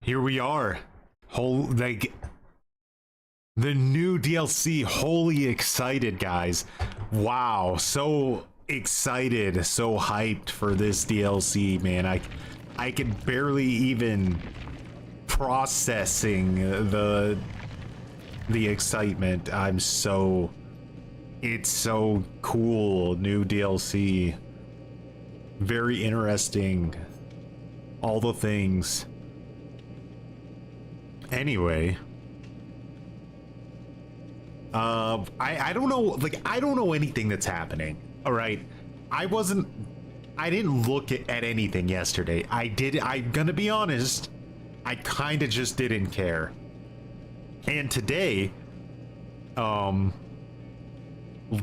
Here we are. Like the new DLC. Holy excited, guys. Wow, so excited, so hyped for this DLC, man. I can barely even processing the excitement. It's so cool. New DLC. Very interesting. All the things. Anyway, I don't know, like, I don't know anything that's happening. All right, I didn't look at anything yesterday. I'm gonna be honest, I kind of just didn't care. And today,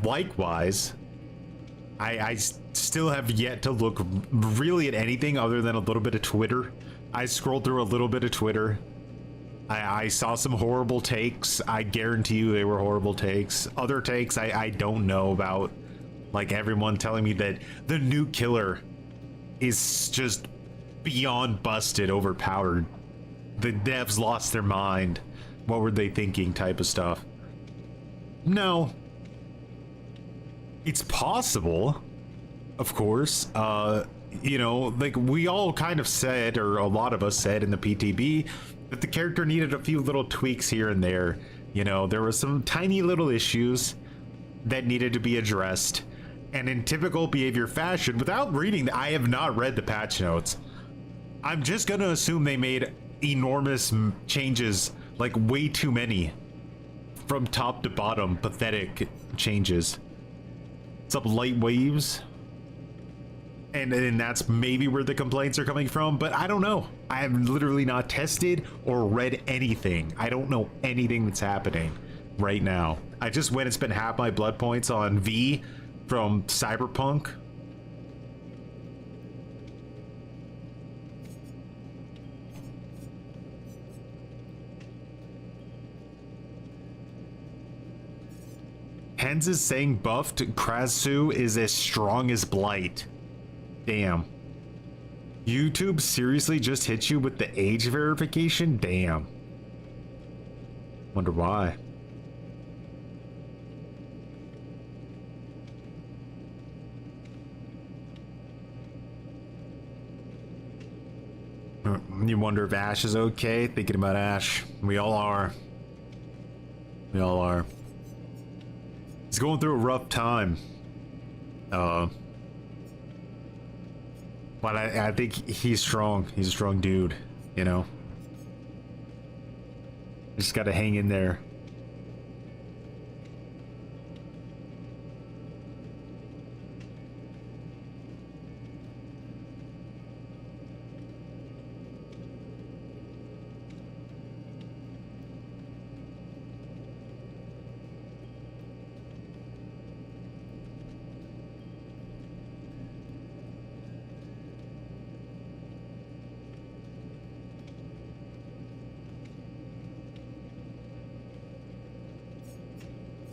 likewise, I still have yet to look really at anything other than a little bit of Twitter. I scrolled through a little bit of Twitter. I saw some horrible takes. I guarantee you they were horrible takes. Other takes I don't know about. Like everyone telling me that the new killer is just beyond busted, overpowered. The devs lost their mind. What were they thinking type of stuff. No. It's possible, of course. You know, like we all kind of said, or a lot of us said in the PTB, that the character needed a few little tweaks here and there. You know, there were some tiny little issues that needed to be addressed. And in typical behavior fashion, without reading, I have not read the patch notes. I'm just gonna assume they made enormous changes, like way too many. From top to bottom, pathetic changes. Some light waves. And that's maybe where the complaints are coming from, but I don't know. I have literally not tested or read anything. I don't know anything that's happening right now. I just went and spent half my blood points on V from Cyberpunk. Hens is saying buffed Krasue is as strong as Blight. Damn. YouTube seriously just hit you with the age verification? Damn. Wonder why. You wonder if Ash is okay? Thinking about Ash. We all are. We all are. He's going through a rough time. But I think he's strong. He's a strong dude, you know? Just gotta hang in there.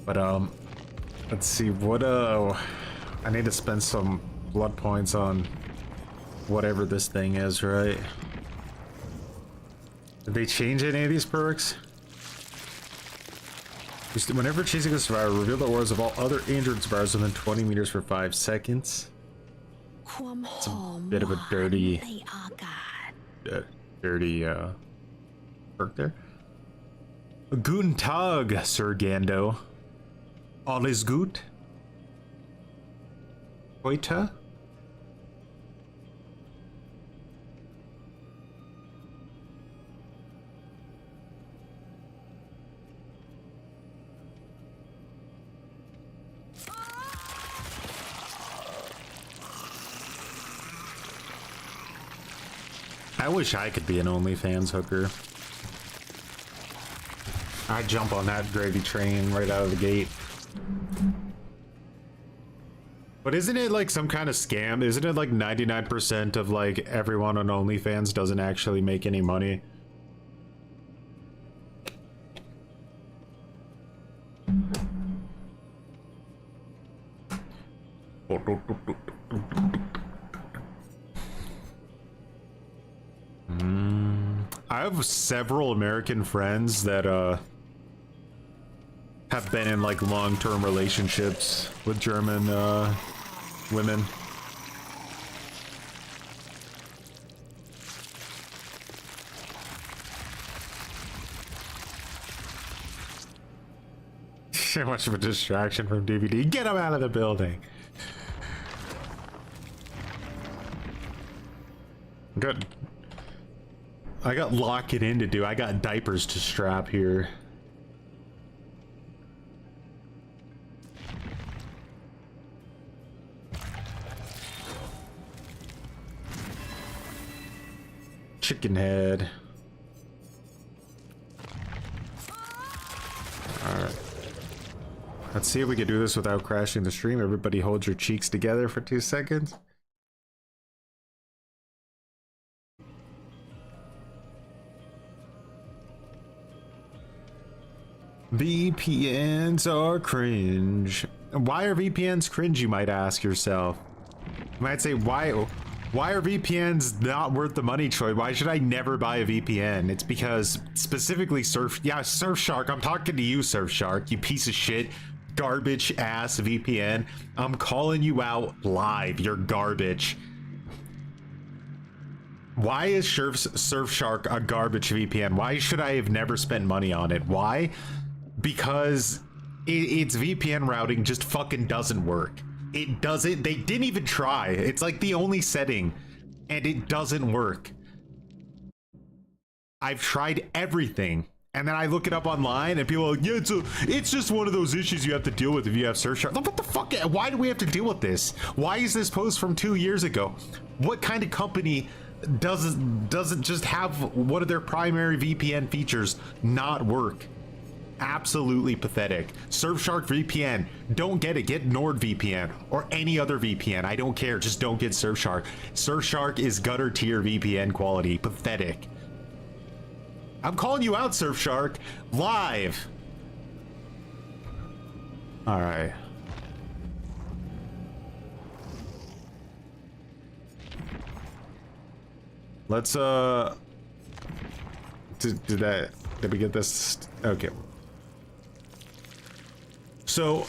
But let's see what I need to spend some blood points on whatever this thing is, right? Did they change any of these perks? Whenever chasing a survivor, reveal the auras of all other injured survivors within 20 meters for 5 seconds. It's a bit of a dirty perk there. Guten Tag, Sir Gando. All is good? Heute? I wish I could be an OnlyFans hooker. I'd jump on that gravy train right out of the gate. But isn't it like some kind of scam? Isn't it like 99% of like everyone on OnlyFans doesn't actually make any money? I have several American friends that have been in like long-term relationships with German women. Too much of a distraction from DVD. Get him out of the building. Good. I got locking in to do. I got diapers to strap here. Chicken head. Alright. Let's see if we can do this without crashing the stream. Everybody hold your cheeks together for 2 seconds. VPNs are cringe. Why are VPNs cringe, you might ask yourself? You might say, why are VPNs not worth the money, Troy? Why should I never buy a VPN? It's because specifically Surfshark. I'm talking to you, Surfshark, you piece of shit. Garbage ass VPN. I'm calling you out live. You're garbage. Why is Surfshark a garbage VPN? Why should I have never spent money on it? Why? Because its VPN routing just fucking doesn't work. It doesn't. They didn't even try. It's like the only setting, and it doesn't work. I've tried everything. And then I look it up online and people are like, yeah, it's just one of those issues you have to deal with if you have Surfshark. What the fuck? Why do we have to deal with this? Why is this post from 2 years ago? What kind of company doesn't just have one of their primary VPN features not work? Absolutely pathetic. Surfshark VPN, don't get it. Get NordVPN or any other VPN. I don't care. Just don't get Surfshark. Surfshark is gutter tier VPN quality. Pathetic. I'm calling you out, Surfshark, live. All right. Let's did we get this? Okay. So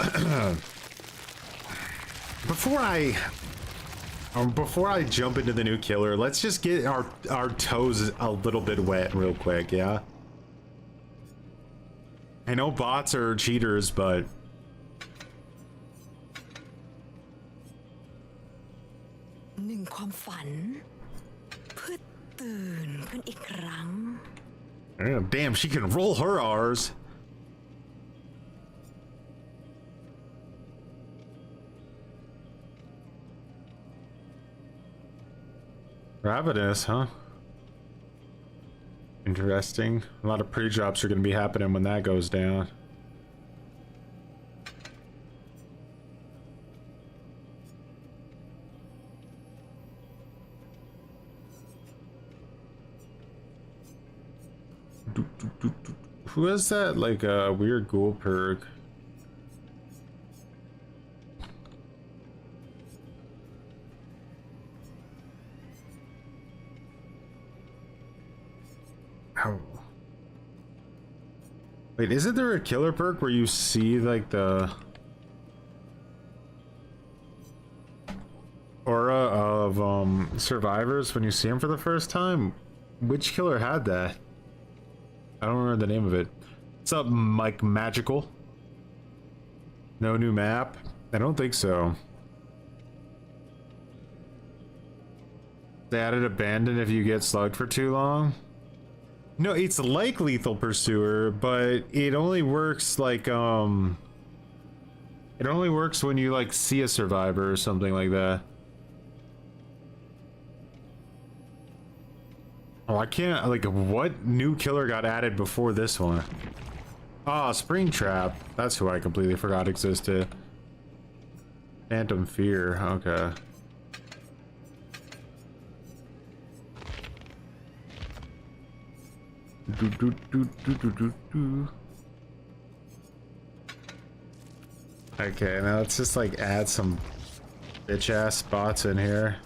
before I jump into the new killer, let's just get our toes a little bit wet real quick, yeah? I know bots are cheaters, but damn, she can roll her R's. Ravenous, huh? Interesting. A lot of pre-drops are going to be happening when that goes down. Who has that, like, a weird ghoul perk? Ow. Wait, isn't there a killer perk where you see, like, the aura of survivors when you see them for the first time? Which killer had that? I don't remember the name of it. What's up, Mike Magical? No new map? I don't think so. They added abandon if you get slugged for too long. No, it's like Lethal Pursuer, but it only works like, it only works when you, like, see a survivor or something like that. Oh, I can't, like, what new killer got added before this one? Ah, Springtrap. That's who I completely forgot existed. Phantom Fear, okay. Okay, now let's just, like, add some bitch-ass spots in here.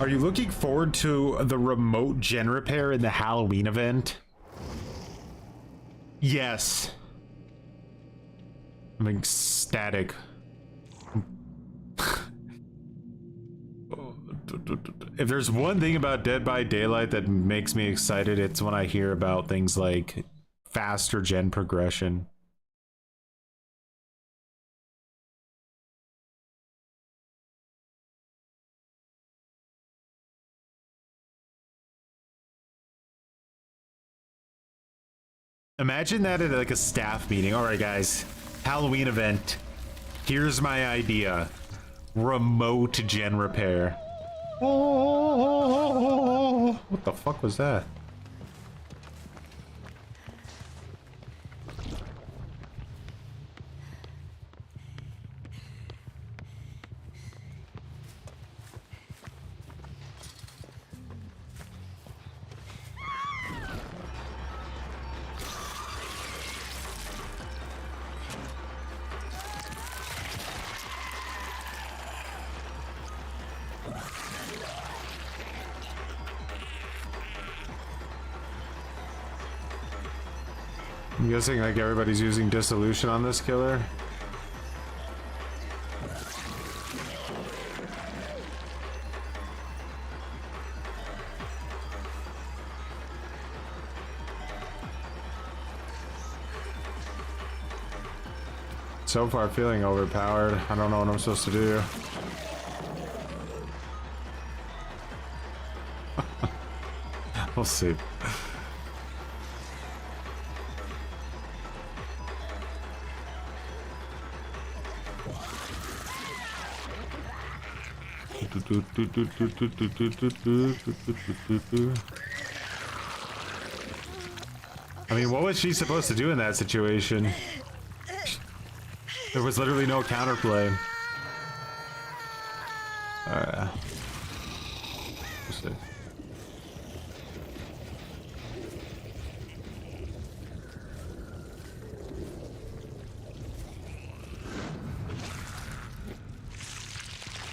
Are you looking forward to the remote gen repair in the Halloween event? Yes. I'm ecstatic. If there's one thing about Dead by Daylight that makes me excited, it's when I hear about things like faster gen progression. Imagine that at like a staff meeting. All right, guys, Halloween event. Here's my idea. Remote gen repair. Oh, what the fuck was that? I'm guessing like everybody's using dissolution on this killer. So far feeling overpowered. I don't know what I'm supposed to do. We'll see. I mean, what was she supposed to do in that situation? There was literally no counterplay. We'll see.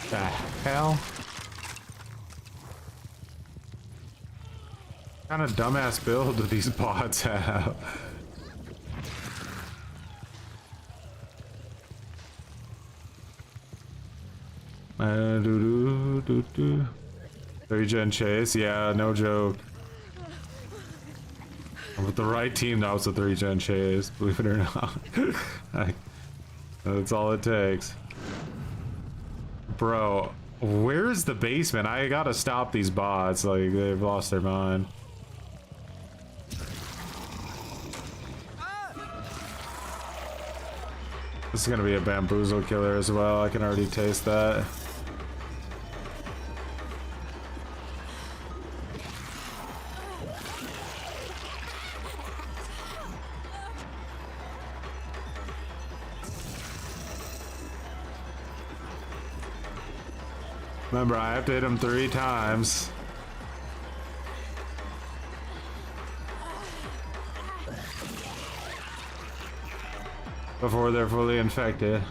The hell? What kind of dumbass build do these bots have? Three-gen chase, yeah, no joke. With the right team, that was a three-gen chase, believe it or not. That's all it takes. Bro, where's the basement? I gotta stop these bots, like, they've lost their mind. This is gonna be a bamboozle killer as well, I can already taste that. Remember, I have to hit him 3 times. Before they're fully infected.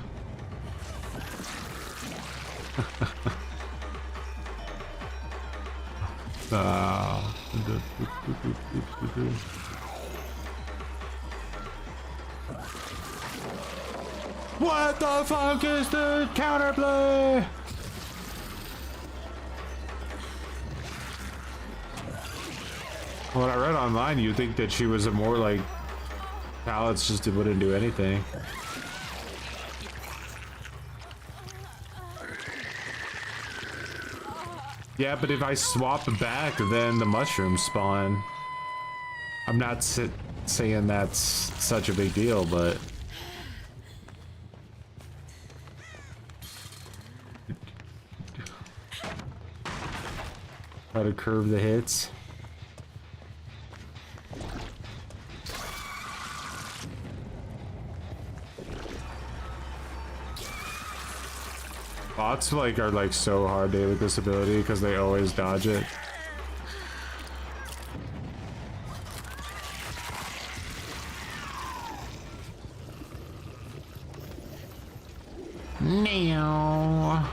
What the fuck is the counterplay? When I read online, you'd think that she was a more like pallets just wouldn't do anything. Yeah, but if I swap back, then the mushrooms spawn. I'm not saying that's such a big deal, but try to curve the hits. Bots like are like so hard to hit with this ability because they always dodge it. No.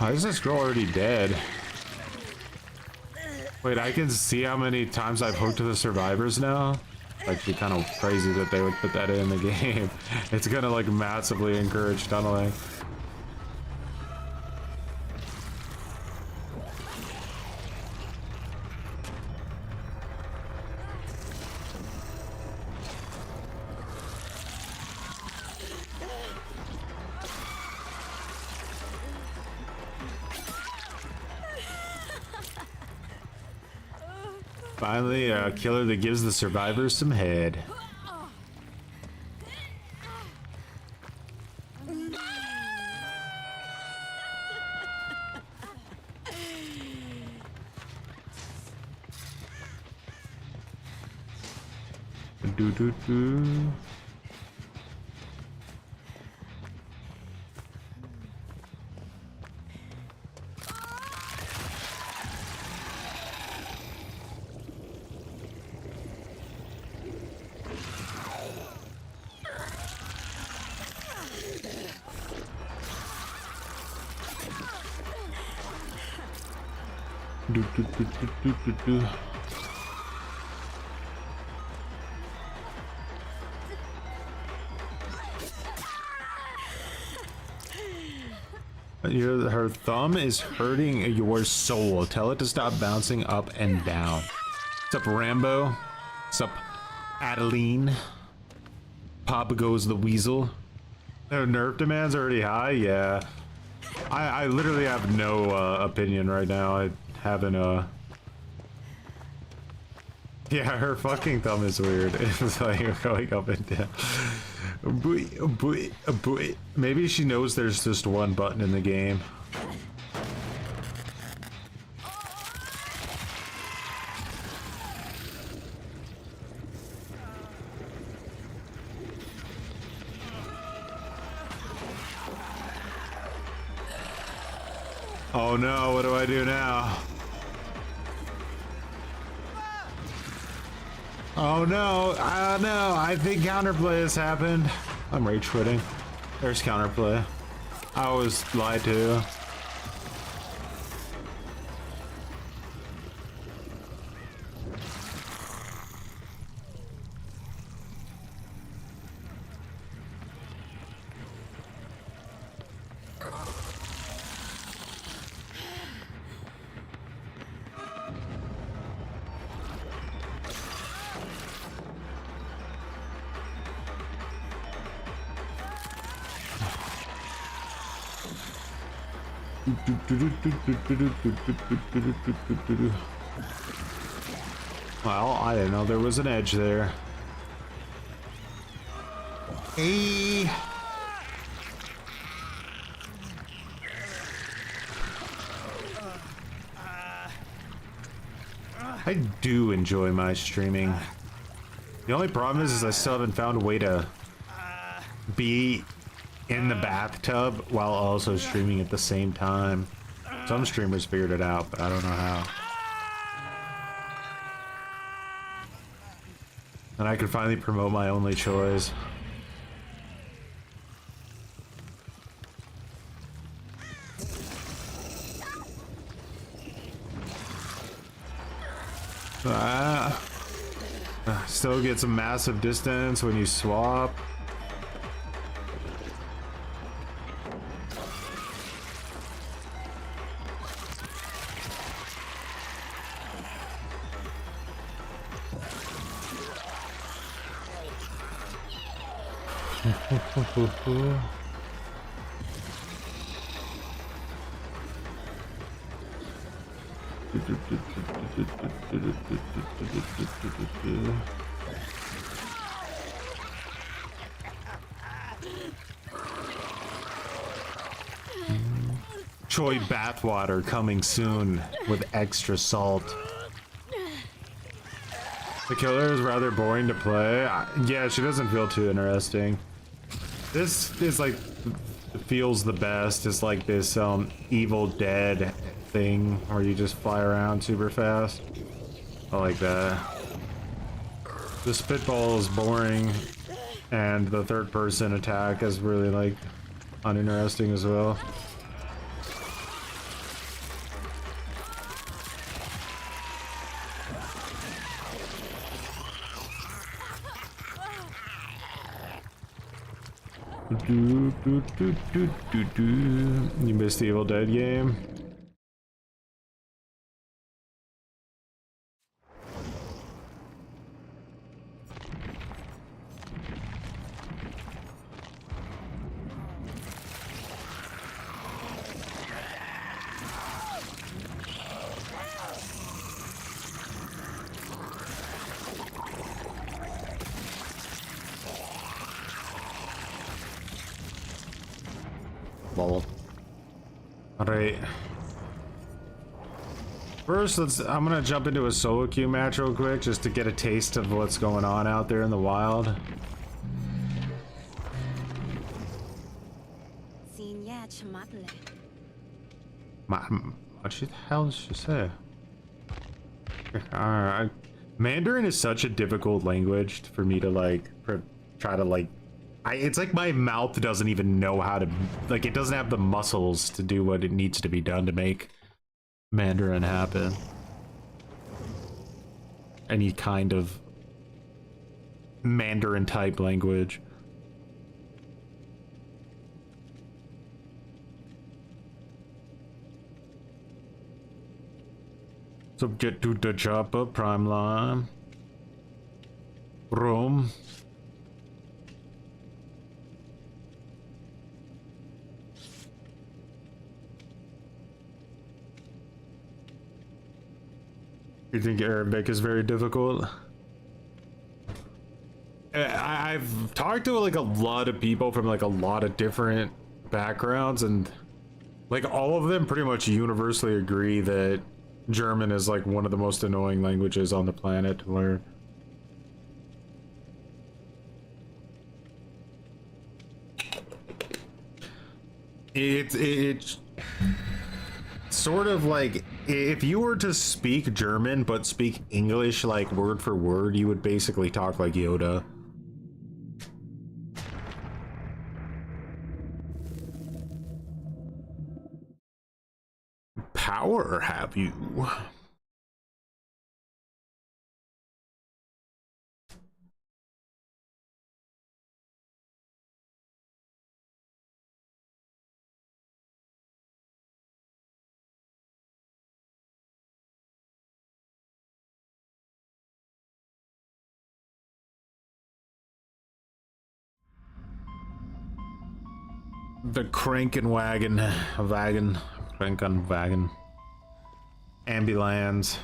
Why is this girl already dead? Wait, I can see how many times I've hooked to the survivors now? Actually kind of crazy that they would put that in the game. It's gonna like massively encourage tunneling. Finally, a killer that gives the survivors some head. Do do do. Do, do, do, do, do, do, do. Her thumb is hurting your soul. Tell it to stop bouncing up and down. What's up, Rambo? What's up, Adeline? Papa goes the weasel. Their nerf demand's already high? Yeah. I literally have no opinion right now. I haven't yeah, her fucking thumb is weird. It's like going up and down. Maybe she knows there's just one button in the game. Oh no, what do I do now? Oh no, I think counterplay has happened. I'm rage quitting. There's counterplay. I was lied to. Well, I didn't know there was an edge there. Hey. I do enjoy my streaming. The only problem is I still haven't found a way to be in the bathtub while also streaming at the same time. Some streamers figured it out, but I don't know how. And I could finally promote my only choice. Still gets a massive distance when you swap. Choi bathwater coming soon with extra salt. The killer is rather boring to play. Yeah, she doesn't feel too interesting. This is like feels the best. It's like this Evil Dead thing where you just fly around super fast. I like that. The spitball is boring, and the third person attack is really like uninteresting as well. You missed the Evil Dead game. Lol. Alright. First, I'm gonna jump into a solo queue match real quick just to get a taste of what's going on out there in the wild. What the hell did she say? Mandarin is such a difficult language for me to like try to like. It's like my mouth doesn't even know how to, like, it doesn't have the muscles to do what it needs to be done to make Mandarin happen. Any kind of Mandarin type language. So get to the chopper, prime line. Rome. You think Arabic is very difficult? I've talked to like a lot of people from like a lot of different backgrounds, and like all of them pretty much universally agree that German is like one of the most annoying languages on the planet to learn. It's sort of like if you were to speak German but speak English like word for word, you would basically talk like Yoda. Power have you? The Krankenwagen, Krankenwagen, ambulance.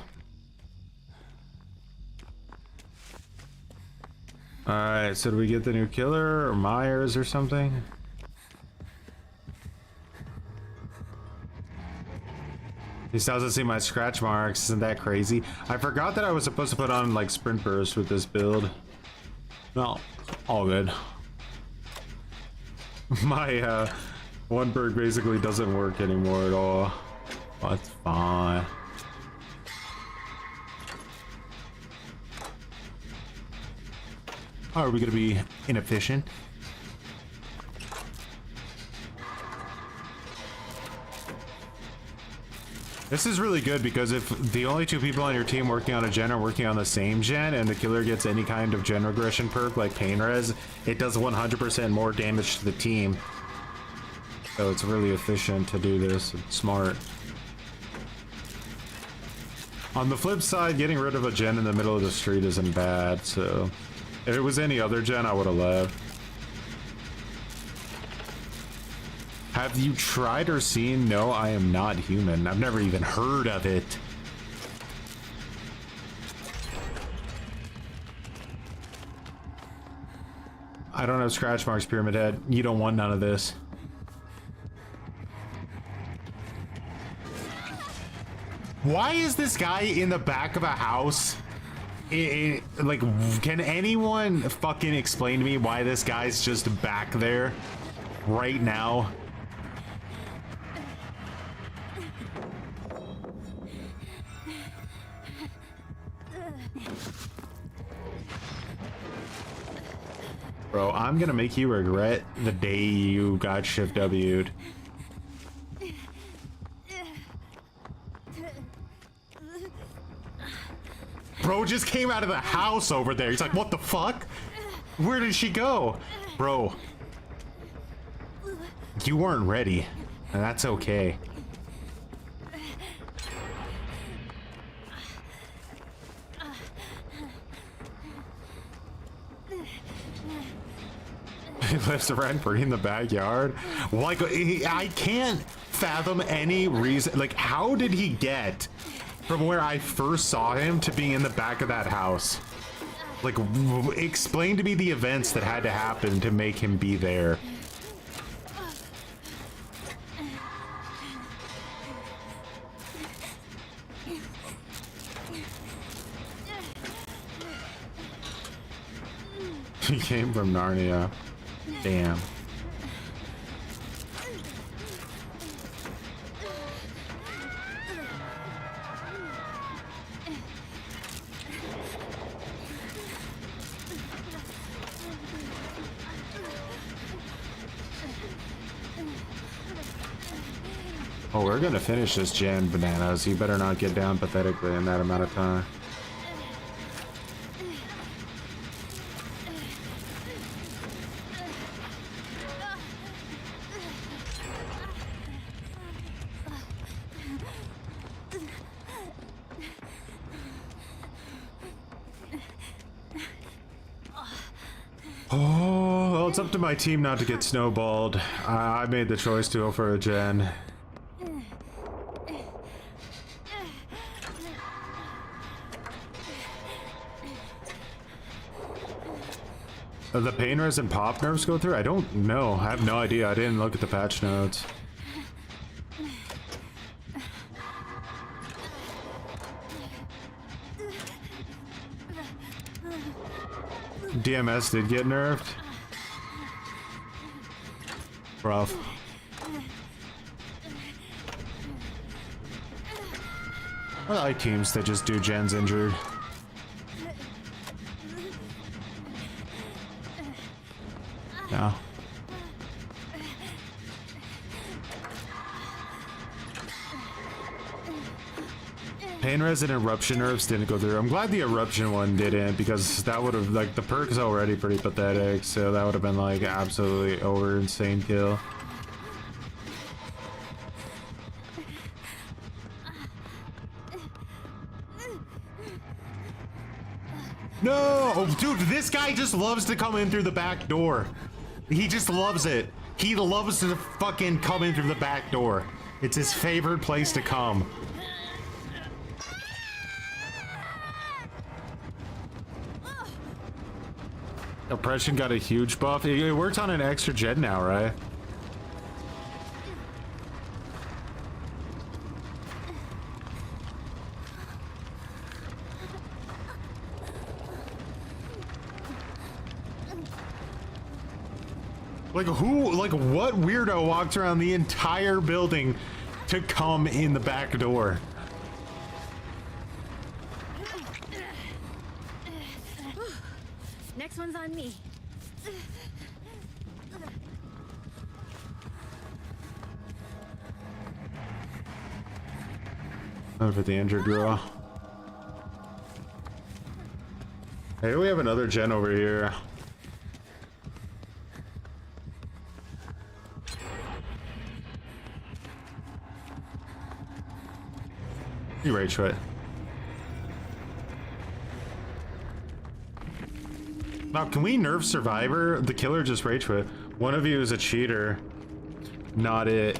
All right, so do we get the new killer or Myers or something? He still doesn't see my scratch marks. Isn't that crazy? I forgot that I was supposed to put on like sprint burst with this build. No, all good. My one perk basically doesn't work anymore at all. That's fine. Are we gonna be inefficient? This is really good because if the only two people on your team working on a gen are working on the same gen and the killer gets any kind of gen regression perk like pain res, it does 100% more damage to the team. So it's really efficient to do this. It's smart. On the flip side, getting rid of a gen in the middle of the street isn't bad, so if it was any other gen, I would have left. Have you tried or seen No, I Am Not Human? I've never even heard of it. I don't have scratch marks, Pyramid Head. You don't want none of this. Why is this guy in the back of a house? Like, can anyone fucking explain to me why this guy's just back there right now? Bro, I'm gonna make you regret the day you got shift W'd. Bro just came out of the house over there. He's like, what the fuck? Where did she go? Bro. you weren't ready, and that's okay. He lives rent free in the backyard. Like, I can't fathom any reason. Like, how did he get from where I first saw him to being in the back of that house? Like, explain to me the events that had to happen to make him be there. He came from Narnia. Damn. Oh, we're gonna finish this gen, Bananas. You better not get down pathetically in that amount of time. Oh, well, it's up to my team not to get snowballed. I made the choice to go for a gen. The pain res and pop nerfs go through? I don't know. I have no idea. I didn't look at the patch notes. DMS did get nerfed. Rough. I like teams that just do gens injured. No. Pain res and eruption nerfs didn't go through. I'm glad the eruption one didn't, because that would have, like, the perk is already pretty pathetic, so that would have been like absolutely over insane kill. No! Oh, dude, this guy just loves to come in through the back door. He just loves it. He loves to fucking come in through the back door. It's his favorite place to come. Oppression got a huge buff. It works on an extra gen now, right? Like who, like what weirdo walks around the entire building to come in the back door? Next one's on me. For the injured girl. Hey, we have another gen over here. You rage quit. Now, can we nerf Survivor? The killer just rage quit. One of you is a cheater. Not it.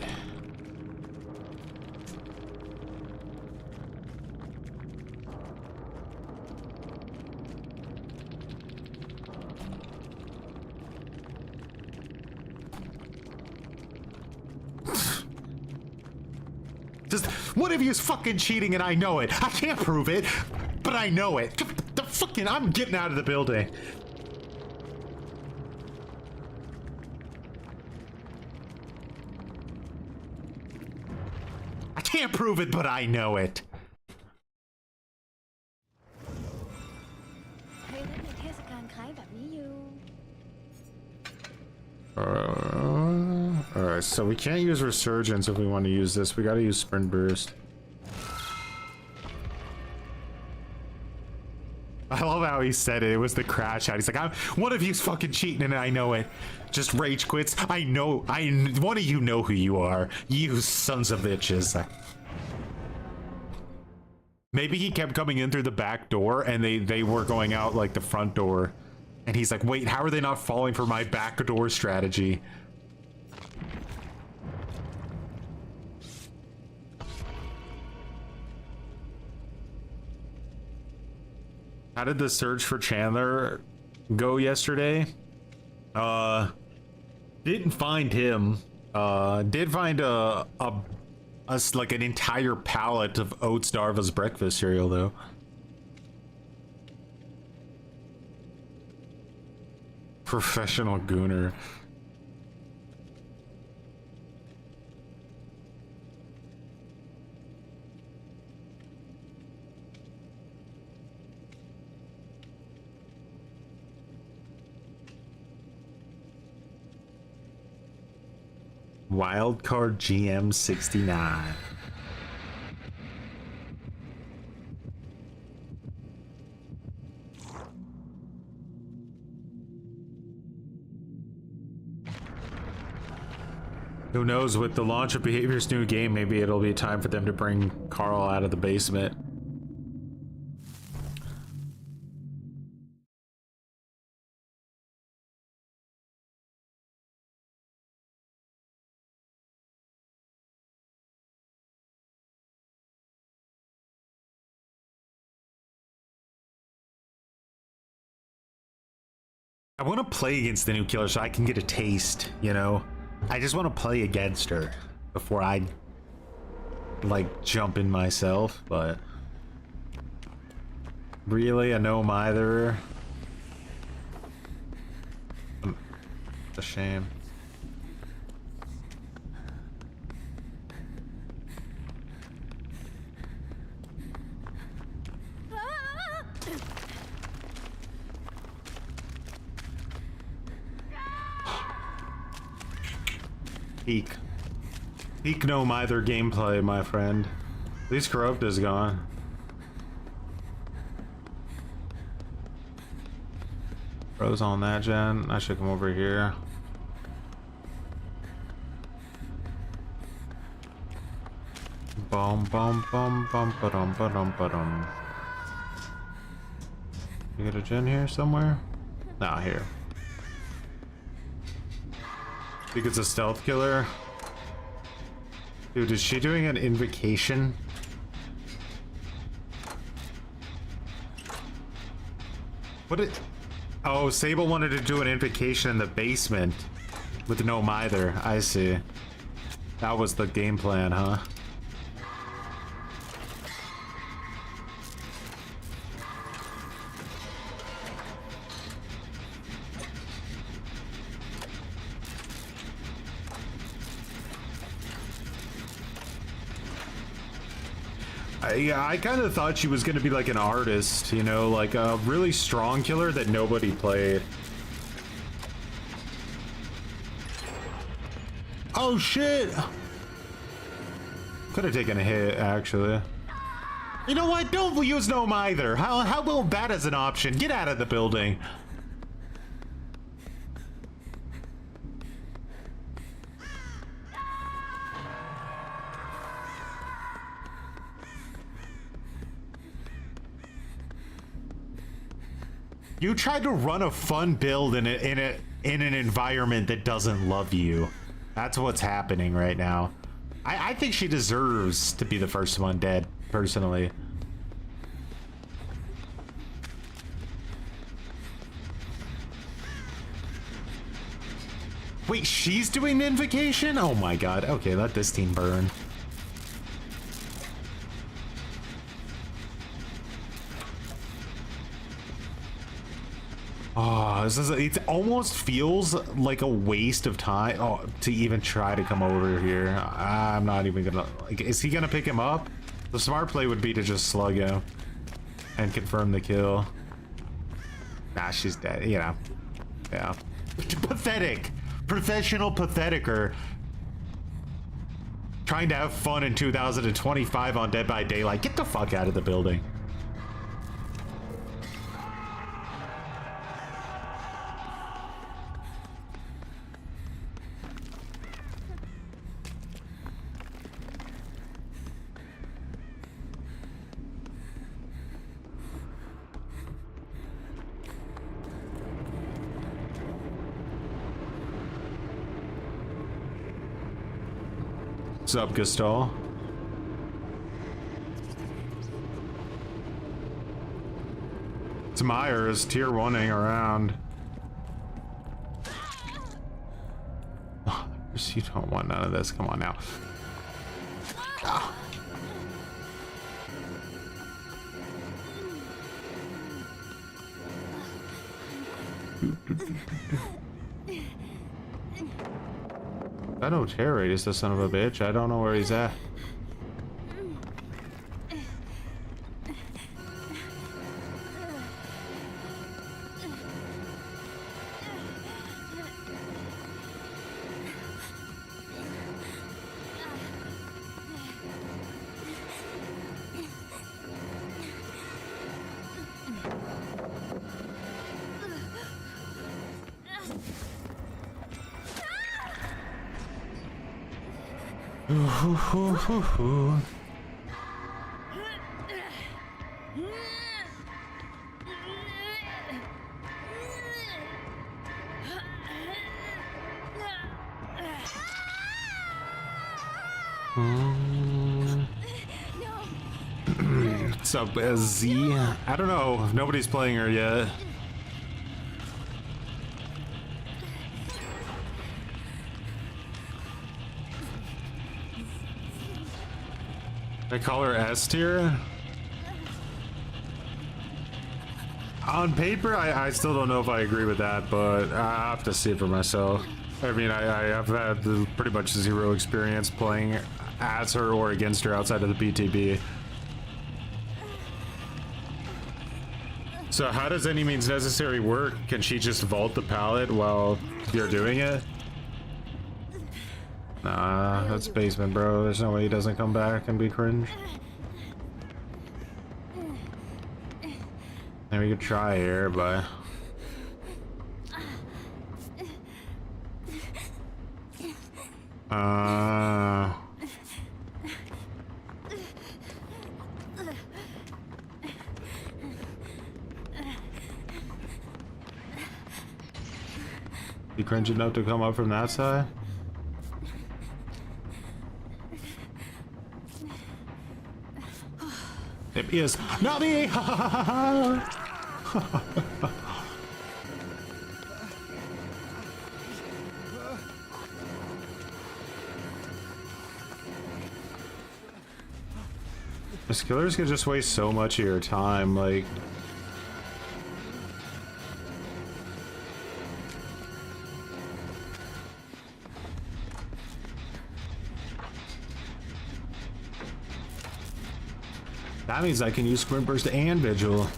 Just one of you is fucking cheating and I know it. I can't prove it, but I know it. The fucking, I'm getting out of the building. I can't prove it, but I know it. Alright, so we can't use Resurgence if we want to use this. We gotta use Sprint Burst. I love how he said it. It was the crash out. He's like, one of you's fucking cheating and I know it. Just rage quits. I know. One of you know who you are. You sons of bitches. Maybe he kept coming in through the back door and they were going out like the front door. And he's like, wait, how are they not falling for my back door strategy? How did the search for Chandler go yesterday? Didn't find him. Did find like an entire pallet of Oats Darva's breakfast cereal though. Professional gooner. Wildcard GM 69. Who knows, with the launch of Behavior's new game, maybe it'll be time for them to bring Carl out of the basement. I want to play against the new killer so I can get a taste, you know? I just want to play against her before I, like, jump in myself, but... Really? I know him either. It's a shame. Peak no mither gameplay, my friend. At least Corrupt is gone. Bro's on that gen. I should come over here. Bum bum bum bum ba-dum ba-dum ba-dum. You got a gen here somewhere? Nah, here. Think it's a stealth killer? Dude, is she doing an invocation? What it? Oh, Sable wanted to do an invocation in the basement with no mither. I see. That was the game plan, huh? Yeah, I kind of thought she was going to be like an artist, you know, like a really strong killer that nobody played. Oh shit! Could have taken a hit, actually. You know what? Don't use Gnome either. How about that as an option? Get out of the building. You tried to run a fun build in an environment that doesn't love you. That's what's happening right now. I think she deserves to be the first one dead, personally. Wait, she's doing the invocation? Oh my god. Okay, let this team burn. Oh, it almost feels like a waste of time to even try to come over here. I'm not even gonna, like, is he gonna pick him up? The smart play would be to just slug him and confirm the kill. Nah, she's dead, you know. Yeah. Pathetic. Professional patheticer. Trying to have fun in 2025 on Dead by Daylight. Get the fuck out of the building. What's up, Gustall? It's Myers, tier 1ing around. You don't want none of this. Come on now. Ah. I know Terry is the son of a bitch. I don't know where he's at. What's up, Z? I don't know. Nobody's playing her yet. I call her S tier. On paper, I still don't know if I agree with that, but I have to see it for myself. I mean, I have had pretty much zero experience playing as her or against her outside of the PTB. So how does any means necessary work? Can she just vault the pallet while you're doing it? Nah, that's basement, bro. There's no way he doesn't come back and be cringe. And we could try here, but... Be cringe enough to come up from that side? It is not me! This killers can just waste so much of your time, like... That means I can use Sprint Burst and Vigil.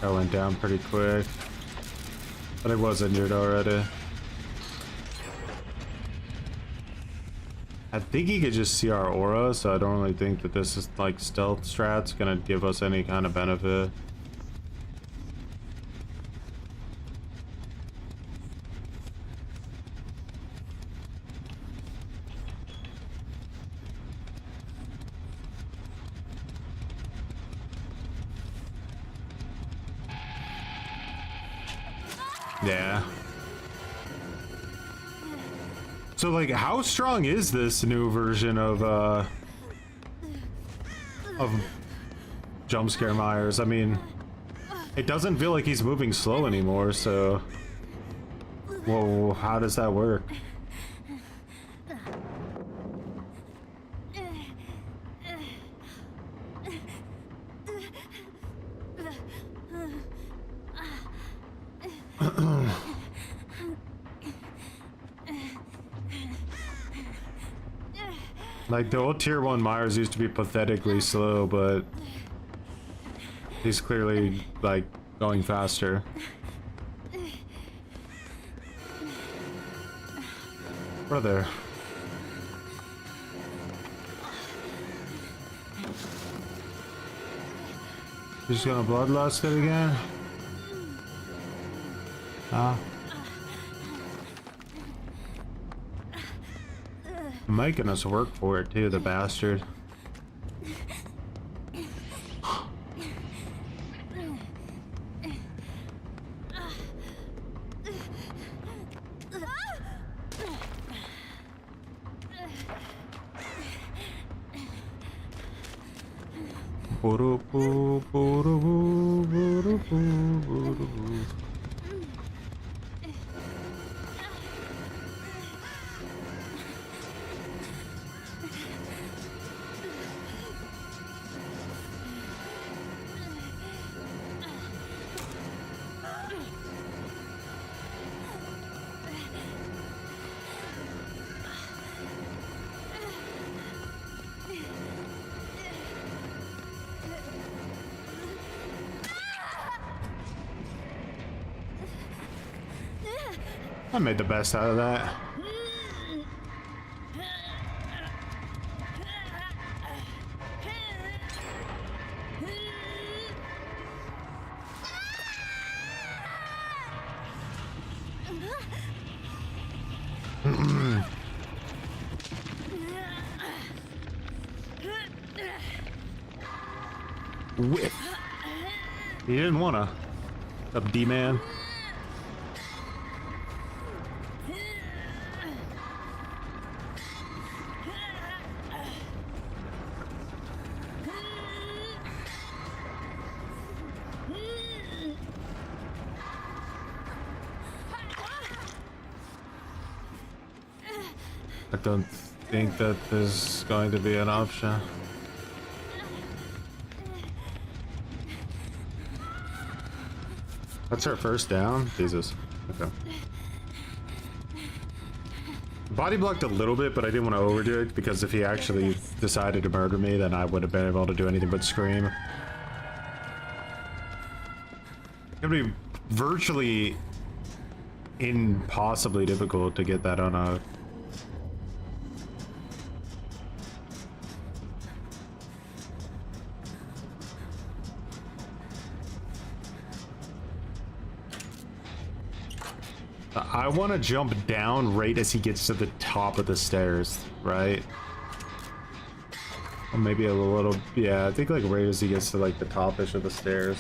That went down pretty quick. But I was injured already. I think he could just see our aura, so I don't really think that this is like stealth strat's gonna give us any kind of benefit. Yeah. So like, how strong is this new version of jump scare Myers? I mean, it doesn't feel like he's moving slow anymore, so whoa, how does that work? Like, the old tier 1 Myers used to be pathetically slow, but he's clearly, like, going faster. Brother. He's gonna bloodlust it again? Making us work for it too, the bastard. I made the best out of that. Whip. He didn't wanna. Up D-man. I don't think that there's going to be an option. That's our first down? Jesus. Okay. Body blocked a little bit, but I didn't want to overdo it because if he actually decided to murder me, then I wouldn't have been able to do anything but scream. It'd be virtually impossibly difficult to get that on a... I want to jump down right as he gets to the top of the stairs, right? Or maybe a little, yeah, I think like right as he gets to like the top-ish of the stairs.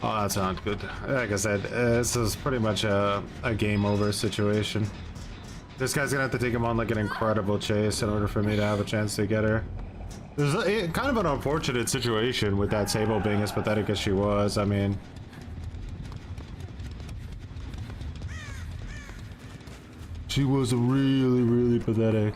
Oh, that sounds good. Like I said, this is pretty much a game over situation. This guy's gonna have to take him on like an incredible chase in order for me to have a chance to get her. There's kind of an unfortunate situation with that Sable being as pathetic as she was. I mean, she was really, really pathetic.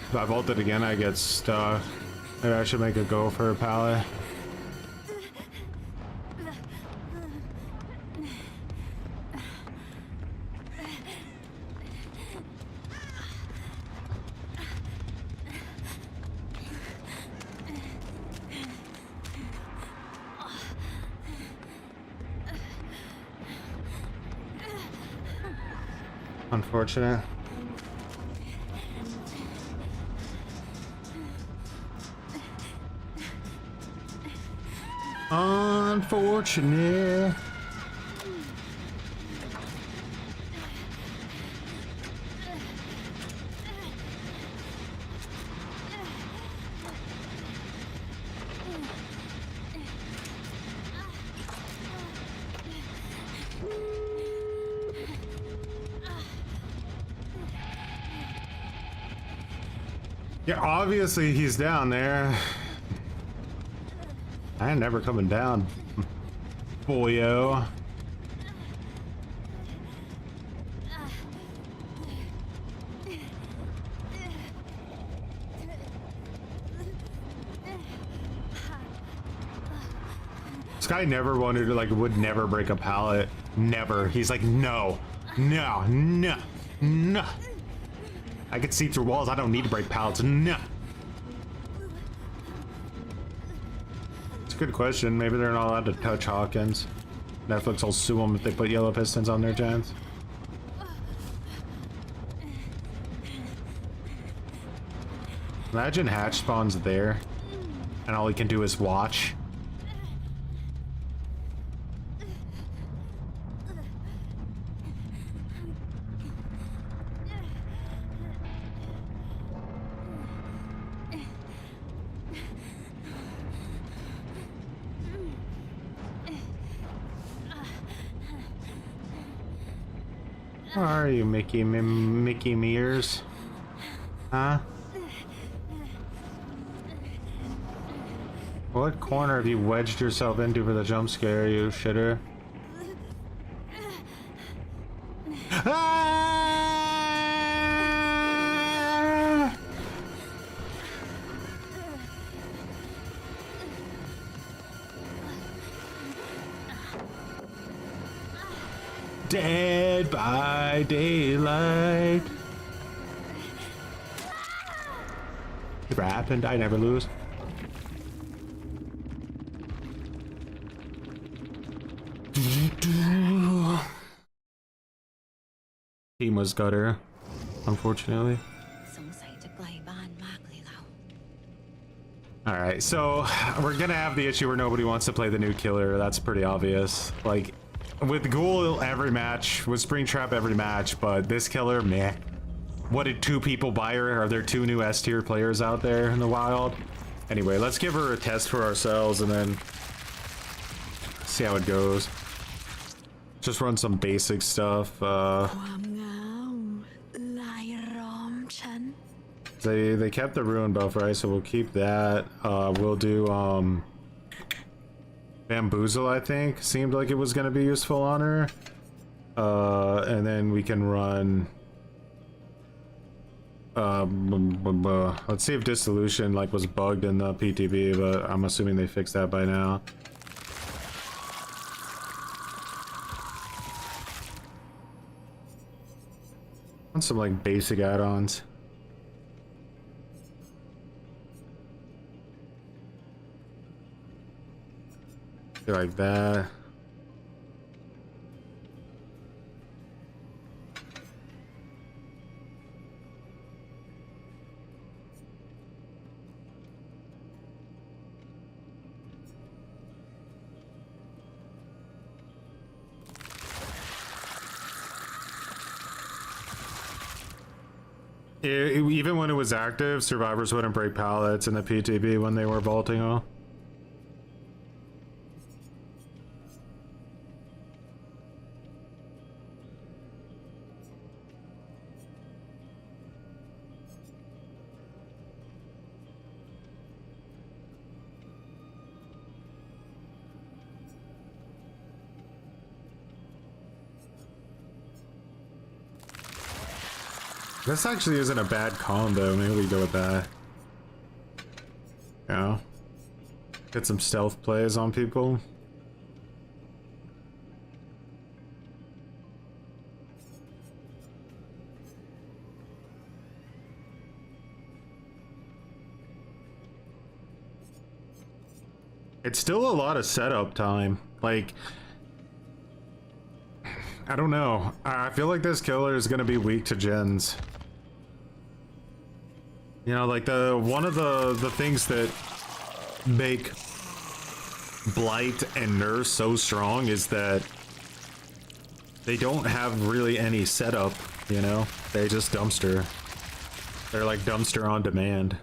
If I vaulted again, I get stuck. Maybe I should make a go for a pallet. Unfortunate. Unfortunate. Yeah, obviously he's down there. I ain't never coming down, boyo. This guy never wanted to, like, would never break a pallet. Never. He's like, no, no, no, no. I can see through walls. I don't need to break pallets. No. It's a good question. Maybe they're not allowed to touch Hawkins. Netflix will sue them if they put yellow pistons on their gens. Imagine hatch spawns there, and all he can do is watch. Where are you, Mickey Mears? Huh? What corner have you wedged yourself into for the jump scare, you shitter? Ah! Dead by daylight. Never happened, I never lose. Team was gutter, unfortunately. Alright, so we're gonna have the issue where nobody wants to play the new killer. That's pretty obvious. Like, with Ghoul every match, with Springtrap every match, but this killer, meh. What did 2 people buy her? Are there 2 new S tier players out there in the wild? Anyway, let's give her a test for ourselves and then see how it goes. Just run some basic stuff. They kept the ruin buff, right? So we'll keep that. We'll do Bamboozle, I think. Seemed like it was gonna be useful on her. And then we can run let's see if Dissolution like was bugged in the PTB, but I'm assuming they fixed that by now. Want some like basic add-ons. Like that. Even when it was active, survivors wouldn't break pallets in the PTB when they were vaulting all. This actually isn't a bad combo. Maybe we go with that. You know? Get some stealth plays on people. It's still a lot of setup time. Like, I don't know. I feel like this killer is gonna be weak to gens. You know, like one of the things that make Blight and Nerfs so strong is that they don't have really any setup, you know? They just dumpster. They're like dumpster on demand.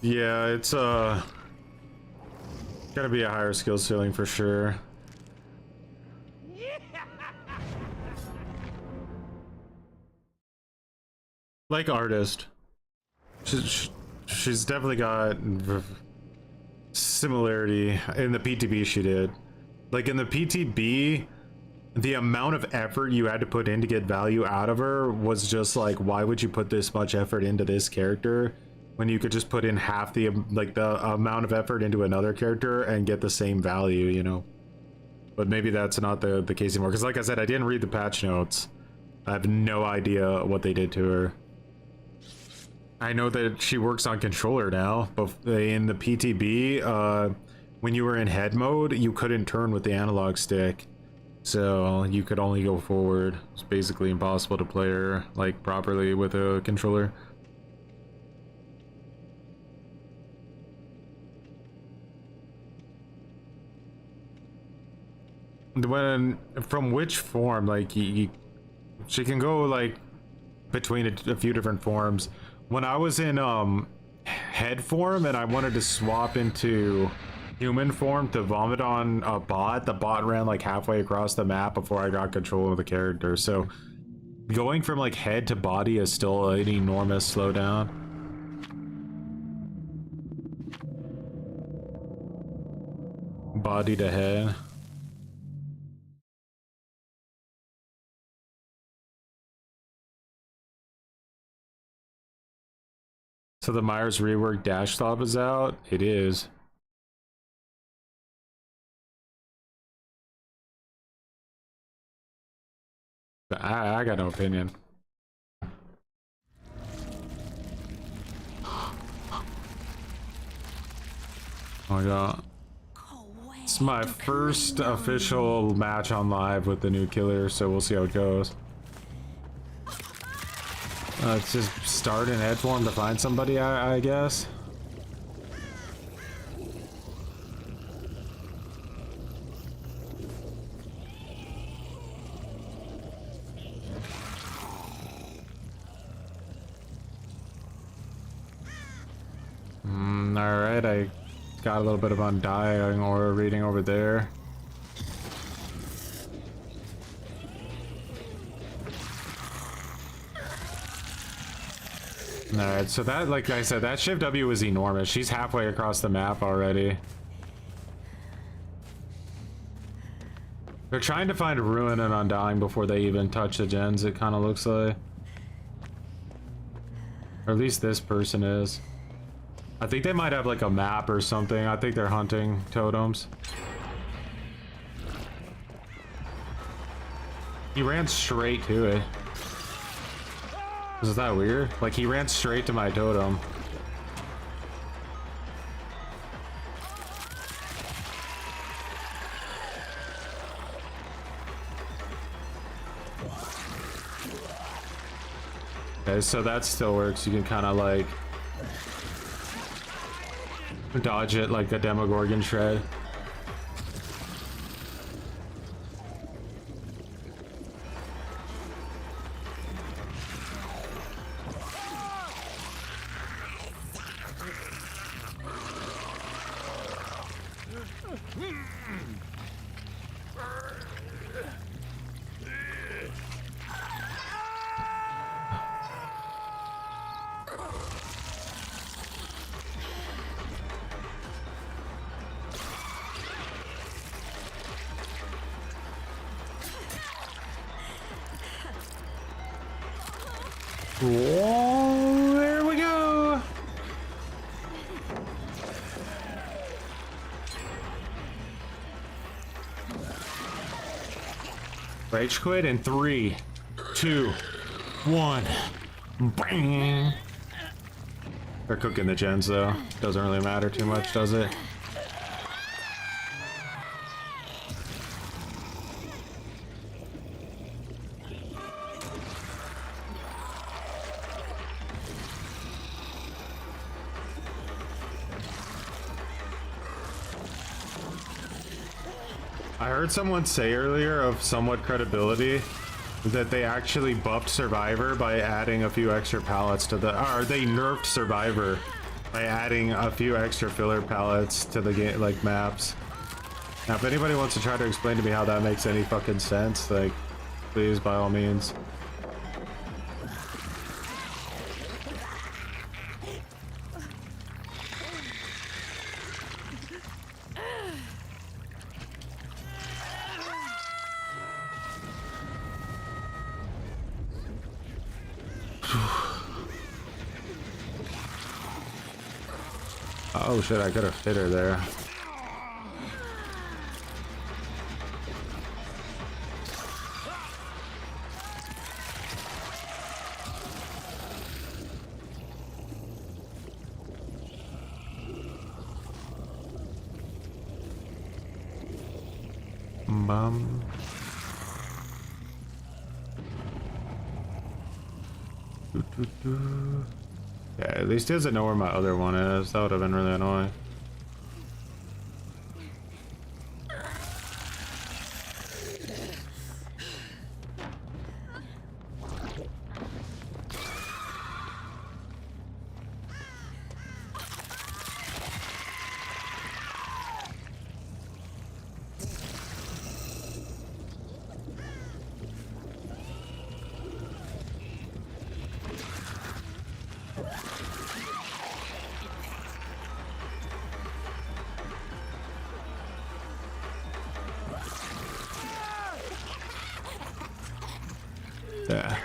Yeah, it's gotta be a higher skill ceiling for sure. Like artist, she's definitely got similarity in the PTB she did. Like in the PTB, the amount of effort you had to put in to get value out of her was just like, why would you put this much effort into this character when you could just put in half the amount of effort into another character and get the same value, you know? But maybe that's not the case anymore, because like I said, I didn't read the patch notes. I have no idea what they did to her. I know that she works on controller now, but in the PTB, when you were in head mode, you couldn't turn with the analog stick. So you could only go forward. It's basically impossible to play her like properly with a controller. From which form? Like she can go like between a few different forms. When I was in head form and I wanted to swap into human form to vomit on a bot, the bot ran like halfway across the map before I got control of the character. So going from like head to body is still an enormous slowdown. Body to head. So the Myers rework dash stop is out? It is. I got no opinion. Oh my god. It's my first official match on live with the new killer, so we'll see how it goes. Let's just start in head form to find somebody, I guess. Alright, I got a little bit of undying or reading over there. Alright, so that, like I said, that Shift W was enormous. She's halfway across the map already. They're trying to find Ruin and Undying before they even touch the gens, it kind of looks like. Or at least this person is. I think they might have like a map or something. I think they're hunting totems. He ran straight to it. Is that weird? Like he ran straight to my totem. Okay, so that still works. You can kind of like dodge it like a Demogorgon shred. Whoa, there we go. Rage quit in 3, 2, 1. Bang. They're cooking the gens though. Doesn't really matter too much, does it? I heard someone say earlier of somewhat credibility that they actually buffed Survivor by adding a few extra pallets to the, or they nerfed Survivor by adding a few extra filler palettes to the game, like maps. Now, if anybody wants to try to explain to me how that makes any fucking sense, like, please, by all means. Oh shit, I could have hit her there. Bum. Yeah, at least he doesn't know where my other one is. That would have been really annoying. Yeah.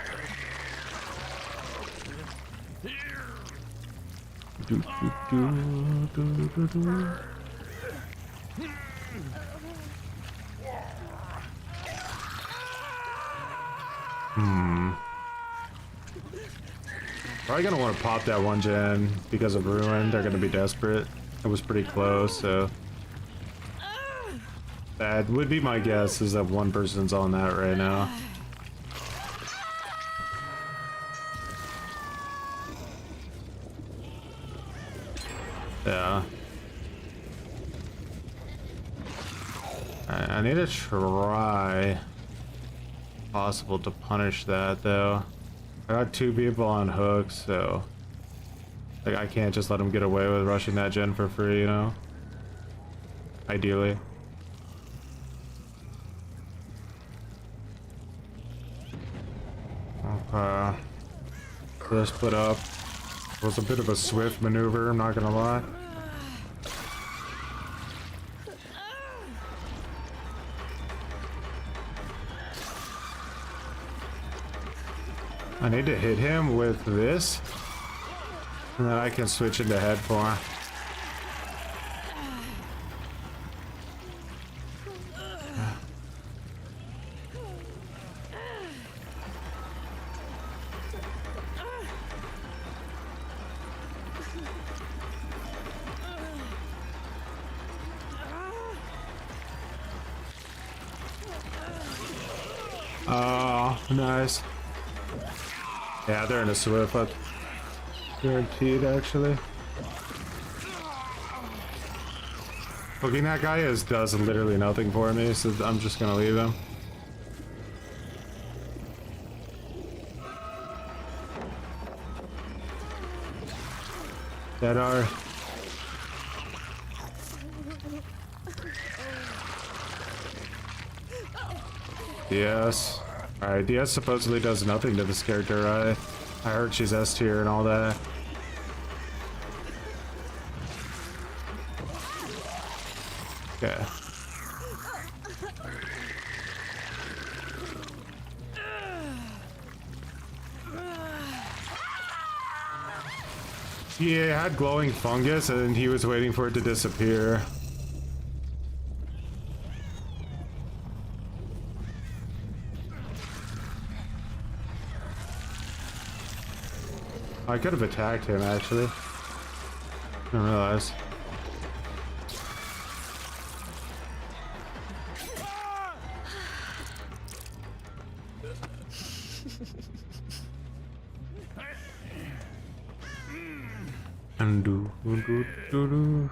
Probably gonna want to pop that one gen because of Ruin. They're gonna be desperate. It was pretty close, so that would be my guess. Is that one person's on that right now. Yeah. I need to try possible to punish that though. I got 2 people on hooks, so like I can't just let them get away with rushing that gen for free, you know? Ideally. Okay. This put up was a bit of a swift maneuver, I'm not gonna lie. I need to hit him with this, and then I can switch into head for him. Oh, nice. Yeah, they're in a swift. Guaranteed, actually. Hooking that guy does literally nothing for me, so I'm just gonna leave him. Dead are. DS. Alright, DS supposedly does nothing to this character, right? I heard she's S tier and all that. Okay. He had glowing fungus and he was waiting for it to disappear. I could have attacked him, actually. I didn't realize. Undo, undo, undo.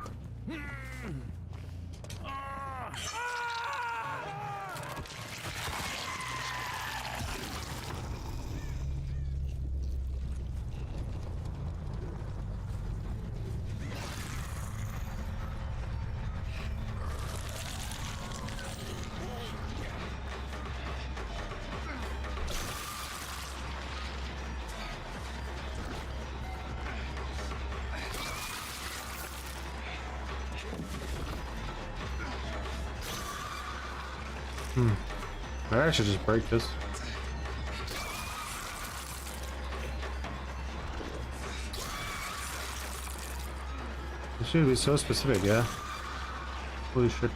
I should just break this. This should be so specific, yeah. Holy shit.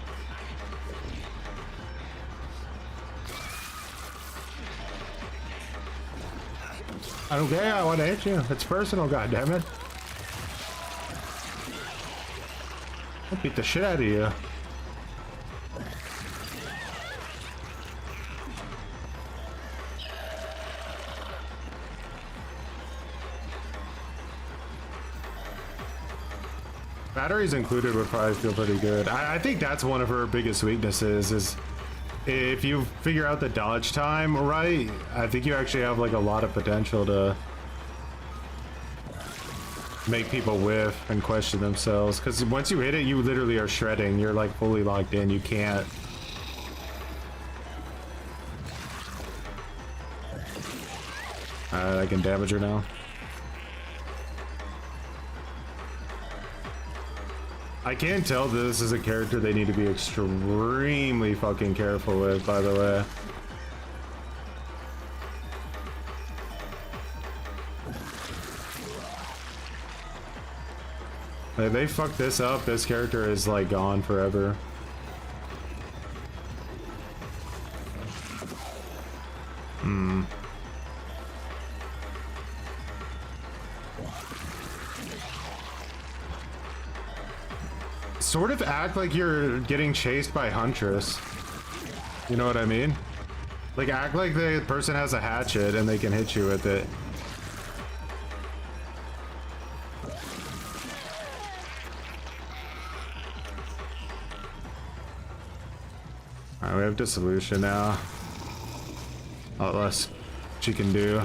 I don't care, I want to hit you. It's personal, goddammit. I'll beat the shit out of you. Batteries included would probably feel pretty good. I think that's one of her biggest weaknesses is if you figure out the dodge time right, I think you actually have like a lot of potential to make people whiff and question themselves. Because once you hit it, you literally are shredding. You're like fully locked in. You can't. I can damage her now. I can tell this is a character they need to be extremely fucking careful with, by the way. If they fuck this up, this character is like gone forever. Sort of act like you're getting chased by Huntress. You know what I mean? Like act like the person has a hatchet and they can hit you with it. Alright, we have Dissolution now. A lot less she can do.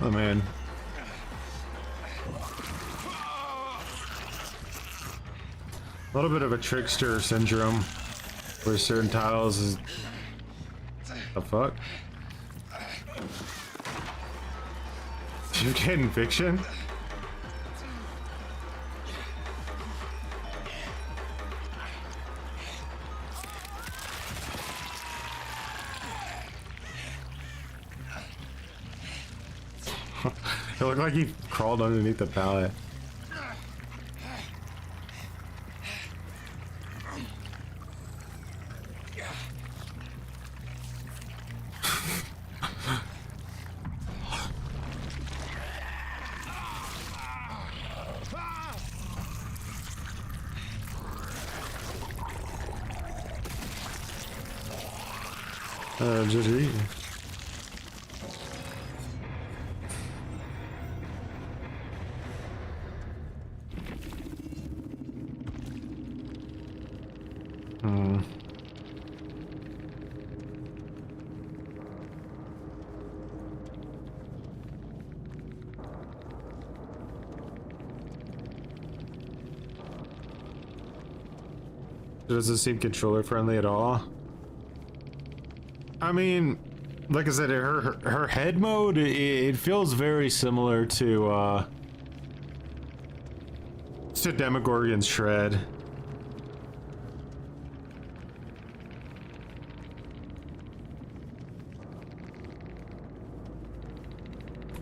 Oh man. A little bit of a trickster syndrome where certain tiles is the fuck? You getting fiction? It looked like he crawled underneath the pallet. Just eating. Doesn't seem controller friendly at all. I mean, like I said, her head mode, it feels very similar to Demogorgon's Shred.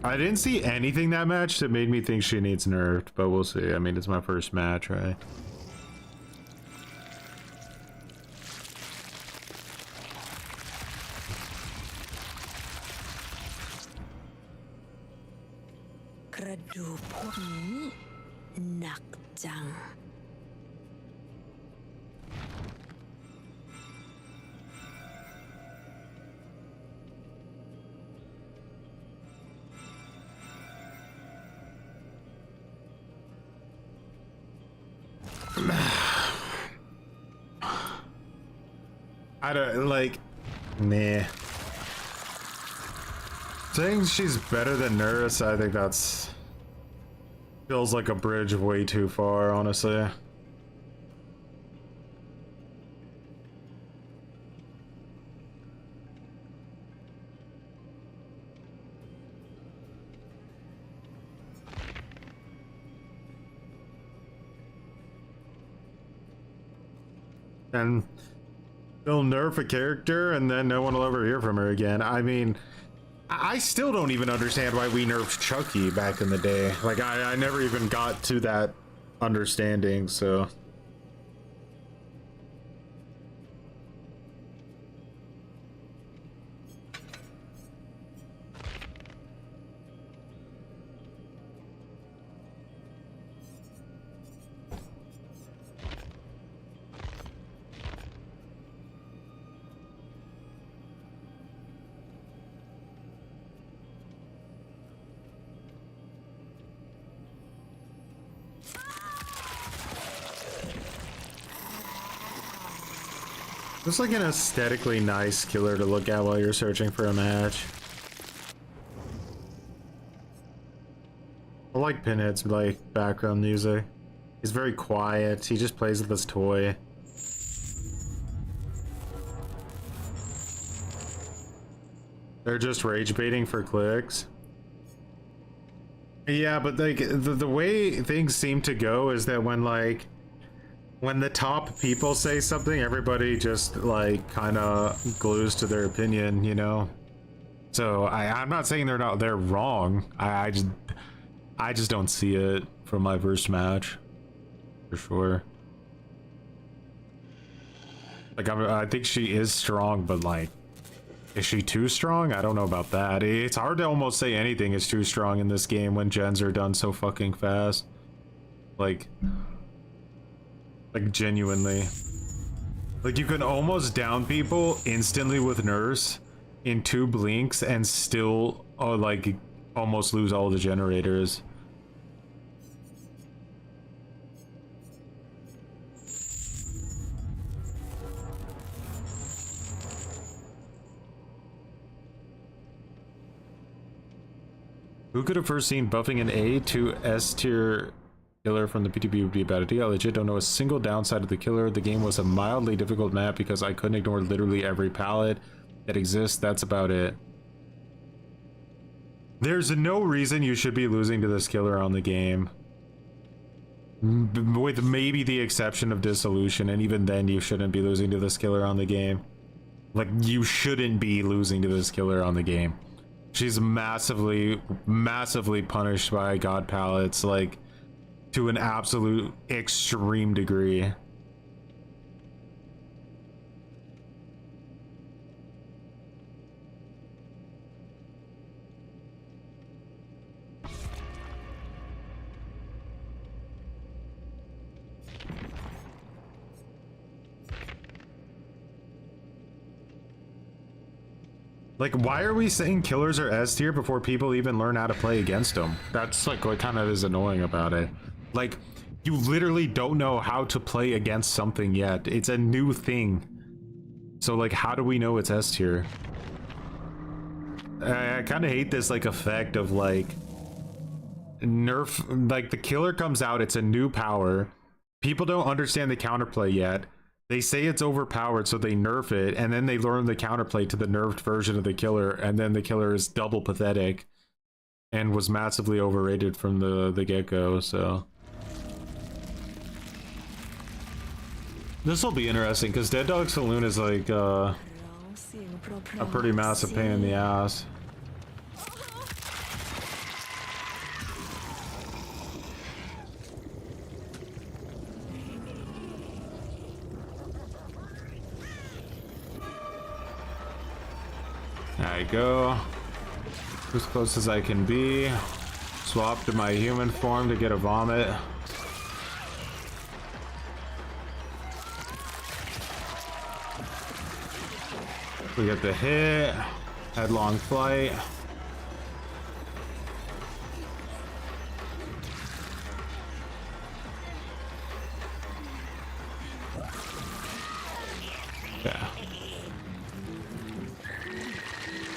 I didn't see anything that match that made me think she needs nerfed, but we'll see. I mean, it's my first match, right? I don't like. Nah. Saying she's better than Nerfs, I think that's feels like a bridge way too far, honestly. And they'll nerf a character and then no one will ever hear from her again. I mean, I still don't even understand why we nerfed Chucky back in the day. Like, I never even got to that understanding, so... It's like an aesthetically nice killer to look at while you're searching for a match. I like Pinhead's like background music. He's very quiet. He just plays with his toy. They're just rage baiting for clicks. Yeah, but like the way things seem to go is that when the top people say something, everybody just like kind of glues to their opinion, you know. So I'm not saying they're wrong. I just don't see it from my first match, for sure. Like I think she is strong, but like, is she too strong? I don't know about that. It's hard to almost say anything is too strong in this game when gens are done so fucking fast. Like genuinely. Like you can almost down people instantly with Nerfs in 2 blinks and still like almost lose all the generators. Who could have first seen buffing an A to S tier killer from the PTB would be a bad idea? I legit don't know a single downside of the killer. The game was a mildly difficult map because I couldn't ignore literally every palette that exists. That's about it. There's no reason you should be losing to this killer on the game. With maybe the exception of Dissolution, and even then you shouldn't be losing to this killer on the game. Like, you shouldn't be losing to this killer on the game. She's massively punished by god palettes, like, to an absolute extreme degree. Like, why are we saying killers are S tier before people even learn how to play against them? That's like what kind of is annoying about it. Like, you literally don't know how to play against something yet. It's a new thing. So like, how do we know it's S tier? I kind of hate this like effect of like nerf, like the killer comes out, it's a new power. People don't understand the counterplay yet. They say it's overpowered, so they nerf it, and then they learn the counterplay to the nerfed version of the killer, and then the killer is double pathetic and was massively overrated from the get-go, so. This will be interesting, because Dead Dog Saloon is like a pretty massive pain in the ass. There I go. As close as I can be. Swap to my human form to get a vomit. We get the hit. Headlong flight. Yeah.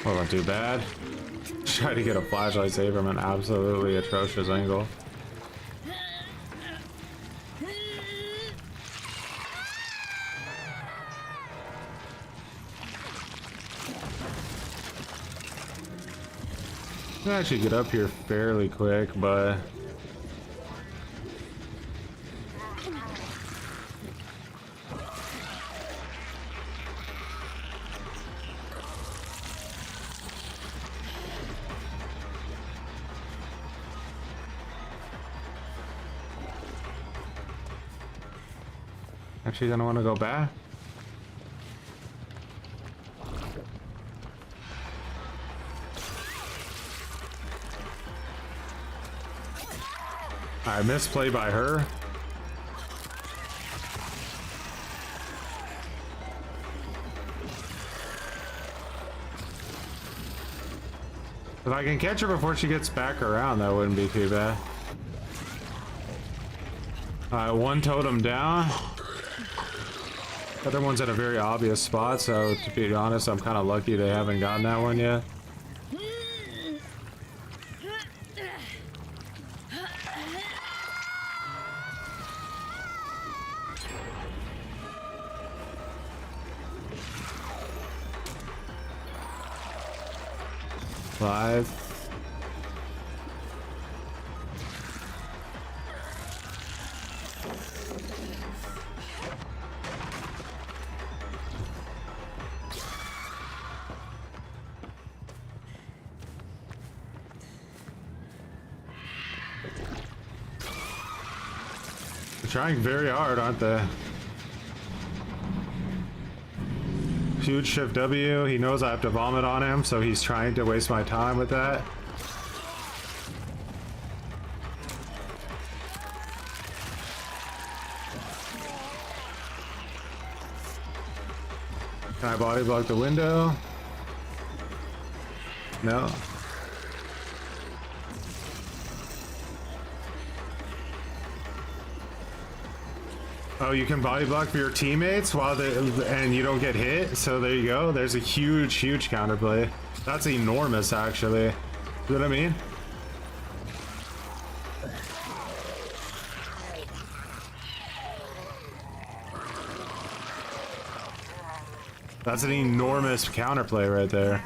Wasn't too bad. Try to get a flashlight save from an absolutely atrocious angle. I can actually get up here fairly quick, but actually gonna want to go back. I misplay by her. If I can catch her before she gets back around, that wouldn't be too bad. Alright, one totem down. The other one's at a very obvious spot, so to be honest, I'm kind of lucky they haven't gotten that one yet. Five. They're trying very hard, aren't they? Huge shift W. He knows I have to vomit on him, so he's trying to waste my time with that. Can I body block the window? No. Oh, you can body block for your teammates while they and you don't get hit. So there you go. There's a huge counterplay. That's enormous, actually. You know what I mean? That's an enormous counterplay right there.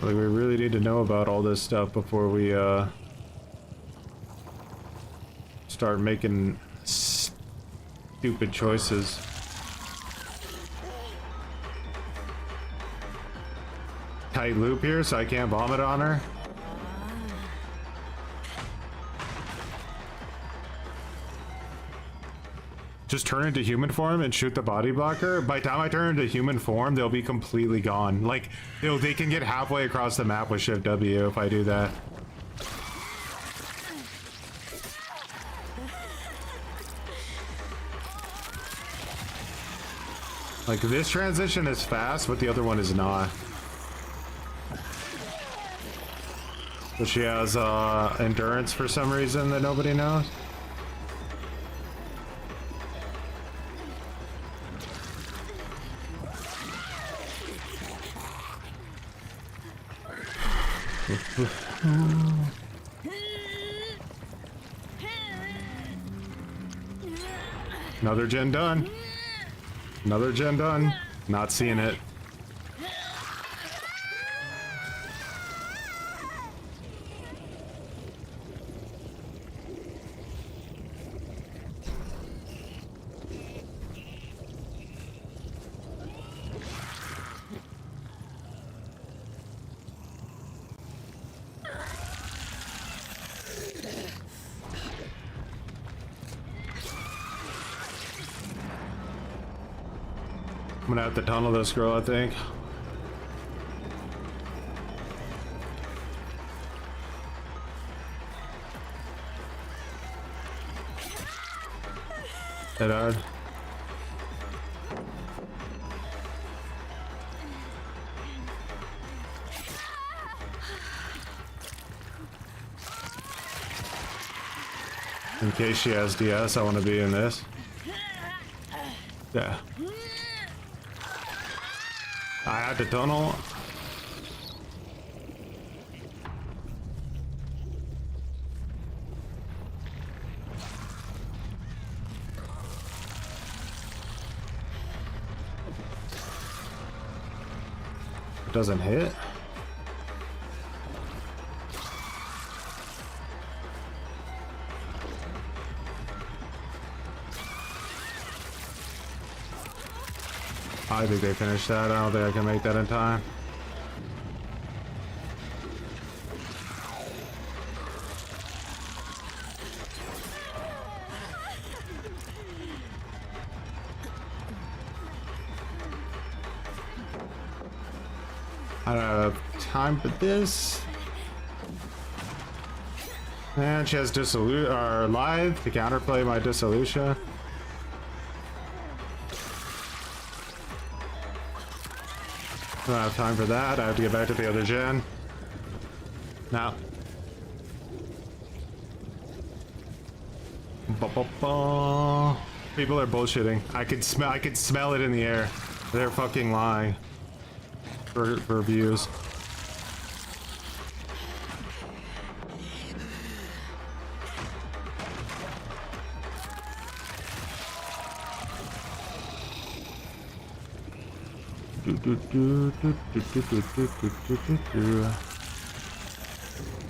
Like, we really need to know about all this stuff before we start making stupid choices. Tight loop here so I can't vomit on her. Just turn into human form and shoot the body blocker. By the time I turn into human form, they'll be completely gone. Like, they can get halfway across the map with Shift W if I do that. Like, this transition is fast, but the other one is not. So she has endurance for some reason that nobody knows. Another gen done. Another gen done. Not seeing it. I'm gonna have to tunnel this girl, I think. Head hard. In case she has DS, I want to be in this. Yeah. I had to tunnel. It doesn't hit. I think they finished that. I don't think I can make that in time. I don't have time for this. And she has dissolution or live to counterplay my dissolution. I don't have time for that. I have to get back to the other gen. Now. People are bullshitting. I could smell it in the air. They're fucking lying. For views.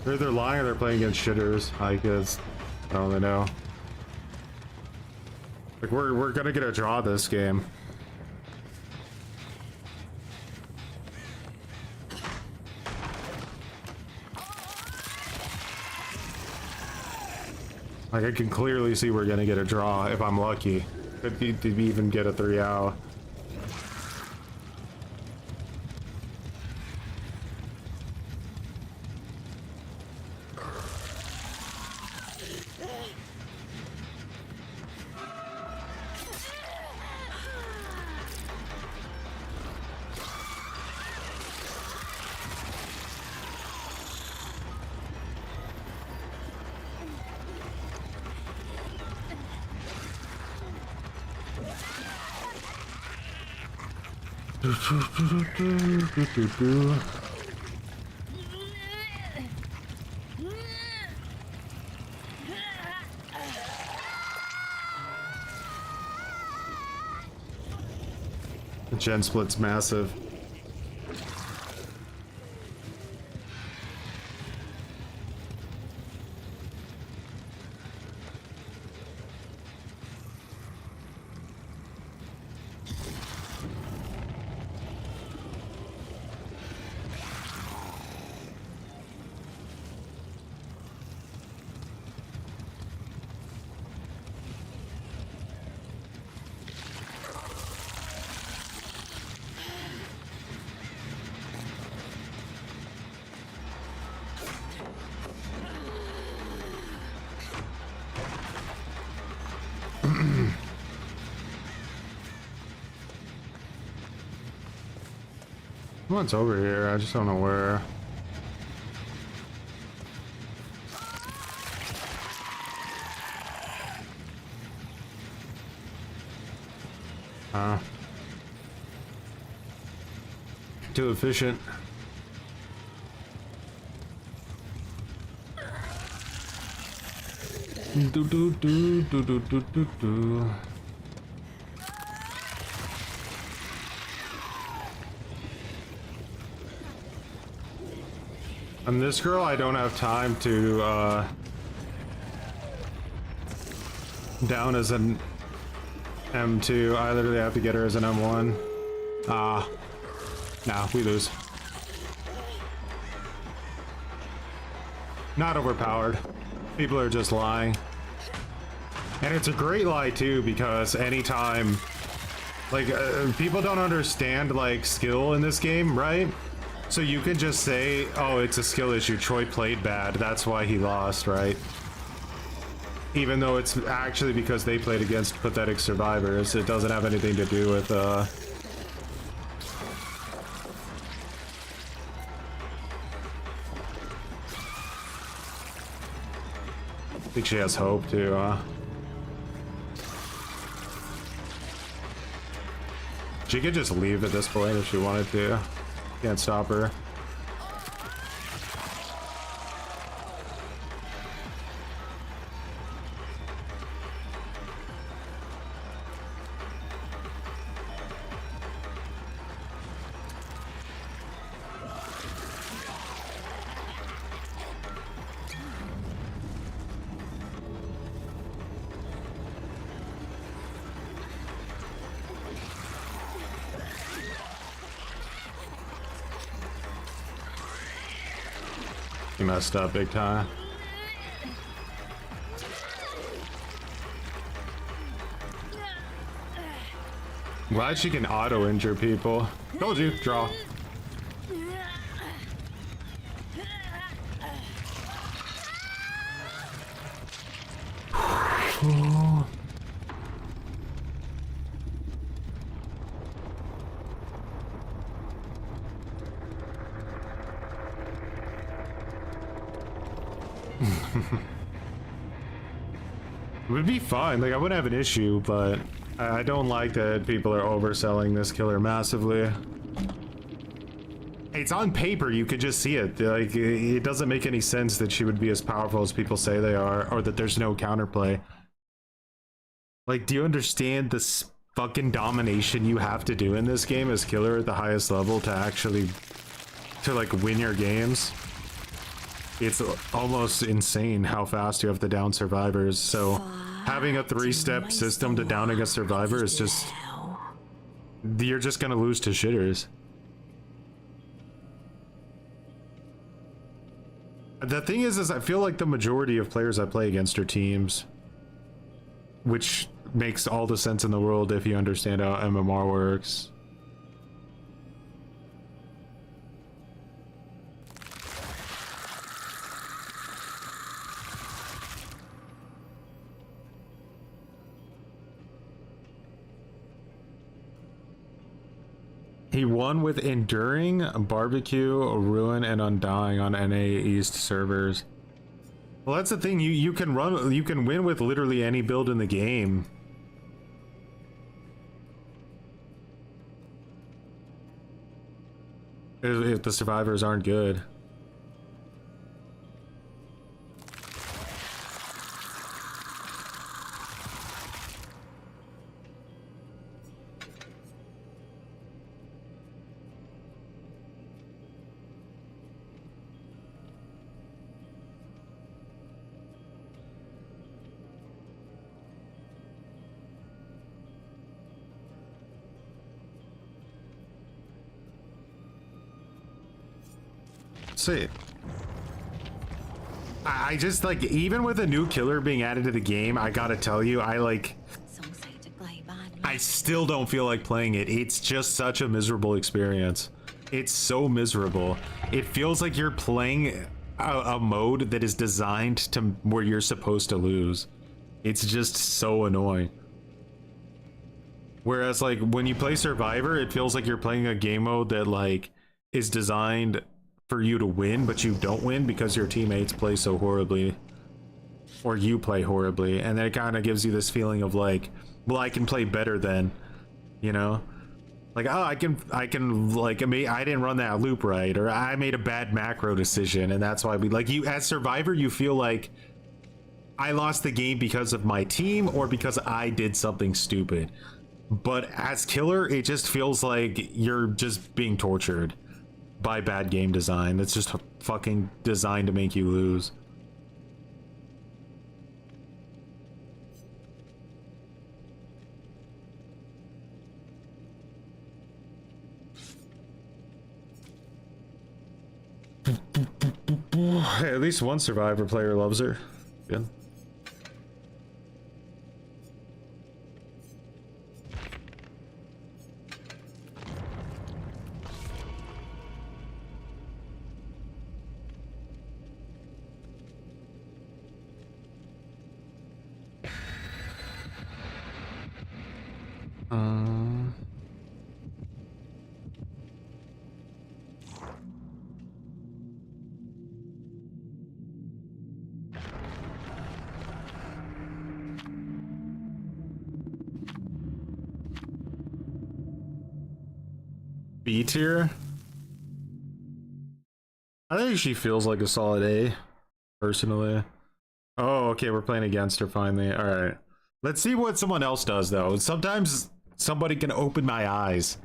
They're lying or they're playing against shitters. I guess I don't really know. Like we're gonna get a draw this game. Like I can clearly see we're gonna get a draw if I'm lucky. Could even get a 3-0. The gen split's massive. One's over here, I just don't know where. Too efficient. Do do do do do do do do. And this girl, I don't have time to down as an M2. I literally have to get her as an M1. Nah, we lose. Not overpowered. People are just lying. And it's a great lie too, because anytime, like, people don't understand, like, skill in this game, right? So you can just say, oh, it's a skill issue, Troy played bad, that's why he lost, right? Even though it's actually because they played against pathetic survivors. It doesn't have anything to do with, think she has hope too, She could just leave at this point if she wanted to. Can't stop her. He messed up big time. Glad she can auto injure people. Told you, draw. It would be fine, like I wouldn't have an issue, but I don't like that people are overselling this killer massively. It's on paper, you could just see it. Like, it doesn't make any sense that she would be as powerful as people say they are, or that there's no counterplay. Like, do you understand this fucking domination you have to do in this game as killer at the highest level to actually, like, win your games? It's almost insane how fast you have to down survivors, so having a 3-step system to downing a survivor is just... You're just gonna lose to shitters. The thing is I feel like the majority of players I play against are teams. Which makes all the sense in the world if you understand how MMR works. He won with Enduring, Barbecue, Ruin, and Undying on NA East servers. Well, that's the thing. You can win with literally any build in the game. If the survivors aren't good. See, I just like, even with a new killer being added to the game, I gotta tell you, I still don't feel like playing it. It's just such a miserable experience. It's so miserable. It feels like you're playing a mode that is designed to where you're supposed to lose. It's just so annoying. Whereas like when you play Survivor, it feels like you're playing a game mode that like is designed for you to win, but you don't win because your teammates play so horribly, or you play horribly, and then it kind of gives you this feeling of like, well, I can play better then, you know, like, oh, I can like, I didn't run that loop right, or I made a bad macro decision, and that's why we like you as Survivor. You feel like I lost the game because of my team or because I did something stupid, but as killer, it just feels like you're just being tortured by bad game design. That's just fucking designed to make you lose. Hey, at least one Survivor player loves her. Good. B tier. I think she feels like a solid A, personally. Oh, okay, we're playing against her finally. All right. Let's see what someone else does, though. Sometimes somebody can open my eyes.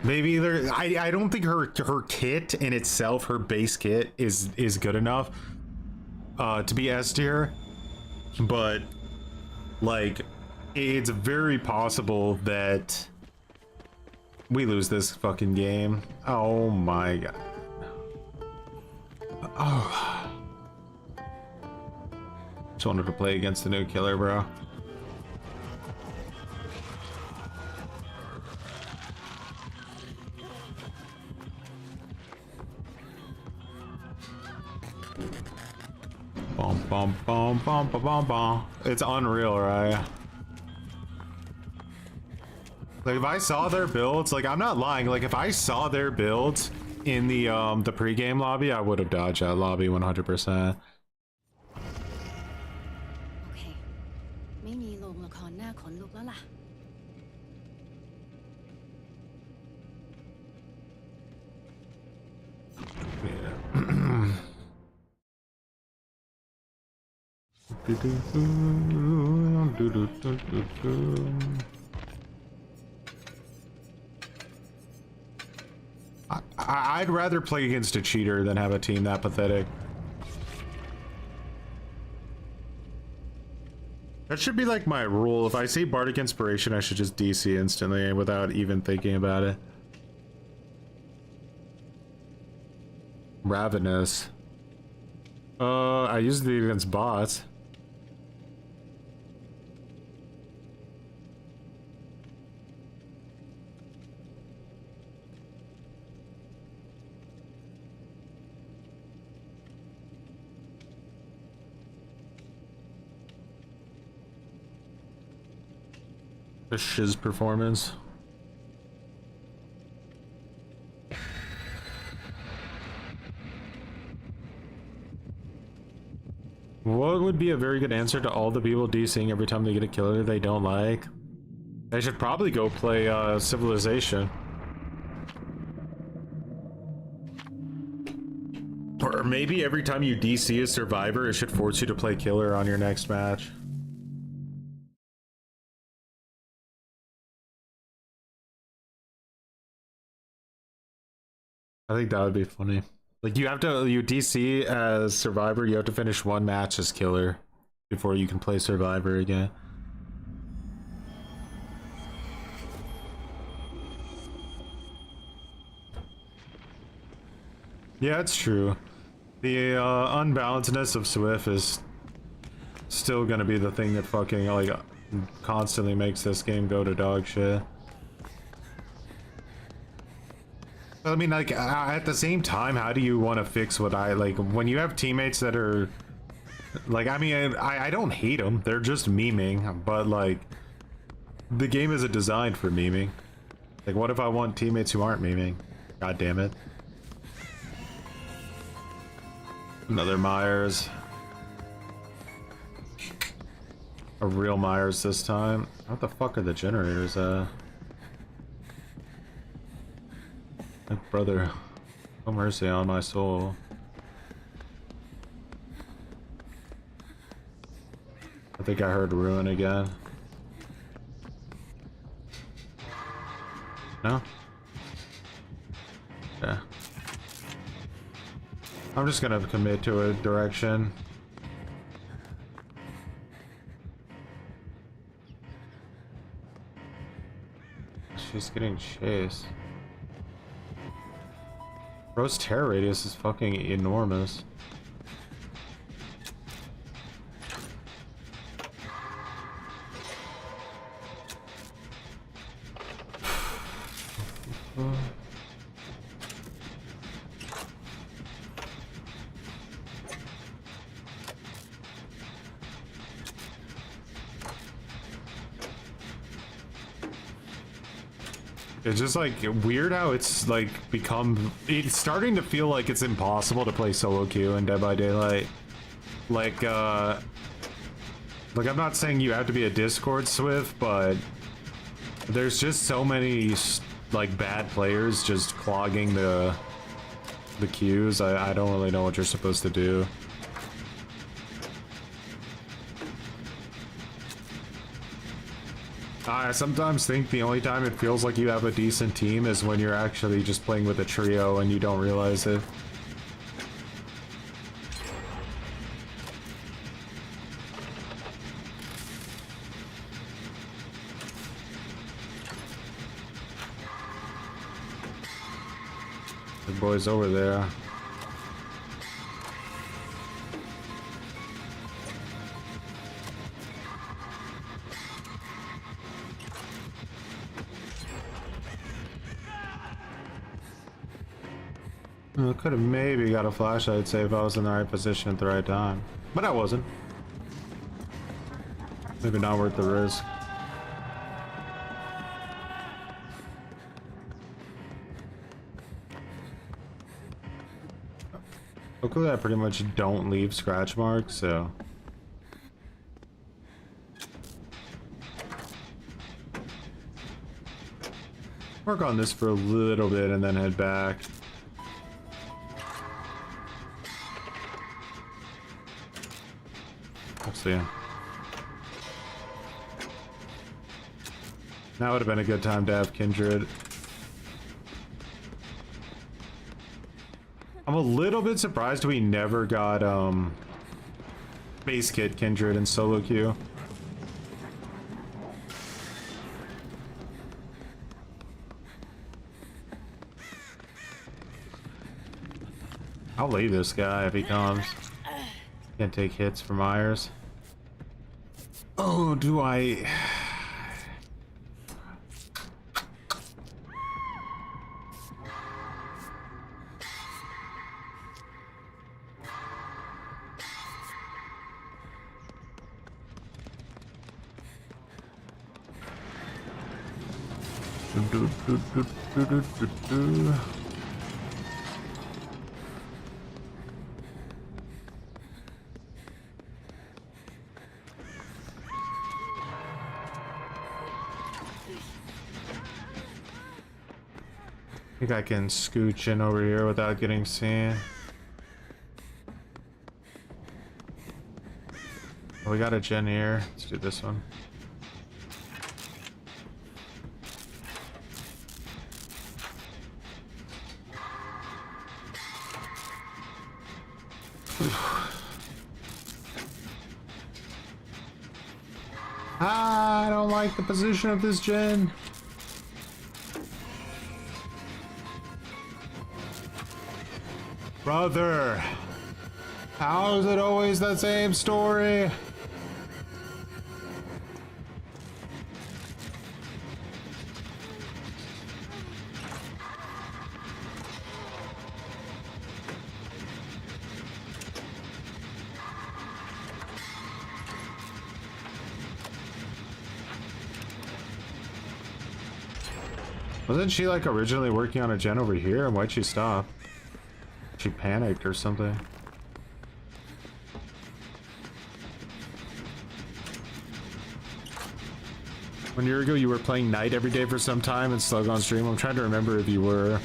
Maybe there. I don't think her kit in itself, her base kit, is good enough to be S tier. But like, it's very possible that we lose this fucking game. Oh my god. Oh. Just wanted to play against the new killer, bro. Bum, bum, bum, bum, bum, bum, bum. It's unreal, right? Like, if I saw their builds, like, I'm not lying, like, if I saw their builds in the pregame lobby, I would have dodged that lobby 100%. I'd rather play against a cheater than have a team that pathetic. That should be like my rule. If I see Bardic Inspiration, I should just DC instantly without even thinking about it. Ravenous. I used it against bots. The shiz performance. What would be a very good answer to all the people DCing every time they get a killer they don't like? They should probably go play Civilization. Or maybe every time you DC a survivor, it should force you to play killer on your next match. I think that would be funny. Like, you DC as survivor, you have to finish one match as killer before you can play survivor again. Yeah, it's true. The unbalancedness of Swift is still gonna be the thing that fucking, like, constantly makes this game go to dog shit. I mean, like, at the same time, how do you want to fix what like, when you have teammates that are, like, I mean, I don't hate them, they're just memeing, but, like, the game isn't designed for memeing. Like, what if I want teammates who aren't memeing? God damn it. Another Myers. A real Myers this time. What the fuck are the generators at? My brother, no mercy on my soul. I think I heard Ruin again. No? Yeah. I'm just gonna commit to a direction. She's getting chased. Bro's terror radius is fucking enormous. It's just like weird how it's like it's starting to feel like it's impossible to play solo queue in Dead by Daylight. Like I'm not saying you have to be a Discord Swift, but there's just so many like bad players just clogging the queues. I don't really know what you're supposed to do. I sometimes think the only time it feels like you have a decent team is when you're actually just playing with a trio and you don't realize it. The boy's over there. I could have maybe got a flashlight save if I was in the right position at the right time. But I wasn't. Maybe not worth the risk. Luckily, I pretty much don't leave scratch marks, so... work on this for a little bit and then head back. Let's see. Now would have been a good time to have Kindred. I'm a little bit surprised we never got base kit Kindred in solo queue. I'll leave this guy if he comes. Can't take hits from Myers. Oh, do I? I think I can scooch in over here without getting seen. Oh, we got a gen here. Let's do this one. I don't like the position of this gen. Brother, how is it always the same story? Wasn't she like originally working on a gen over here, and why'd she stop? She panicked or something. One year ago you were playing Knight every day for some time and Slug on stream. I'm trying to remember if you were.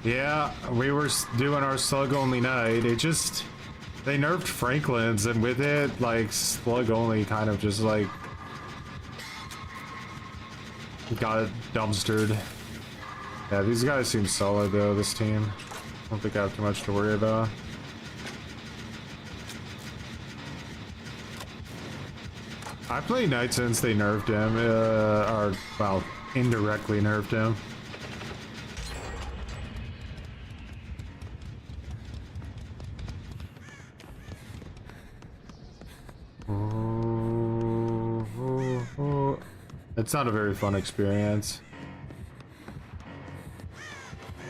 Yeah, we were doing our Slug only Knight. It just... they nerfed Franklin's, and with it, like, Slug only kind of just like... got dumpstered. Yeah, these guys seem solid though, this team. I don't think I have too much to worry about. I played Knight since they nerfed him, or, well, indirectly nerfed him. It's not a very fun experience.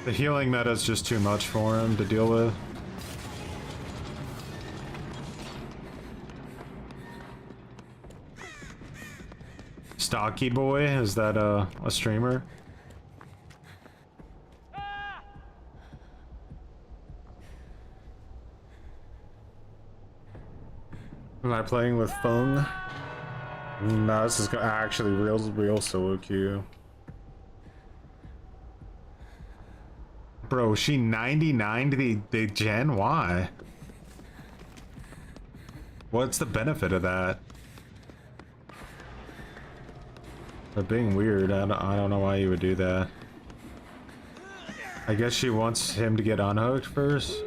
The healing meta is just too much for him to deal with. Stocky Boy, is that a streamer? Am I playing with Fung? No, this is actually real solo queue. Bro, she 99 to the gen? Why? What's the benefit of that? But being weird, I don't know why you would do that. I guess she wants him to get unhooked first.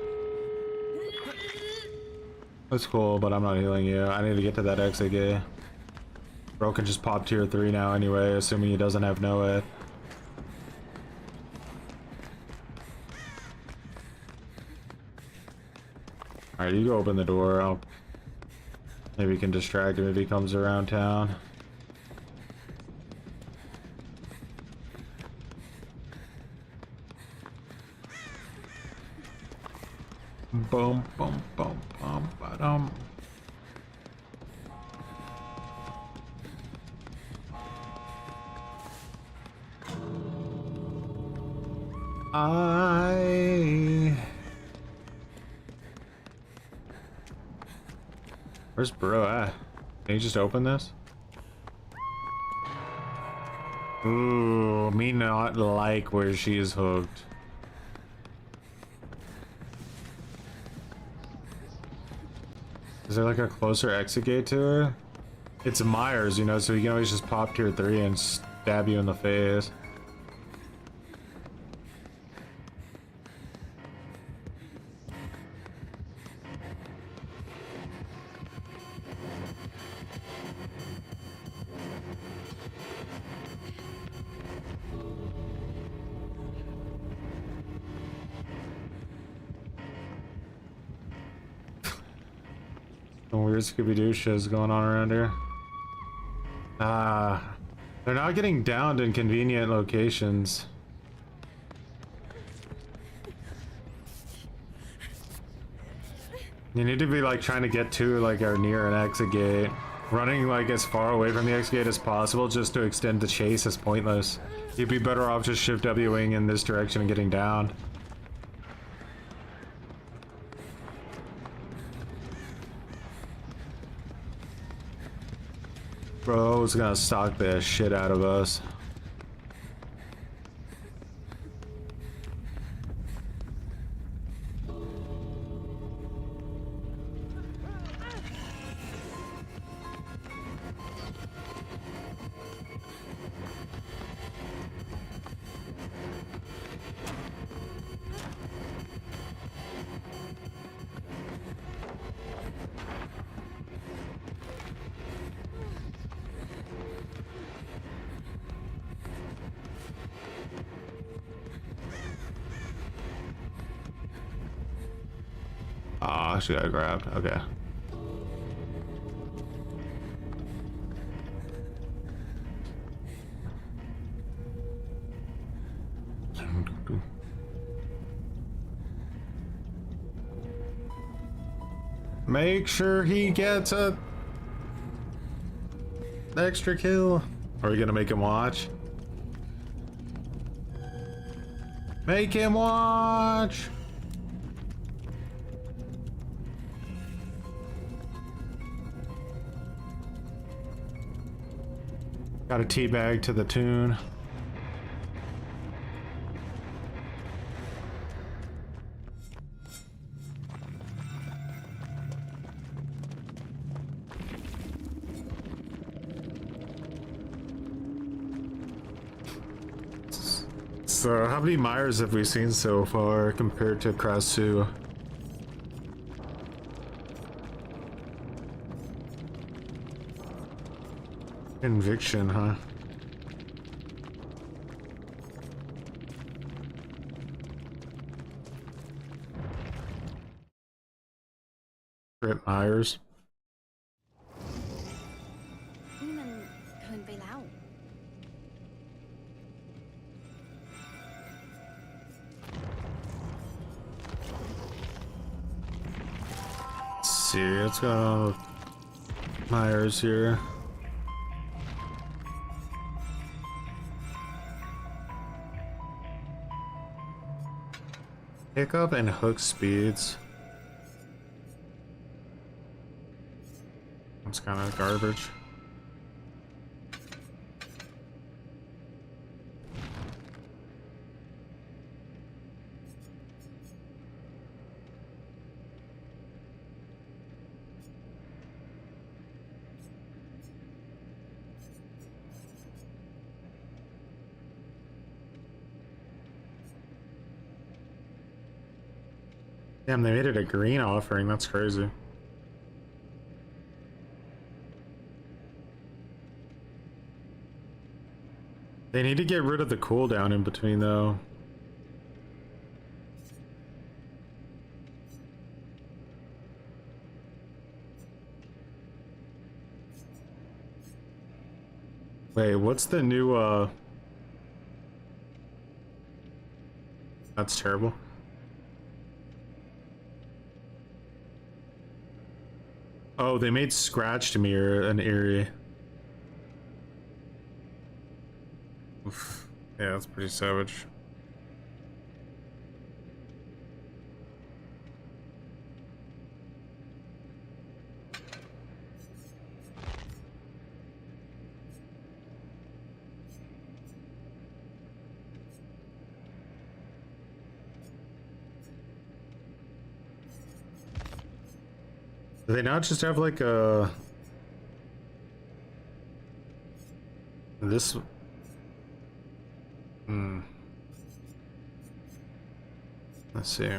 That's cool, but I'm not healing you. I need to get to that exit gate. Bro can just pop tier 3 now anyway, assuming he doesn't have no-it. Alright, you go open the door. Maybe you can distract him if he comes around town. Boom, boom, boom, boom, ba-dum. Where's bro at? Can you just open this? Ooh, me not like where she is hooked. Is there like a closer exit gate to her? It's Myers, you know, so you can always just pop tier 3 and stab you in the face. Some weird Scooby-Doo shit's going on around here. They're not getting downed in convenient locations. You need to be like trying to get to like or near an exit gate. Running like as far away from the exit gate as possible just to extend the chase is pointless. You'd be better off just shift Wing in this direction and getting down. Bro's gonna stalk the shit out of us. Oh, she got grabbed. Okay. Make sure he gets a extra kill. Are we gonna make him watch? Make him watch. Got a teabag to the tune. So, how many Myers have we seen so far compared to Krasue? Conviction, huh? Rip Myers. Let's see, let's go Myers here. Pick up and hook speeds. That's kind of garbage. Damn, they made it a green offering. That's crazy. They need to get rid of the cooldown in between, though. Wait, what's the new, That's terrible. Oh, they made Scratch to mirror an area. Oof. Yeah, that's pretty savage. Do they not just have like a... This... Let's see.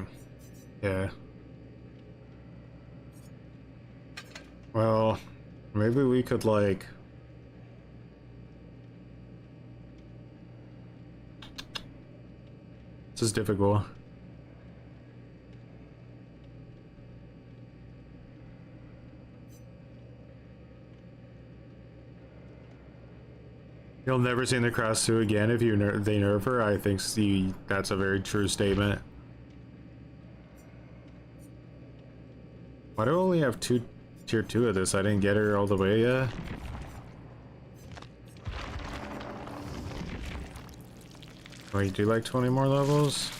Yeah. Well, maybe we could like... This is difficult. You'll never see the Krasue again if you they nerf her. I think that's a very true statement. Why do I only have tier 2 of this? I didn't get her all the way yet. Wait, do like 20 more levels?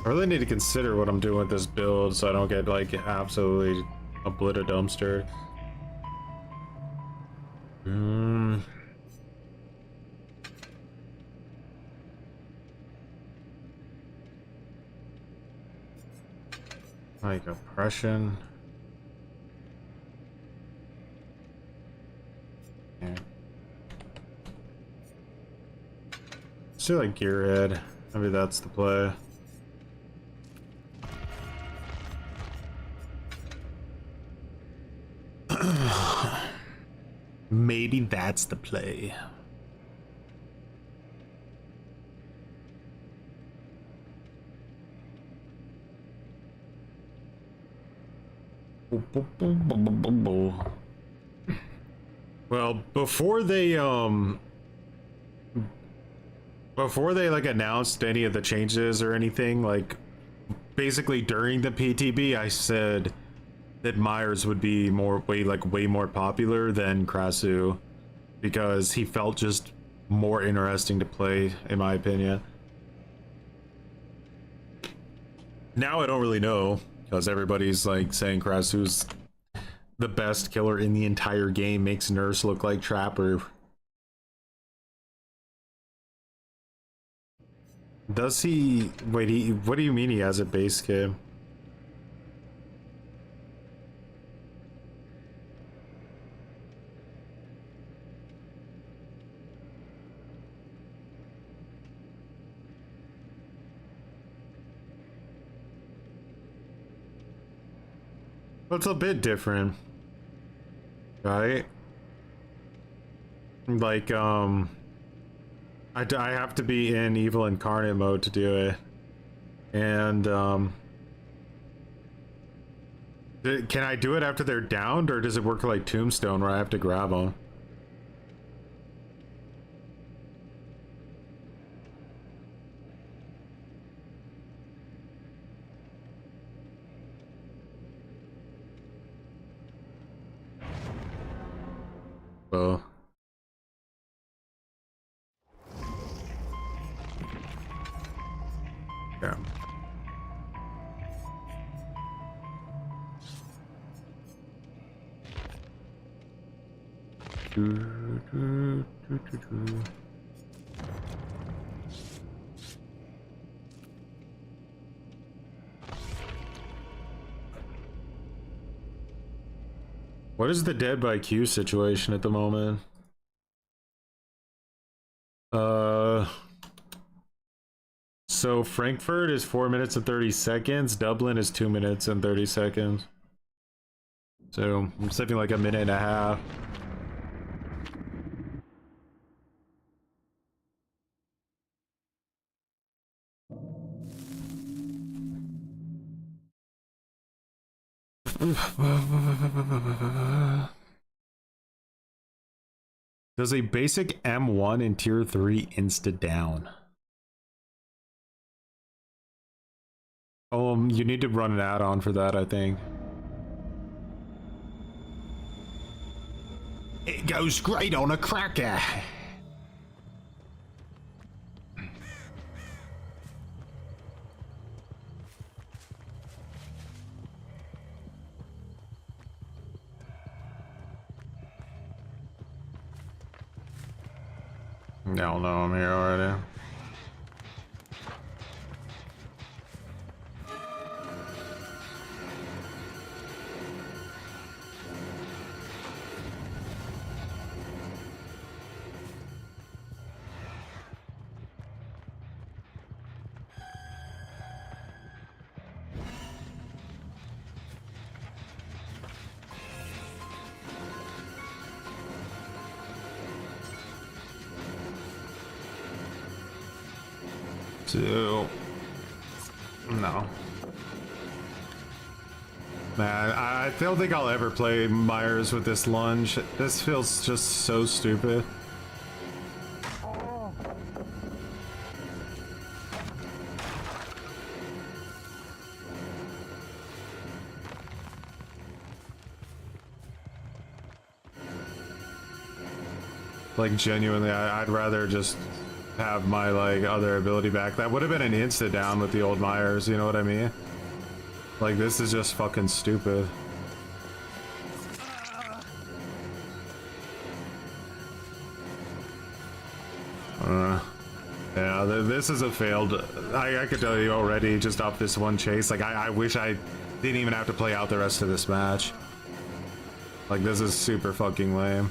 I really need to consider what I'm doing with this build so I don't get like absolutely obliterated dumpster. Like oppression. Yeah. Let's do like Gearhead. Maybe that's the play. Maybe that's the play. Well, before they like announced any of the changes or anything, like basically during the PTB, I said that Myers would be way more popular than Krasue because he felt just more interesting to play, in my opinion. Now I don't really know because everybody's like saying Krasue's the best killer in the entire game, makes Nerfs look like Trapper. Does he? Wait, what do you mean he has a base kit? Well, it's a bit different, right? Like, I have to be in Evil Incarnate mode to do it. And, can I do it after they're downed, or does it work like Tombstone where I have to grab them? Well... Yeah. What is the dead by Q situation at the moment? So Frankfurt is 4 minutes and 30 seconds. Dublin is 2 minutes and 30 seconds. So I'm saving like a minute and a half. Does a basic M1 in tier 3 insta down? You need to run an add-on for that, I think. It goes great on a cracker. No, I'm here already. So, no. Man, I don't think I'll ever play Myers with this lunge. This feels just so stupid. Like, genuinely, I'd rather just have my, like, other ability back. That would have been an insta down with the old Myers, you know what I mean? Like, this is just fucking stupid. Yeah, this is a failed... I could tell you already, just off this one chase. Like, I wish I didn't even have to play out the rest of this match. Like, this is super fucking lame.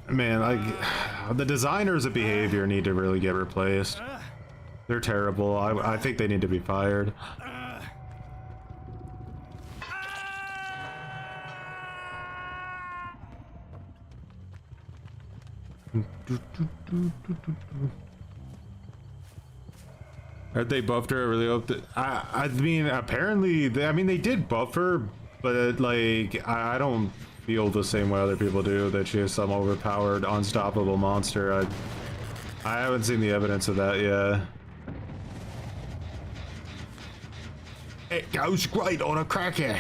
Man, like, the designers of behavior need to really get replaced. They're terrible. I think they need to be fired. Have they buffed her? I really hope that. I mean, apparently, they did buff her, but like, I don't feel the same way other people do, that she is some overpowered, unstoppable monster. I haven't seen the evidence of that yet. It goes great on a cracker.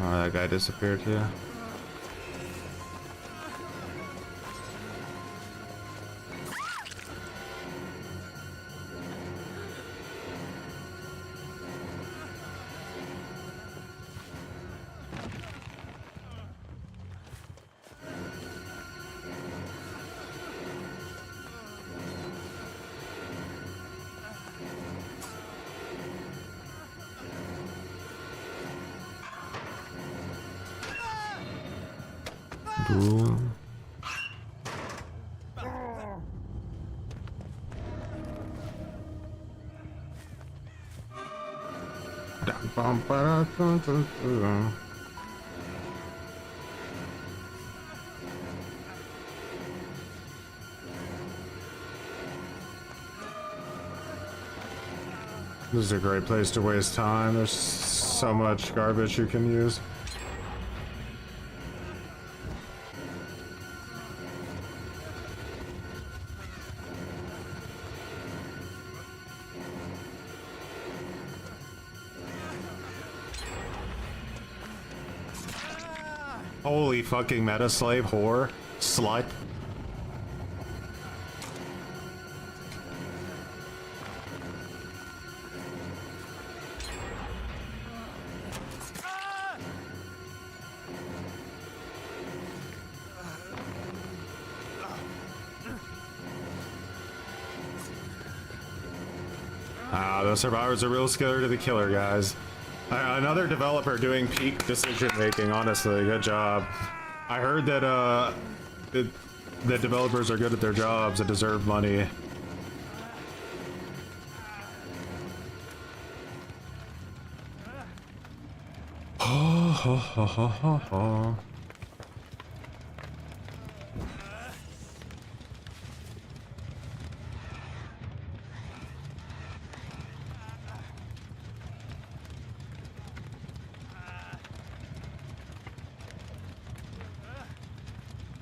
Oh, that guy disappeared too. Ghoul. This is a great place to waste time. There's so much garbage you can use. Holy fucking meta slave whore. Slut. The survivors are real skiller to the killer, guys. Another developer doing peak decision making, honestly. Good job. I heard that the developers are good at their jobs and deserve money.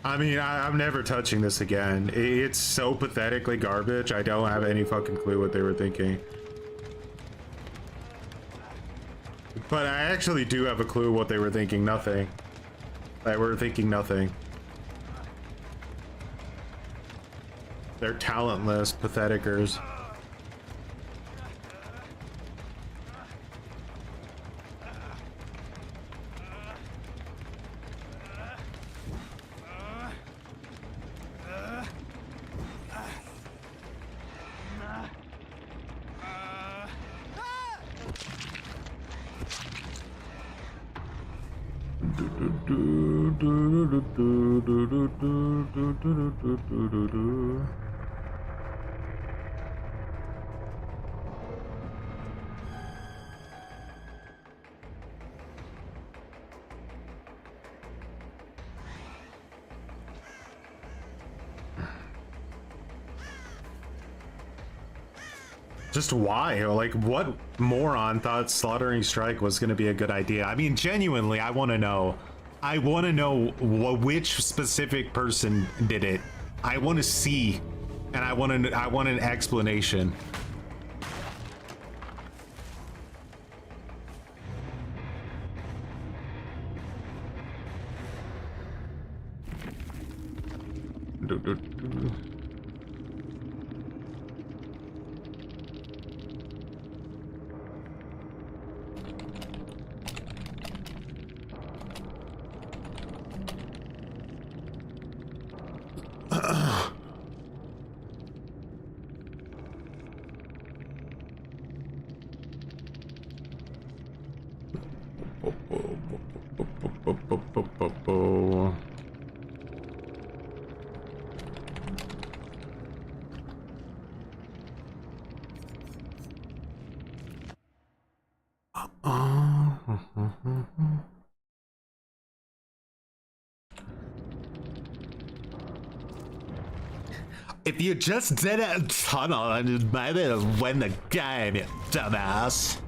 I mean, I'm never touching this again. It's so pathetically garbage. I don't have any fucking clue what they were thinking. But I actually do have a clue what they were thinking. Nothing. They were thinking nothing. They're talentless, patheticers. Just why? Like, what moron thought slaughtering Strike was going to be a good idea? I mean, genuinely, I want to know. I want to know which specific person did it. I want to see, and I want an explanation. If you just did it in tunnel and you maybe win the game, you dumbass.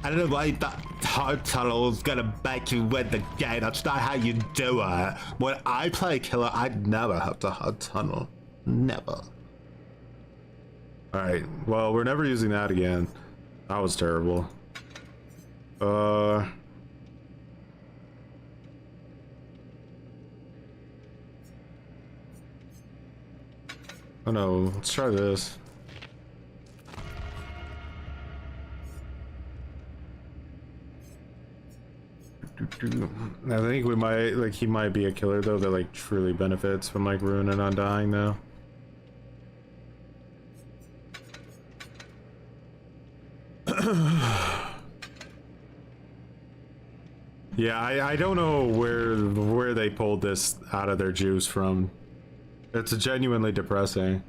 I don't know why you thought hard tunnel was gonna make you win the game. That's not how you do it. When I play killer, I'd never have to hard tunnel. Never. Alright, well, we're never using that again. That was terrible. Oh no, let's try this. I think we might, like, he might be a killer though that like truly benefits from like ruining undying now. Yeah, I don't know where they pulled this out of their juice from. It's genuinely depressing.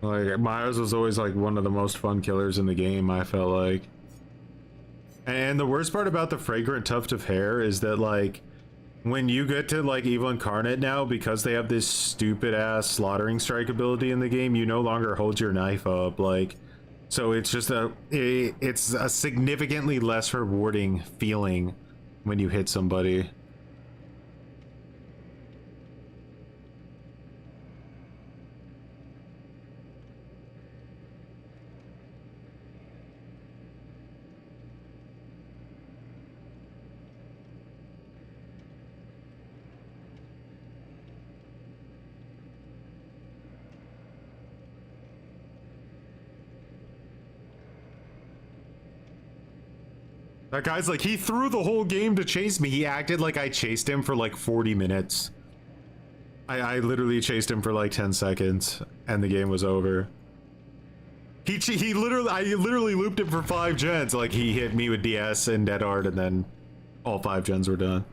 Like, Myers was always like one of the most fun killers in the game, I felt like. And the worst part about the fragrant tuft of hair is that, like, when you get to like Evil Incarnate now, because they have this stupid ass slaughtering strike ability in the game, you no longer hold your knife up, like, so it's just it's a significantly less rewarding feeling when you hit somebody. That guy's like, he threw the whole game to chase me. He acted like I chased him for like 40 minutes. I literally chased him for like 10 seconds and the game was over. I literally looped him for 5 gens. Like he hit me with DS and Dead Art and then all 5 gens were done.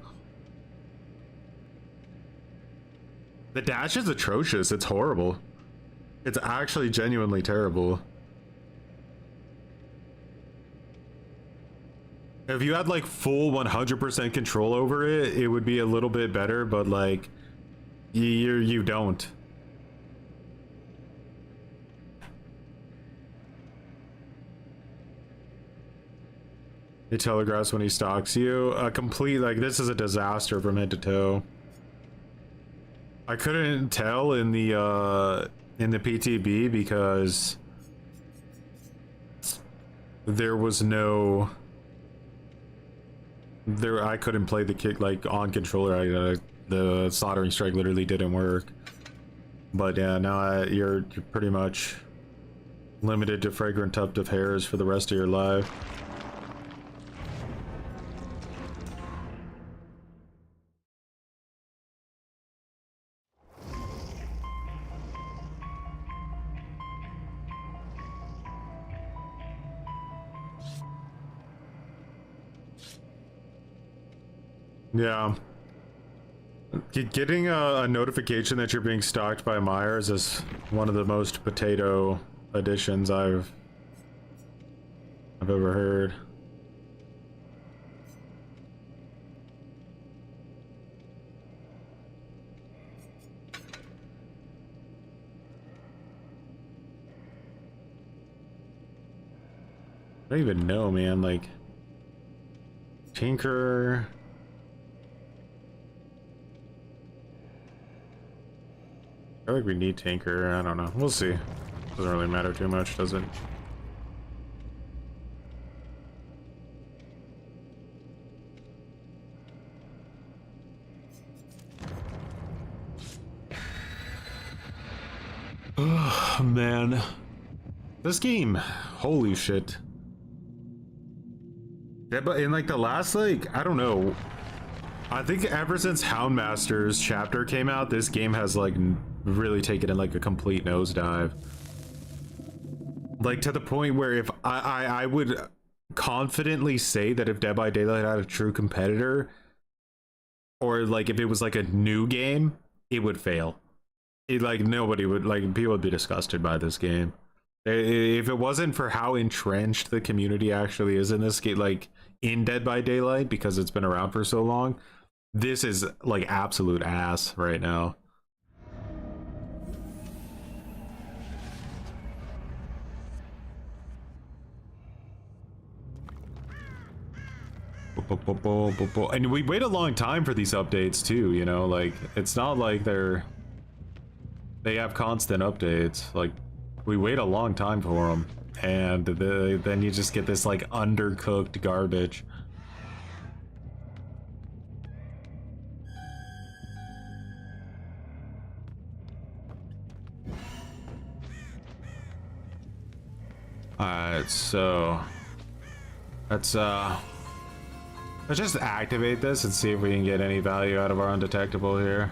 The dash is atrocious. It's horrible. It's actually genuinely terrible. If you had like full 100% control over it, it would be a little bit better, but like you don't. He telegraphs when he stalks you. A complete, like, this is a disaster from head to toe. I couldn't tell in the PTB because there was no I couldn't play the kick like on controller. The soldering strike literally didn't work. But yeah, now you're pretty much limited to fragrant tuft of hairs for the rest of your life. Yeah. Getting a notification that you're being stalked by Myers is one of the most potato additions I've ever heard. I don't even know, man. Like, Tinker. I think we need Tinker. I don't know. We'll see. Doesn't really matter too much, does it? Oh, man. This game, holy shit. Yeah, but in like the last, like, I don't know. I think ever since Houndmaster's chapter came out, this game has like really taken in like a complete nosedive. Like to the point where if I would confidently say that if Dead by Daylight had a true competitor, or like if it was like a new game, it would fail. It like nobody would, like, people would be disgusted by this game. If it wasn't for how entrenched the community actually is in this game, like in Dead by Daylight, because it's been around for so long, this is like absolute ass right now. And we wait a long time for these updates too, you know, like it's not like they have constant updates. Like we wait a long time for them, and then you just get this like undercooked garbage. Alright, so let's just activate this and see if we can get any value out of our undetectable here.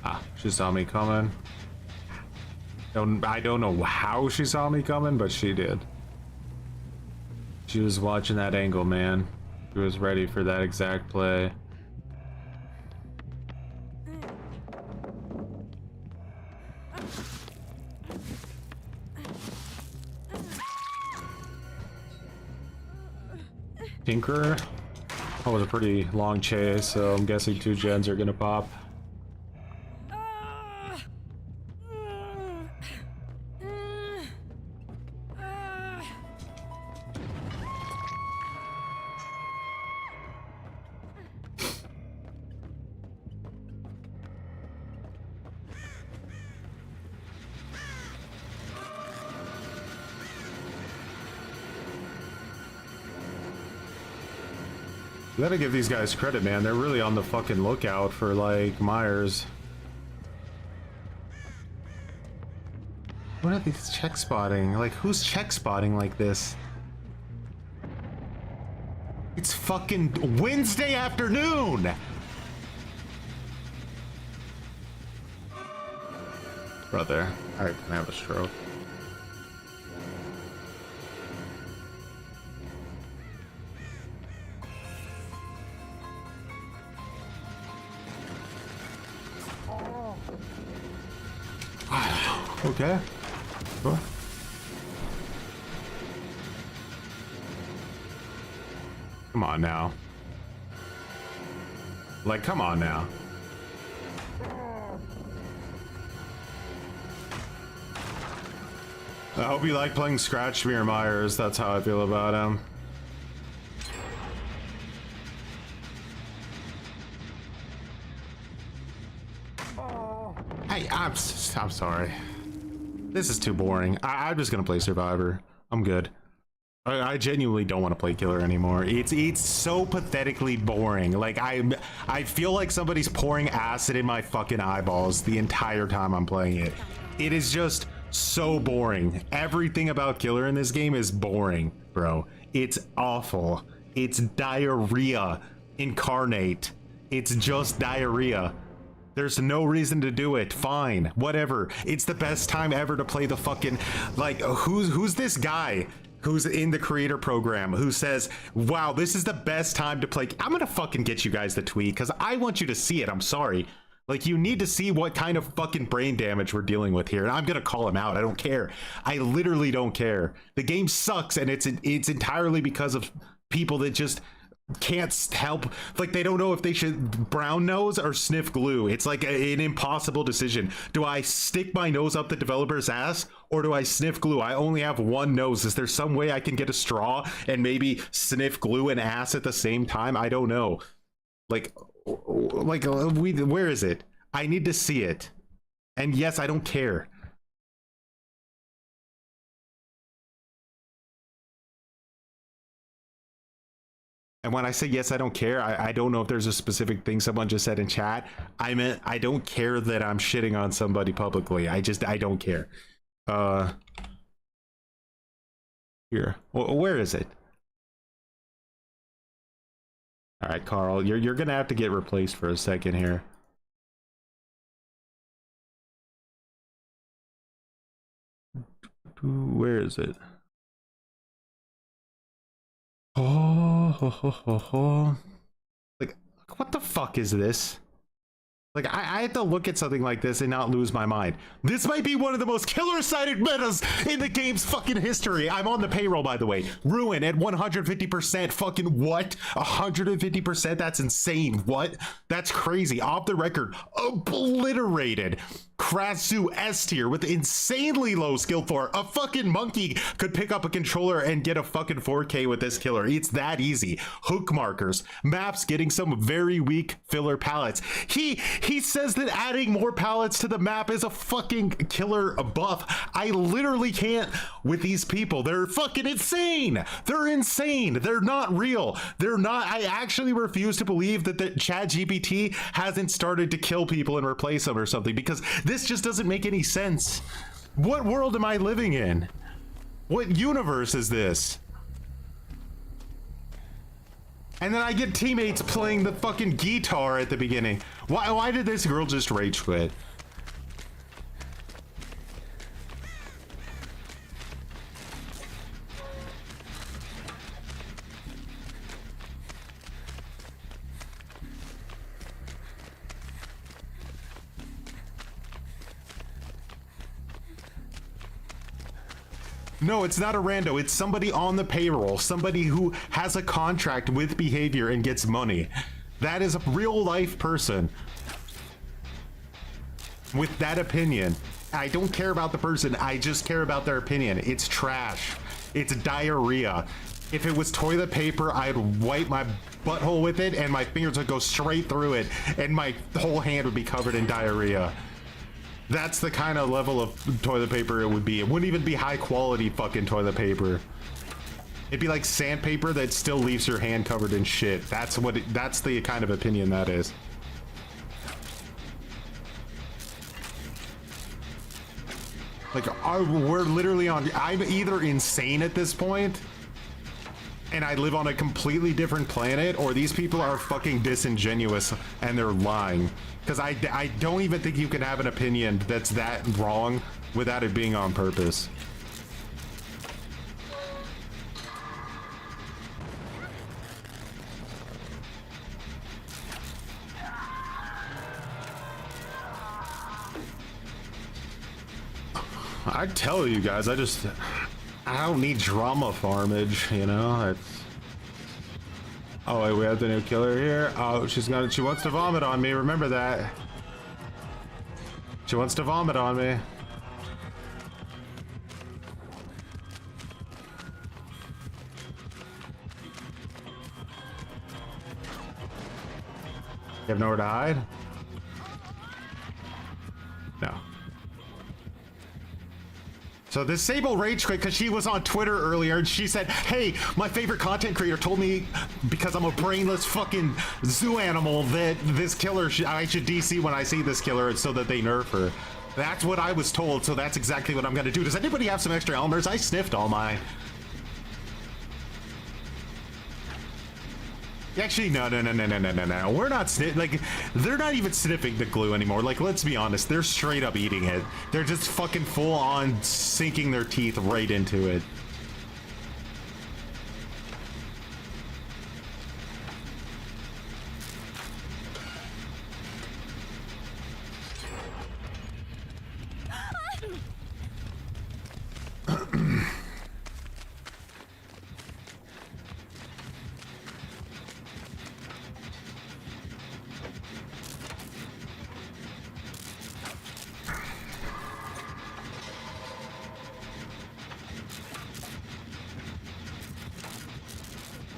Ah, she saw me coming. I don't know how she saw me coming, but she did. She was watching that angle, man. She was ready for that exact play. Tinker. That was a pretty long chase, so I'm guessing 2 gens are gonna pop. You gotta give these guys credit, man. They're really on the fucking lookout for, like, Myers. What are these check spotting? Like, who's check spotting like this? It's fucking Wednesday afternoon. Brother, I can have a stroke. Okay. What? Come on now. Like, come on now. I hope you like playing Scratch Mir Myers. That's how I feel about him. Hey, I'm sorry. This is too boring. I'm just gonna play Survivor. I'm good. I genuinely don't want to play Killer anymore. It's so pathetically boring. Like I feel like somebody's pouring acid in my fucking eyeballs the entire time I'm playing it. It is just so boring. Everything about Killer in this game is boring, bro. It's awful. It's diarrhea incarnate. It's just diarrhea. There's no reason to do it. Fine, whatever. It's the best time ever to play the fucking, like, who's this guy who's in the creator program who says, wow, this is the best time to play. I'm gonna fucking get you guys the tweet because I want you to see it. I'm sorry. Like, you need to see what kind of fucking brain damage we're dealing with here. And I'm gonna call him out. I don't care. I literally don't care. The game sucks, and it's entirely because of people that just can't help. Like, they don't know if they should brown nose or sniff glue. It's like an impossible decision. Do I stick my nose up the developer's ass or do I sniff glue? I only have one nose. Is there some way I can get a straw and maybe sniff glue and ass at the same time? I don't know. Like where is it? I need to see it. And yes, I don't care. And when I say yes, I don't care, I don't know if there's a specific thing someone just said in chat. I meant I don't care that I'm shitting on somebody publicly. I don't care. Here. Where is it? All right, Carl, you're gonna have to get replaced for a second here. Where is it? Oh, like, what the fuck is this? Like, I had to look at something like this and not lose my mind. This might be one of the most killer-sided metas in the game's fucking history. I'm on the payroll, by the way. Ruin at 150%. Fucking what? 150%? That's insane. What? That's crazy. Off the record, obliterated. Krasue S tier with insanely low skill for a fucking monkey could pick up a controller and get a fucking 4K with this killer. It's that easy. Hook markers, maps getting some very weak filler palettes. He says that adding more palettes to the map is a fucking killer buff. I literally can't with these people. They're fucking insane. They're insane. They're not real. They're not. I actually refuse to believe that the ChatGPT hasn't started to kill people and replace them or something, because this just doesn't make any sense. What world am I living in? What universe is this? And then I get teammates playing the fucking guitar at the beginning. Why did this girl just rage quit? No, it's not a rando. It's somebody on the payroll. Somebody who has a contract with behavior and gets money. That is a real life person with that opinion. I don't care about the person. I just care about their opinion. It's trash. It's diarrhea. If it was toilet paper, I'd wipe my butthole with it and my fingers would go straight through it and my whole hand would be covered in diarrhea. That's the kind of level of toilet paper it would be. It wouldn't even be high quality fucking toilet paper. It'd be like sandpaper that still leaves your hand covered in shit. That's what that's the kind of opinion that is. Like, we're literally on, I'm either insane at this point and I live on a completely different planet, or these people are fucking disingenuous and they're lying. Because I don't even think you can have an opinion that's that wrong without it being on purpose. I tell you guys, I don't need drama farmage, you know? Oh wait, we have the new killer here. Oh, she wants to vomit on me, remember that. She wants to vomit on me. You have nowhere to hide? No. So this Sable rage quit because she was on Twitter earlier and she said, hey, my favorite content creator told me because I'm a brainless fucking zoo animal that this killer, I should DC when I see this killer so that they nerf her. That's what I was told, so that's exactly what I'm gonna do. Does anybody have some extra Elmers? I sniffed all mine. Actually, no. We're not like, they're not even sniffing the glue anymore. Like, let's be honest, they're straight up eating it. They're just fucking full on sinking their teeth right into it.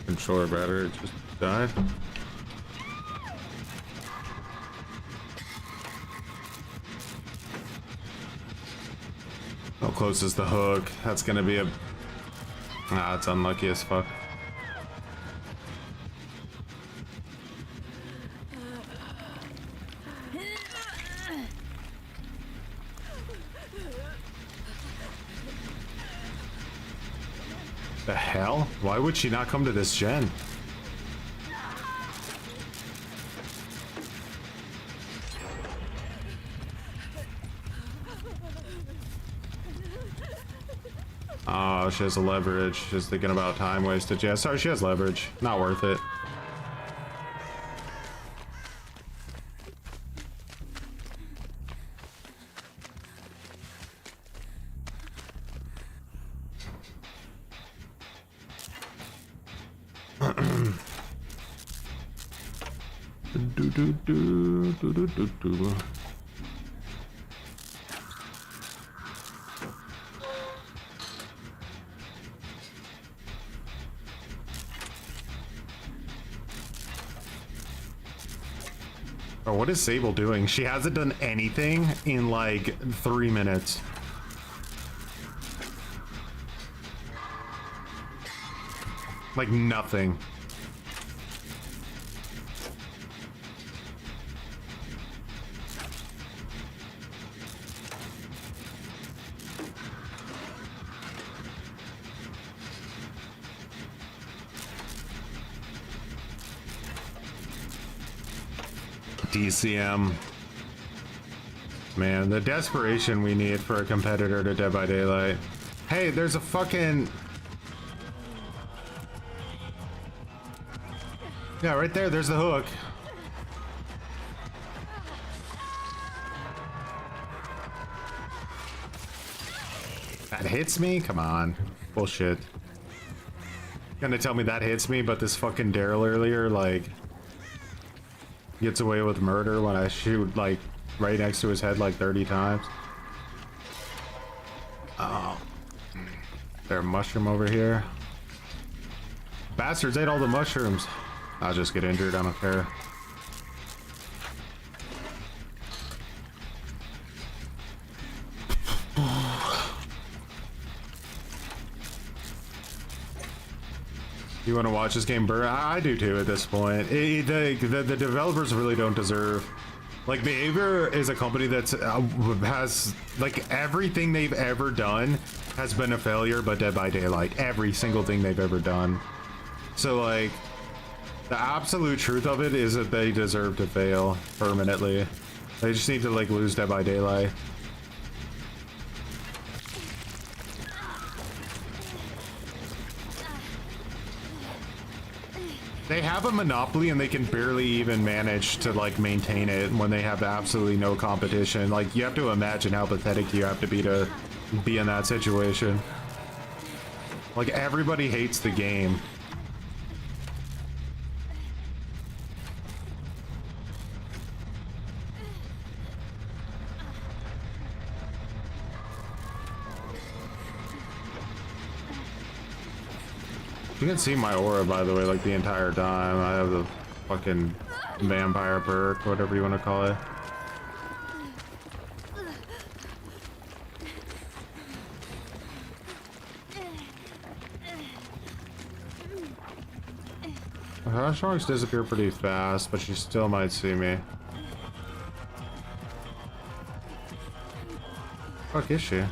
Controller battery just died. How close is the hook? That's gonna be a... Ah, it's unlucky as fuck. The hell? Why would she not come to this gen? Oh, she has a leverage. She's thinking about time wasted. Yeah, sorry, she has leverage. Not worth it. Oh, what is Sable doing? She hasn't done anything in like 3 minutes. Like nothing. DCM. Man, the desperation we need for a competitor to Dead by Daylight. Hey, there's a fucking... Yeah, right there, there's the hook. That hits me? Come on. Bullshit. Gonna tell me that hits me, but this fucking Daryl earlier, like... gets away with murder when I shoot like right next to his head like 30 times. Oh, there's a mushroom over here. Bastards ate all the mushrooms. I'll just get injured, I don't care. You want to watch this game burn? I do too at this point. The developers really don't deserve. Like, Behavior is a company that's has like everything they've ever done has been a failure, but Dead by Daylight, every single thing they've ever done. So like, the absolute truth of it is that they deserve to fail permanently. They just need to like lose Dead by Daylight. They have a monopoly and they can barely even manage to like maintain it when they have absolutely no competition. Like, you have to imagine how pathetic you have to be in that situation. Like, everybody hates the game. You can see my aura, by the way, like the entire time. I have the fucking vampire perk, whatever you want to call it. Her sharks disappear pretty fast, but she still might see me. Fuck is she?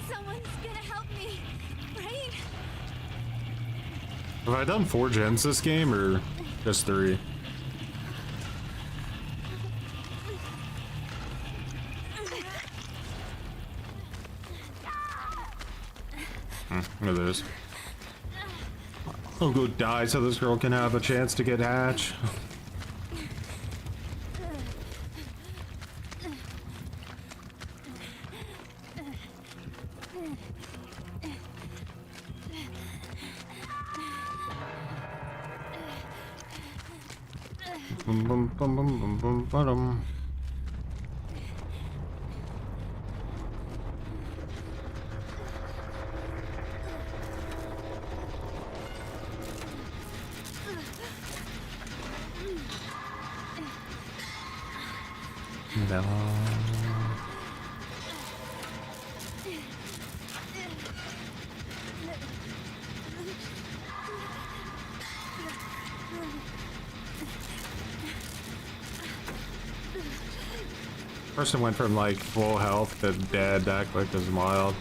Someone's gonna help me, right? Have I done 4 gens this game or just 3? Look at this. I'll go die so this girl can have a chance to get hatch. Bum bum bum bum bum bum bum. No. Person went from like full health to dead that quick is wild.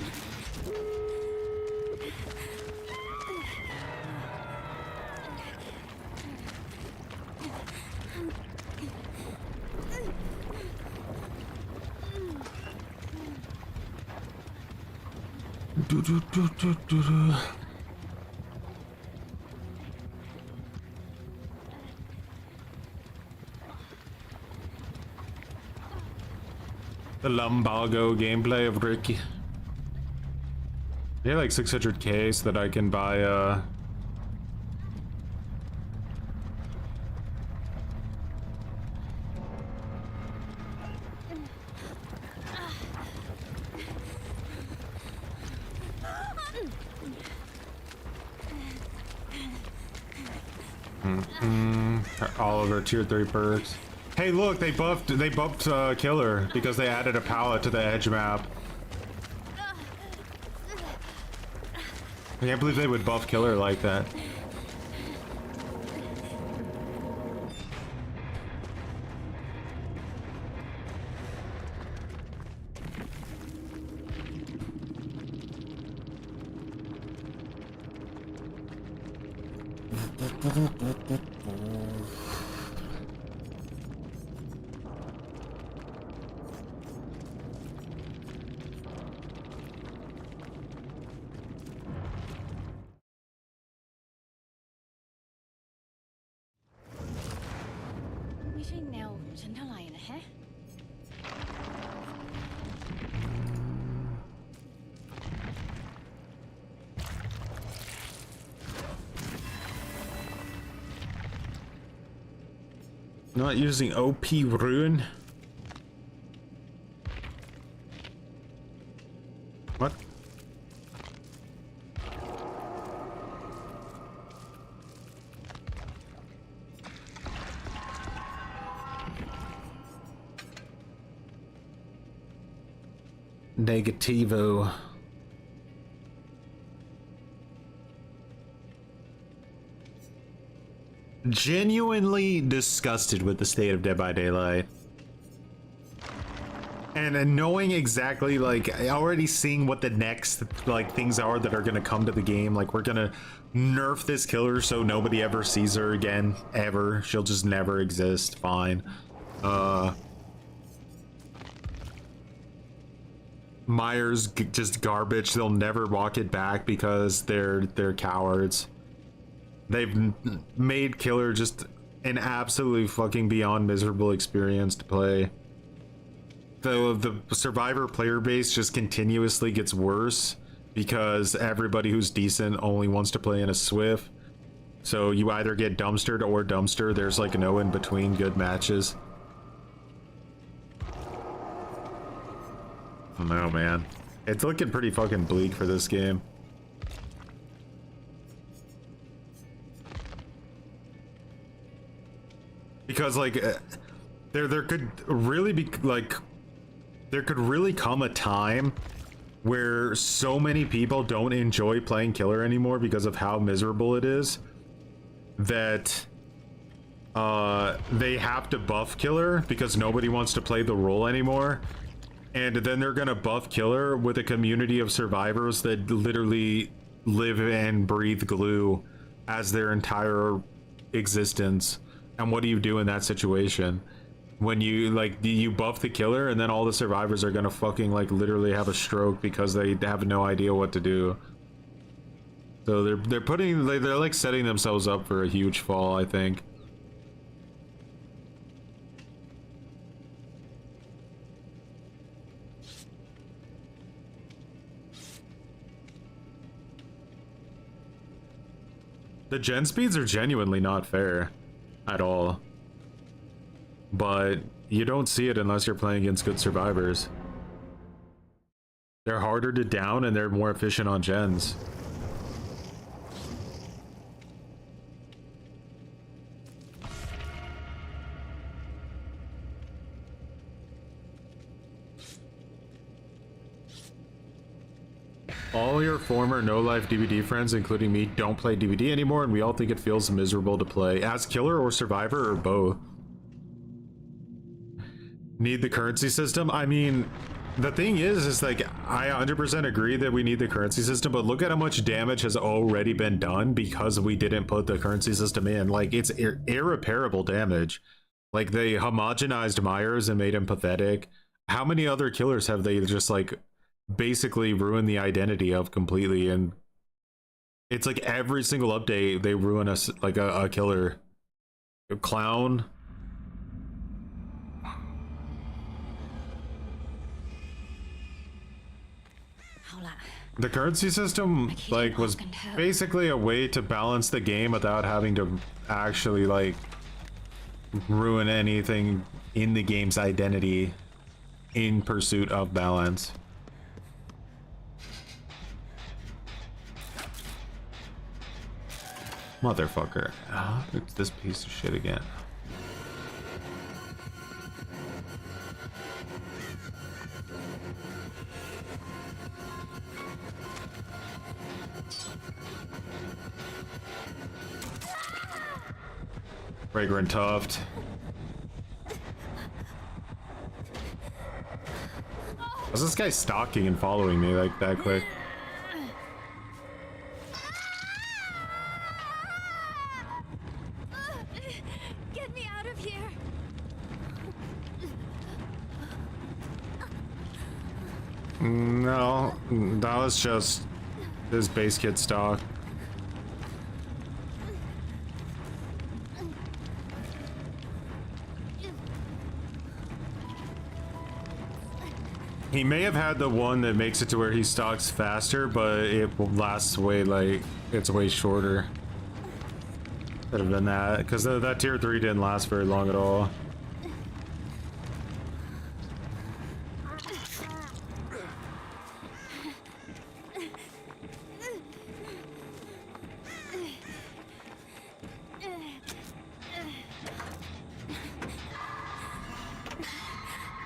Do, do, do, do, do, do. The lumbago gameplay of Ricky. They're like 600k so that I can buy all of our tier 3 perks. Hey, look, they buffed Killer because they added a pallet to the edge map. I can't believe they would buff Killer like that. Not using OP Ruin? What? Negativo. genuinely disgusted with the state of Dead by Daylight. And knowing exactly, like, already seeing what the next, like, things are that are gonna come to the game. Like, we're gonna nerf this killer so nobody ever sees her again, ever. She'll just never exist. Fine. Myers just garbage. They'll never walk it back because they're cowards. They've made killer just an absolutely fucking beyond miserable experience to play. The survivor player base just continuously gets worse because everybody who's decent only wants to play in a Swift. So you either get dumpstered or dumpster. There's like no in between good matches. I don't know, man. It's looking pretty fucking bleak for this game. Because like there could really be like there could really come a time where so many people don't enjoy playing killer anymore because of how miserable it is that they have to buff killer because nobody wants to play the role anymore, and then they're gonna buff killer with a community of survivors that literally live and breathe glue as their entire existence. And what do you do in that situation? When you like you buff the killer and then all the survivors are gonna fucking like literally have a stroke because they have no idea what to do. So they're like setting themselves up for a huge fall, I think. The gen speeds are genuinely not fair at all. But you don't see it unless you're playing against good survivors. They're harder to down and they're more efficient on gens. All your former No Life DVD friends, including me, don't play DVD anymore, and we all think it feels miserable to play. As killer or survivor or both? Need the currency system? I mean, the thing is like, I 100% agree that we need the currency system, but look at how much damage has already been done because we didn't put the currency system in. Like, it's irreparable damage. Like, they homogenized Myers and made him pathetic. How many other killers have they just, like, basically ruined the identity of completely? And it's like every single update, they ruin us, like, a killer. A clown. The currency system, like, was basically a way to balance the game without having to actually, like, ruin anything in the game's identity in pursuit of balance. Motherfucker. Oh, it's this piece of shit again. Fragrant Tuft. Was this guy stalking and following me like that quick? Get me out of here. No, that was just his base kit stock. He may have had the one that makes it to where he stalks faster, but it lasts way, like, it's way shorter. Could have been that, because that tier 3 didn't last very long at all.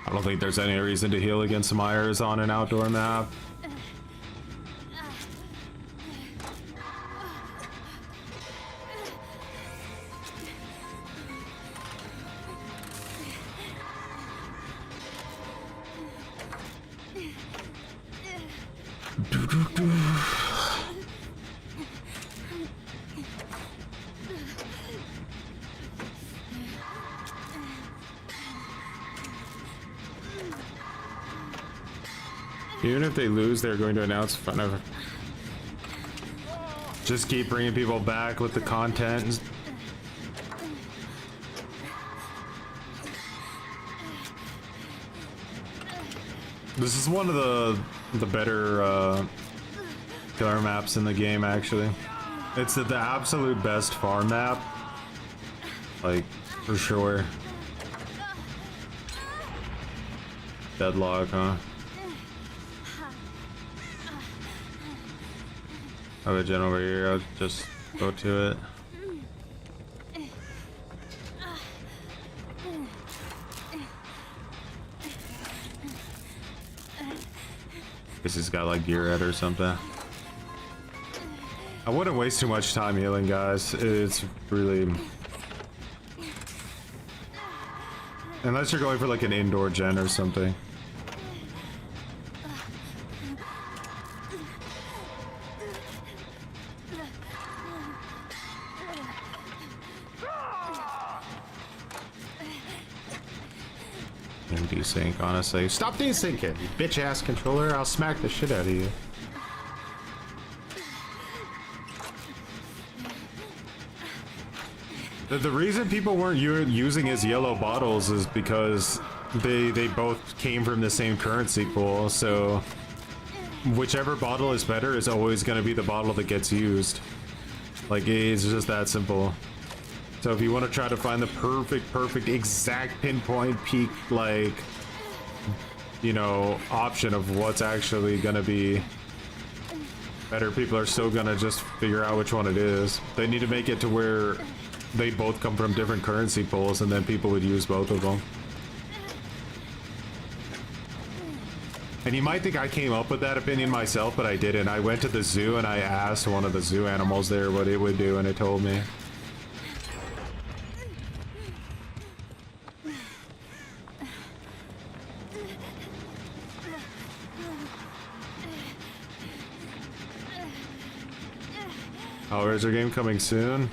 I don't think there's any reason to heal against Myers on an outdoor map. Even if they lose, they're going to announce in front of. Just keep bringing people back with the content. This is one of the better killer maps in the game, actually. It's the absolute best farm map, like, for sure. Deadlock, huh? I have a gen over here, I'll just go to it. Guess he's got like gear red or something. I wouldn't waste too much time healing, guys. It's really... Unless you're going for like an indoor gen or something. Desync, honestly. Stop desyncing, you bitch ass controller. I'll smack the shit out of you. The reason people weren't using his yellow bottles is because they both came from the same currency pool, so whichever bottle is better is always going to be the bottle that gets used. Like, it's just that simple. So if you want to try to find the perfect, exact pinpoint peak, like, you know, option of what's actually gonna be better, people are still gonna just figure out which one it is. They need to make it to where they both come from different currency pools, and then people would use both of them. And you might think I came up with that opinion myself, but I didn't. I went to the zoo and I asked one of the zoo animals there what it would do, and it told me. Oh, is there a game coming soon?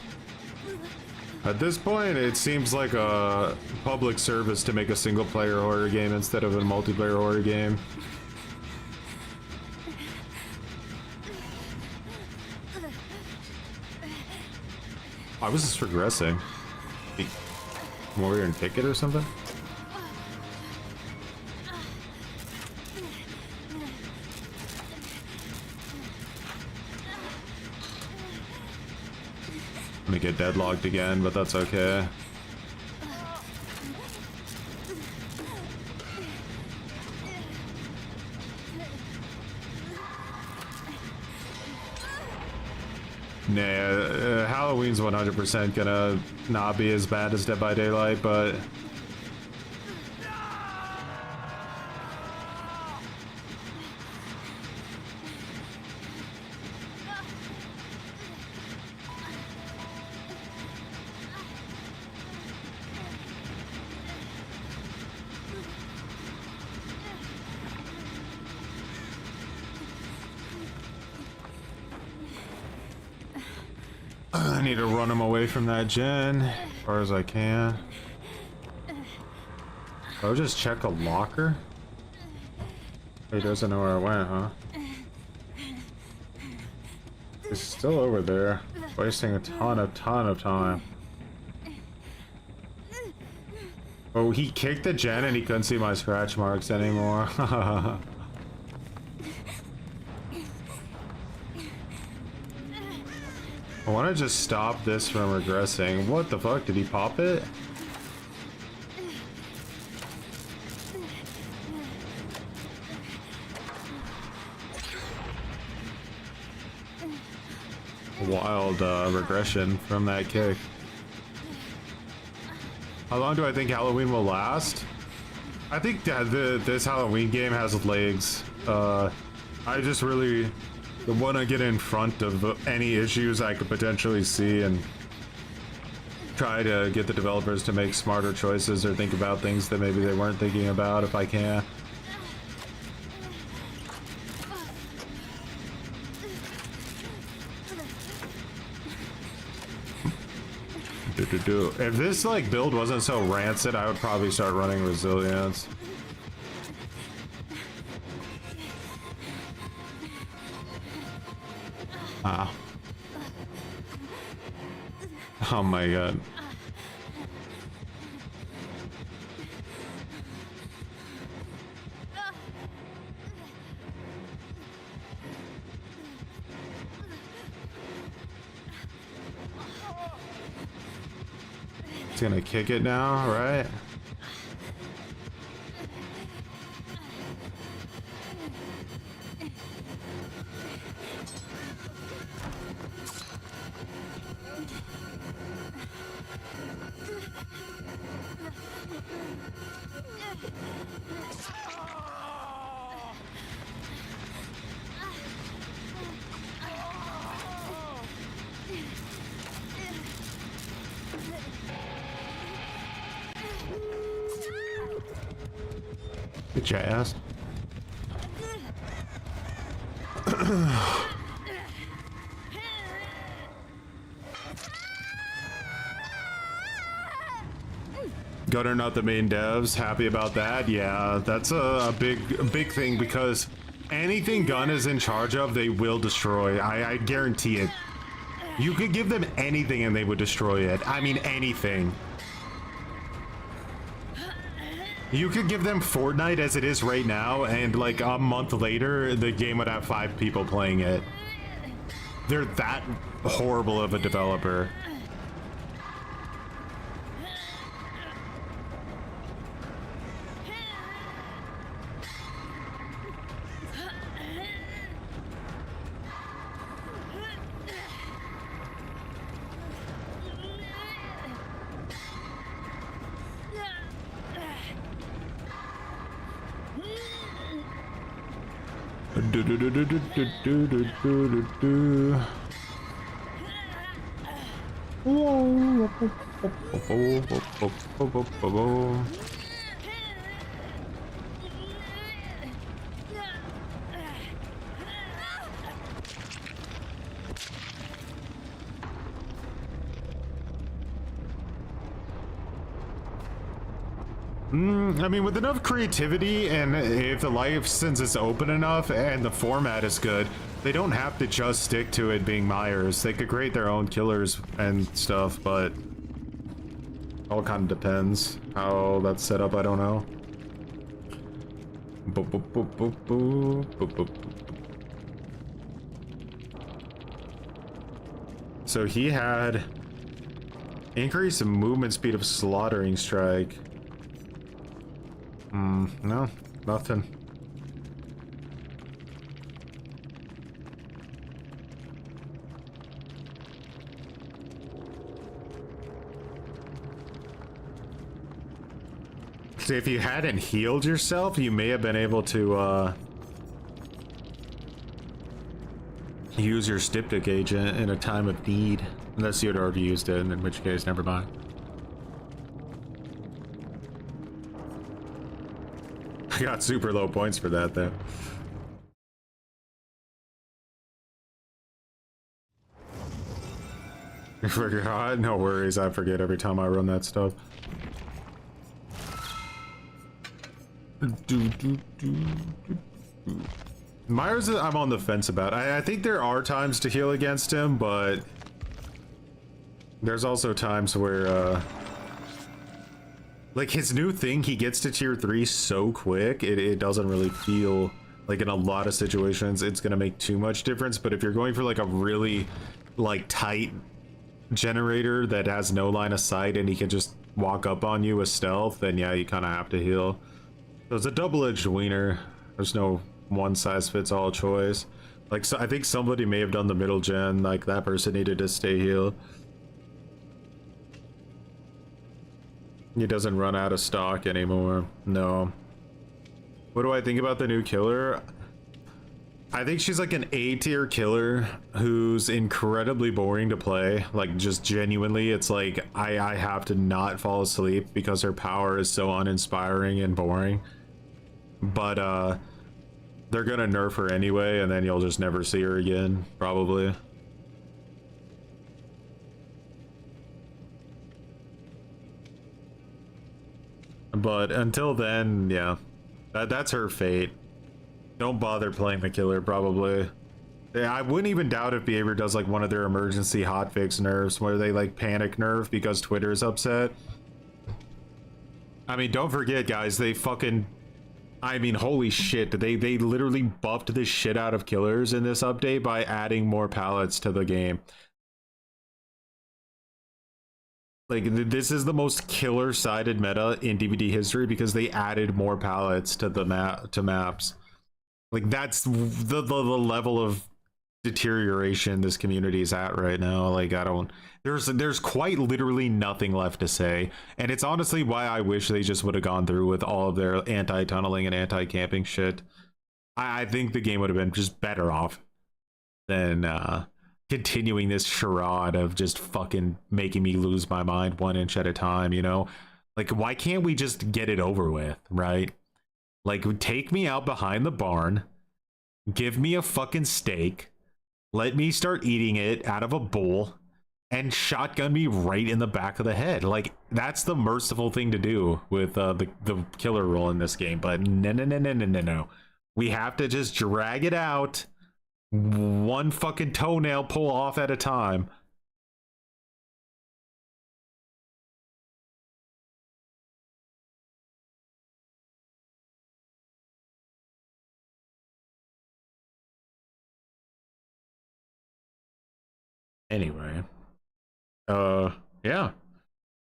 At this point, it seems like a public service to make a single-player horror game instead of a multiplayer horror game. I was just regressing. Warrior and ticket or something? I'm gonna get deadlocked again, but that's okay. Nah, Halloween's 100% gonna not be as bad as Dead by Daylight, but... I need to run him away from that gen as far as I can. I'll just check a locker. He doesn't know where I went, huh? He's still over there, wasting a ton of time. Oh, he kicked the gen and he couldn't see my scratch marks anymore. I want to just stop this from regressing. What the fuck? Did he pop it? Wild regression from that kick. How long do I think Halloween will last? I think that this Halloween game has legs. I just really want to get in front of any issues I could potentially see and try to get the developers to make smarter choices or think about things that maybe they weren't thinking about if I can. If this like build wasn't so rancid, I would probably start running resilience. Ah. Oh my god. It's gonna kick it now, right? Get your ass. Gunner not the main devs, happy about that. Yeah, that's a big thing because anything Gun is in charge of, they will destroy. I guarantee it. You could give them anything and they would destroy it. I mean anything. You could give them Fortnite as it is right now, and like a month later, the game would have 5 people playing it. They're that horrible of a developer. I mean, with enough creativity and if the license is open enough and the format is good, they don't have to just stick to it being Myers. They could create their own killers and stuff, but all kind of depends how that's set up. I don't know. So he had increase in movement speed of slaughtering strike. No, nothing. So if you hadn't healed yourself, you may have been able to use your styptic agent in a time of need, unless you had already used it, in which case, never mind. I got super low points for that, though. You forgot? No worries, I forget every time I run that stuff. Myers, I'm on the fence about. I think there are times to heal against him, but there's also times where like his new thing, he gets to tier 3 so quick, it doesn't really feel like in a lot of situations it's gonna make too much difference. But if you're going for like a really like tight generator that has no line of sight and he can just walk up on you with stealth, then yeah, you kind of have to heal. So it's a double-edged wiener. There's no one-size-fits-all choice. Like, so I think somebody may have done the middle gen, like that person needed to stay healed. He doesn't run out of stock anymore. No. What do I think about the new killer? I think she's like an A-tier killer who's incredibly boring to play. Like, just genuinely, it's like I have to not fall asleep because her power is so uninspiring and boring. But they're gonna nerf her anyway, and then you'll just never see her again, probably. But until then, yeah, that's her fate. Don't bother playing the killer, probably. Yeah, I wouldn't even doubt if Behavior does like one of their emergency hotfix nerfs where they like panic nerf because Twitter is upset. I mean, don't forget, guys, they fucking... I mean, holy shit, they literally buffed the shit out of killers in this update by adding more pallets to the game. Like, this is the most killer-sided meta in DVD history because they added more pallets to the maps. Like, that's the level of deterioration this community is at right now. Like, I don't... There's quite literally nothing left to say, and it's honestly why I wish they just would have gone through with all of their anti-tunneling and anti-camping shit. I think the game would have been just better off than continuing this charade of just fucking making me lose my mind 1 inch at a time, you know? Like, why can't we just get it over with, right? Like, take me out behind the barn, give me a fucking steak, let me start eating it out of a bowl, and shotgun me right in the back of the head. Like, that's the merciful thing to do with the killer role in this game. But no. We have to just drag it out, one fucking toenail pull off at a time. Anyway. Yeah.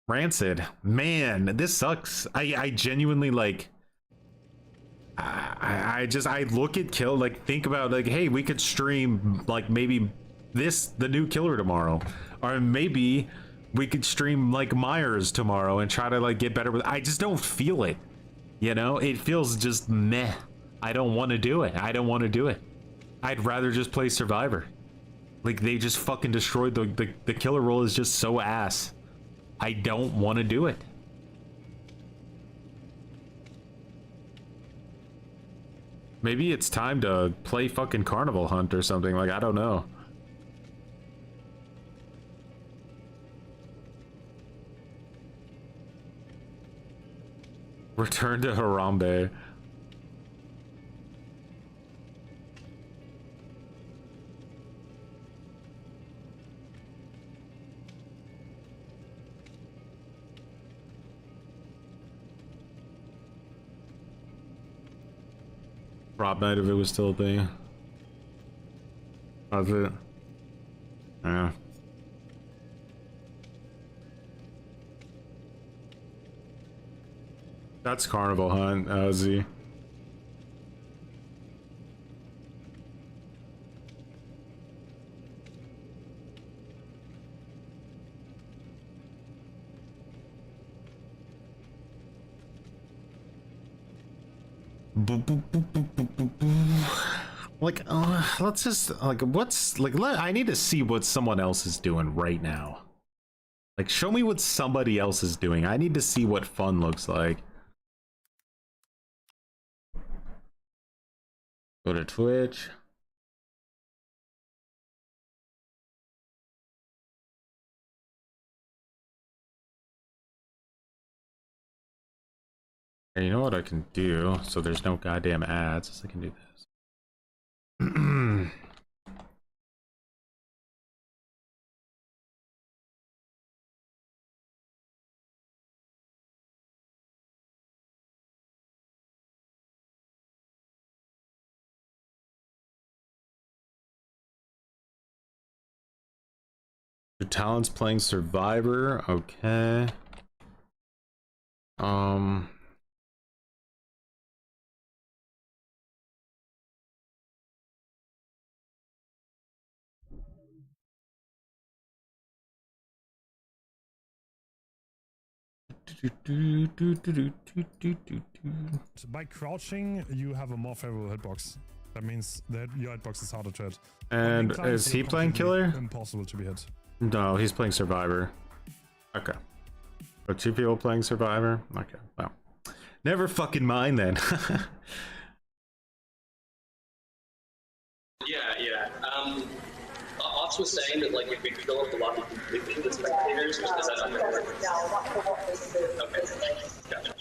Rancid. Man, this sucks. I genuinely, like, I look at kill, like, think about, like, hey, we could stream, like, maybe the new killer tomorrow, or maybe we could stream, like, Myers tomorrow and try to, like, get better with... I just don't feel it, you know? It feels just meh. I don't want to do it. I'd rather just play Survivor. Like, they just fucking destroyed the killer role is just so ass. I don't want to do it. Maybe it's time to play fucking Carnival Hunt or something. Like, I don't know. Return to Harambe. Prop night if it was still a thing. How's it? Yeah. That's Carnival Hunt, Z. Like, let's just, like, what's, like, I need to see what someone else is doing right now. Like, show me what somebody else is doing. I need to see what fun looks like. Go to Twitch. And you know what I can do, so there's no goddamn ads, is I can do this. Your talent's playing Survivor, okay. So by crouching, you have a more favorable hitbox. That means that your hitbox is harder to hit. And is he playing killer? Impossible to be hit. No, he's playing Survivor. Okay. So 2 people playing Survivor? Okay, well. Never fucking mind then. Yeah. Ops was saying that, like, if we fill up the lobby completely with spectators, is that unfair? Okay, gotcha.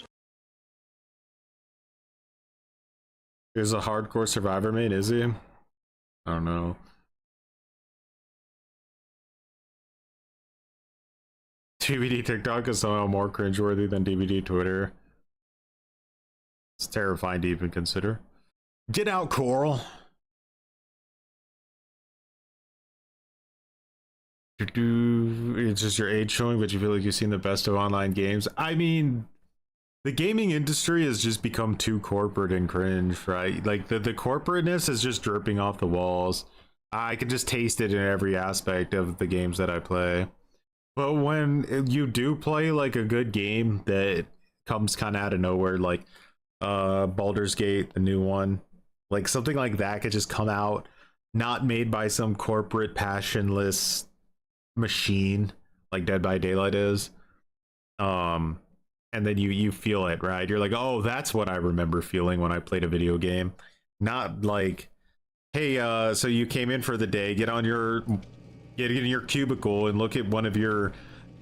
Is a hardcore survivor main, is he? I don't know. DVD TikTok is somehow more cringeworthy than DVD Twitter. It's terrifying to even consider. Get out, Coral. It's just your age showing, but you feel like you've seen the best of online games. I mean, the gaming industry has just become too corporate and cringe, right? Like the corporateness is just dripping off the walls. I can just taste it in every aspect of the games that I play. But when you do play like a good game that comes kind of out of nowhere, like Baldur's Gate, the new one, like something like that could just come out, not made by some corporate passionless machine like Dead by Daylight is. And then you feel it, right? You're like, oh, that's what I remember feeling when I played a video game. Not like, hey, so you came in for the day, get in your cubicle and look at one of your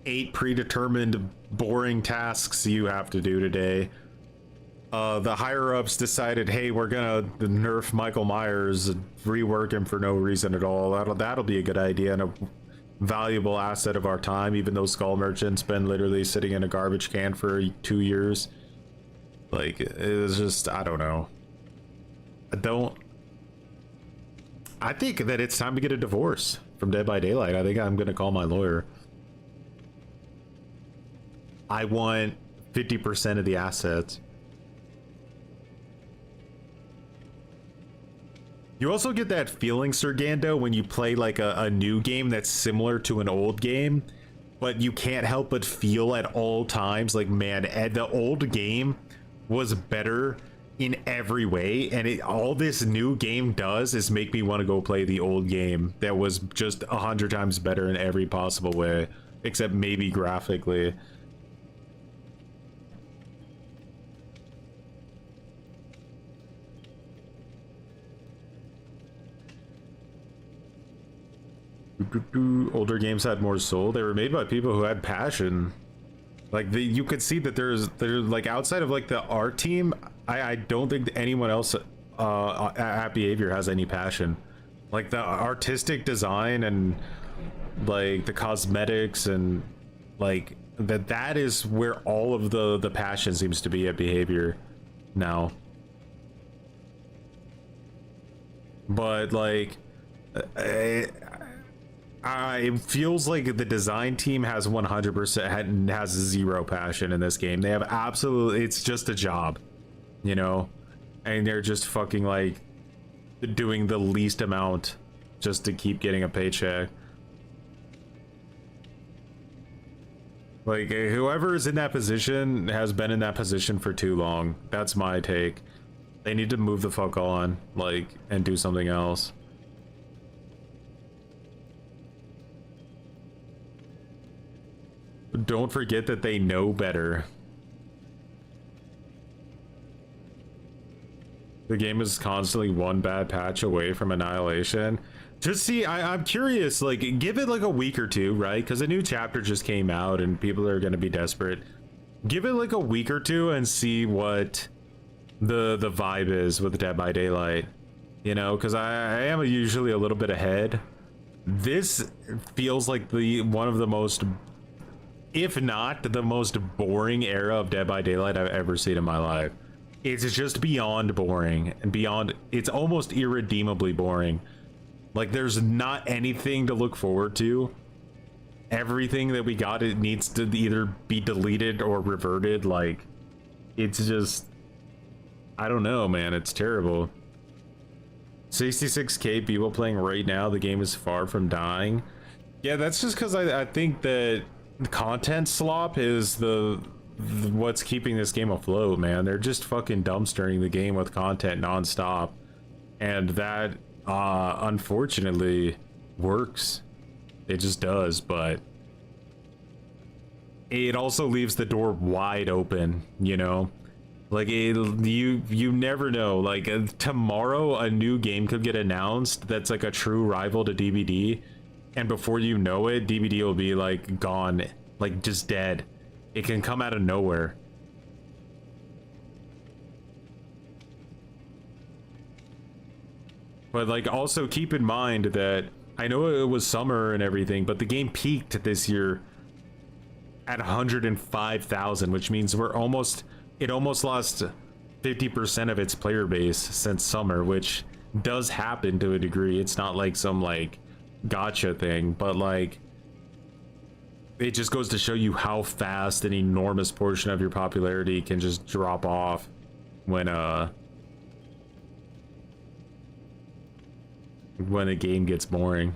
8 predetermined boring tasks you have to do today. The higher ups decided, hey, we're gonna nerf Michael Myers and rework him for no reason at all. That'll be a good idea and a valuable asset of our time, even though Skull Merchant's been literally sitting in a garbage can for 2 years. Like, it's just, I don't know. I think that it's time to get a divorce from Dead by Daylight. I think I'm gonna call my lawyer. I want 50% of the assets. You also get that feeling, Sergando, when you play like a new game that's similar to an old game, but you can't help but feel at all times like, man, the old game was better in every way, and all this new game does is make me want to go play the old game that was just 100 times better in every possible way, except maybe graphically. Older games had more soul. They were made by people who had passion. Like you could see that there's like, outside of like the art team, I don't think anyone else at Behavior has any passion. Like the artistic design and like the cosmetics and like that is where all of the passion seems to be at Behavior now. But like it feels like the design team has 100% has zero passion in this game. They have absolutely, it's just a job, you know, and they're just fucking like doing the least amount just to keep getting a paycheck. Like whoever is in that position has been in that position for too long. That's my take. They need to move the fuck on, like, and do something else. Don't forget that they know better. The game is constantly one bad patch away from annihilation. Just see, I'm curious, like, give it like a week or two, right? Because a new chapter just came out and people are going to be desperate. Give it like a week or two and see what the vibe is with Dead by Daylight. You know, because I am usually a little bit ahead. This feels like one of the most, if not the most boring era of Dead by Daylight I've ever seen in my life. It's just beyond boring and beyond, it's almost irredeemably boring. Like there's not anything to look forward to. Everything that we got, it needs to either be deleted or reverted. Like it's just, I don't know, man, it's terrible. 66k people playing right now. The game is far from dying. Yeah, that's just because I think that the content slop is what's keeping this game afloat, man. They're just fucking dumpstering the game with content nonstop, and that unfortunately works. It just does, but it also leaves the door wide open, you know. Like you never know. Like tomorrow a new game could get announced that's like a true rival to DBD, and before you know it, DBD will be like gone, like just dead. It can come out of nowhere. But like also keep in mind that I know it was summer and everything, but the game peaked this year at 105,000, which means it almost lost 50% of its player base since summer, which does happen to a degree. It's not like some like gotcha thing, but like it just goes to show you how fast an enormous portion of your popularity can just drop off when a game gets boring.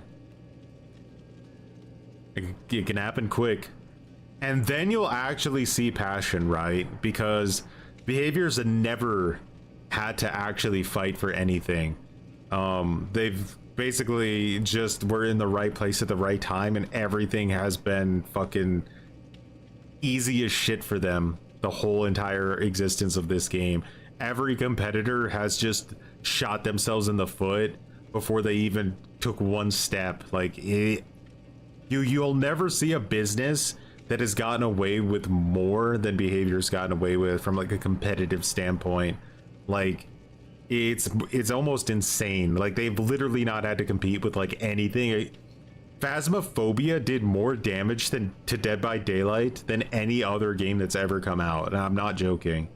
It can happen quick. And then you'll actually see passion, right? Because behaviors have never had to actually fight for anything. They've basically just were in the right place at the right time, and everything has been fucking easy as shit for them the whole entire existence of this game. Every competitor has just shot themselves in the foot before they even took one step. Like you'll never see a business that has gotten away with more than behavior's gotten away with from like a competitive standpoint. Like it's almost insane. Like they've literally not had to compete with like anything. Phasmophobia did more damage to Dead by Daylight than any other game that's ever come out, and I'm not joking.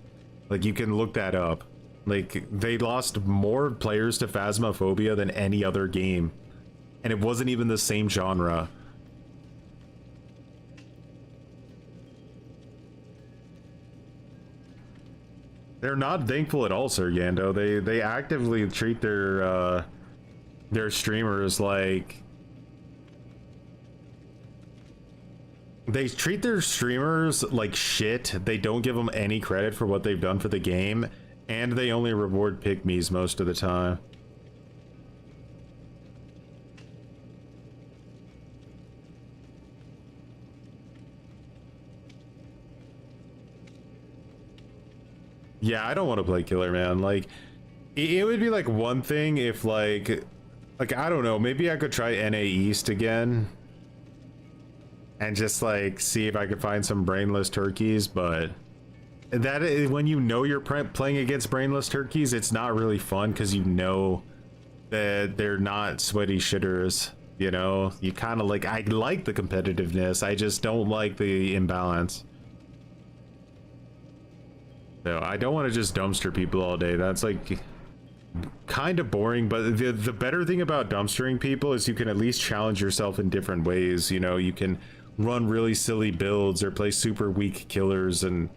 Like you can look that up. Like they lost more players to Phasmophobia than any other game, and it wasn't even the same genre. They're not thankful at all, Sir Yando. They actively treat their streamers like shit. They don't give them any credit for what they've done for the game, and they only reward pygmies most of the time. Yeah, I don't want to play killer, man. Like it would be like one thing if like I don't know, maybe I could try NA East again and just like see if I could find some brainless turkeys, but that is, when you know you're playing against brainless turkeys, it's not really fun because you know that they're not sweaty shitters. You know, you kind of like, I like the competitiveness, I just don't like the imbalance. So I don't want to just dumpster people all day. That's like kind of boring, but the better thing about dumpstering people is you can at least challenge yourself in different ways. You know, you can run really silly builds or play super weak killers, and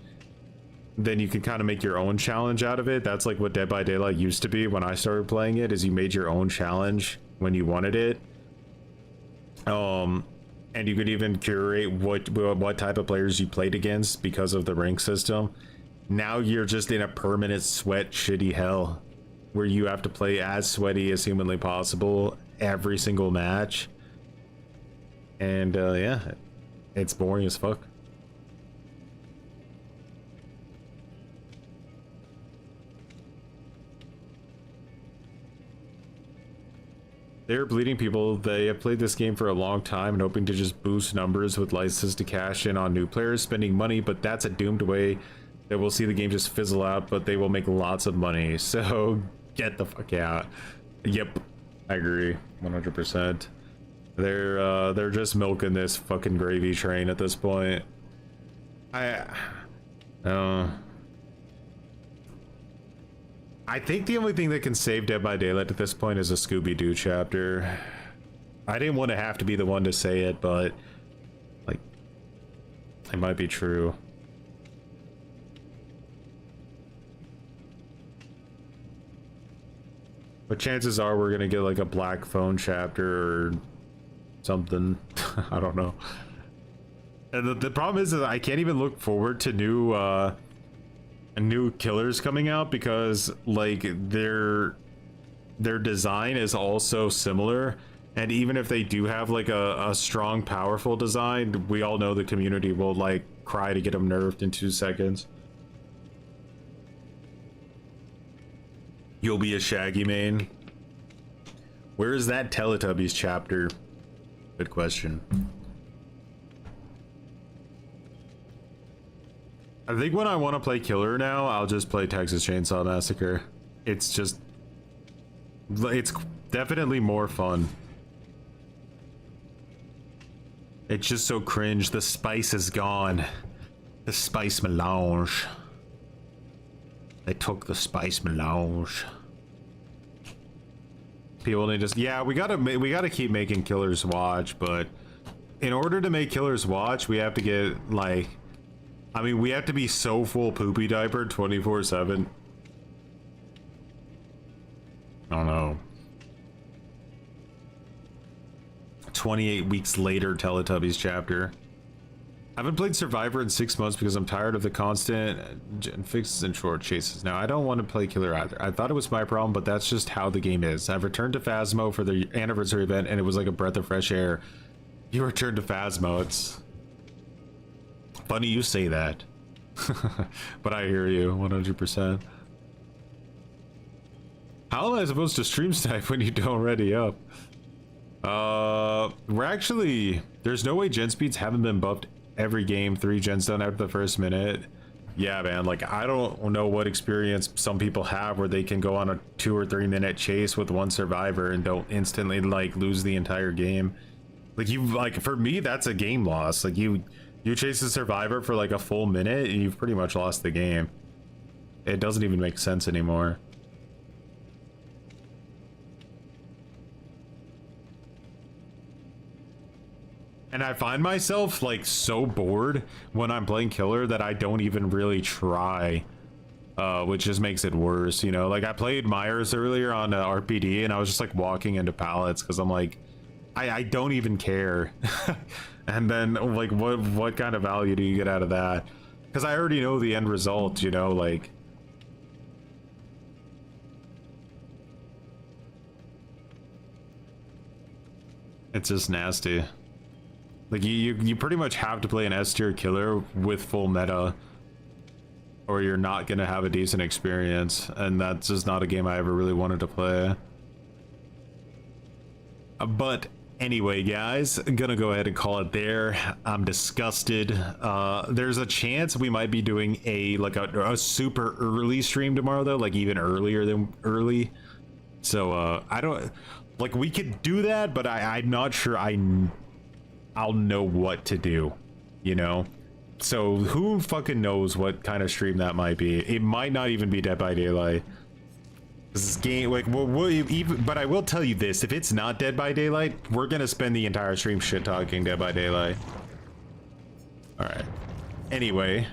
then you can kind of make your own challenge out of it. That's like what Dead by Daylight used to be when I started playing it, is you made your own challenge when you wanted it. And you could even curate what type of players you played against because of the rank system. Now you're just in a permanent sweat shitty hell where you have to play as sweaty as humanly possible every single match. And yeah, it's boring as fuck. They're bleeding people. They have played this game for a long time and hoping to just boost numbers with license to cash in on new players, spending money, but that's a doomed way that we'll see the game just fizzle out, but they will make lots of money. So get the fuck out. Yep, I agree 100%. They're just milking this fucking gravy train at this point. I think the only thing that can save Dead by Daylight at this point is a Scooby-Doo chapter. I didn't want to have to be the one to say it, but like it might be true. But chances are we're gonna get like a Black Phone chapter or something. I don't know. And the problem is that I can't even look forward to new killers coming out, because like their design is also similar, and even if they do have like a strong powerful design, we all know the community will like cry to get them nerfed in 2 seconds. You'll be a Shaggy main. Where is that Teletubbies chapter? Good question. I think when I want to play killer now, I'll just play Texas Chainsaw Massacre. It's just It's definitely more fun. It's just so cringe. The spice is gone. The spice melange. They took the spice melange. People need to, yeah, we gotta keep making Killers Watch, but in order to make Killers Watch, we have to get like, I mean, we have to be so full poopy diaper 24/7. I don't know. 28 weeks later, Teletubbies chapter. I haven't played Survivor in 6 months because I'm tired of the constant fixes and short chases. Now, I don't want to play Killer either. I thought it was my problem, but that's just how the game is. I've returned to Phasmo for the anniversary event, and it was like a breath of fresh air. You returned to Phasmo. It's funny you say that. But I hear you 100%. How am I supposed to stream snipe when you don't ready up? We're actually, there's no way gen speeds haven't been buffed every game. 3 gens done after the first minute. Yeah, man, like I don't know what experience some people have where they can go on a 2 or 3 minute chase with one survivor and don't instantly like lose the entire game. Like you, like for me, that's a game loss. Like you chase a survivor for like a full minute and you've pretty much lost the game. It doesn't even make sense anymore. And I find myself like so bored when I'm playing Killer that I don't even really try, which just makes it worse, you know? Like I played Myers earlier on RPD and I was just like walking into pallets because I'm like, I don't even care. And then like what kind of value do you get out of that? Because I already know the end result, you know, like. It's just nasty. Like you pretty much have to play an S tier killer with full meta or you're not gonna have a decent experience, and that's just not a game I ever really wanted to play. But anyway, guys, I'm gonna go ahead and call it there. I'm disgusted. There's a chance we might be doing a super early stream tomorrow though, like even earlier than early. So I don't like, we could do that, but I'm not sure I'll know what to do, you know? So who fucking knows what kind of stream that might be? It might not even be Dead by Daylight. This game, like, but I will tell you this: if it's not Dead by Daylight, we're gonna spend the entire stream shit talking Dead by Daylight. All right. Anyway,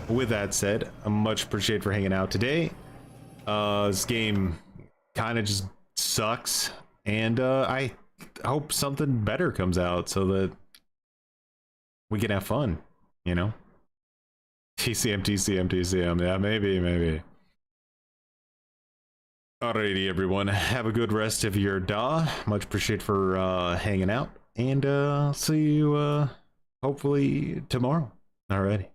with that said, I'm much appreciated for hanging out today. This game kind of just sucks, and I hope something better comes out so that we can have fun, you know? TCM. Yeah, maybe. Alrighty, everyone. Have a good rest of your day. Much appreciated for hanging out, and see you hopefully tomorrow. Alrighty.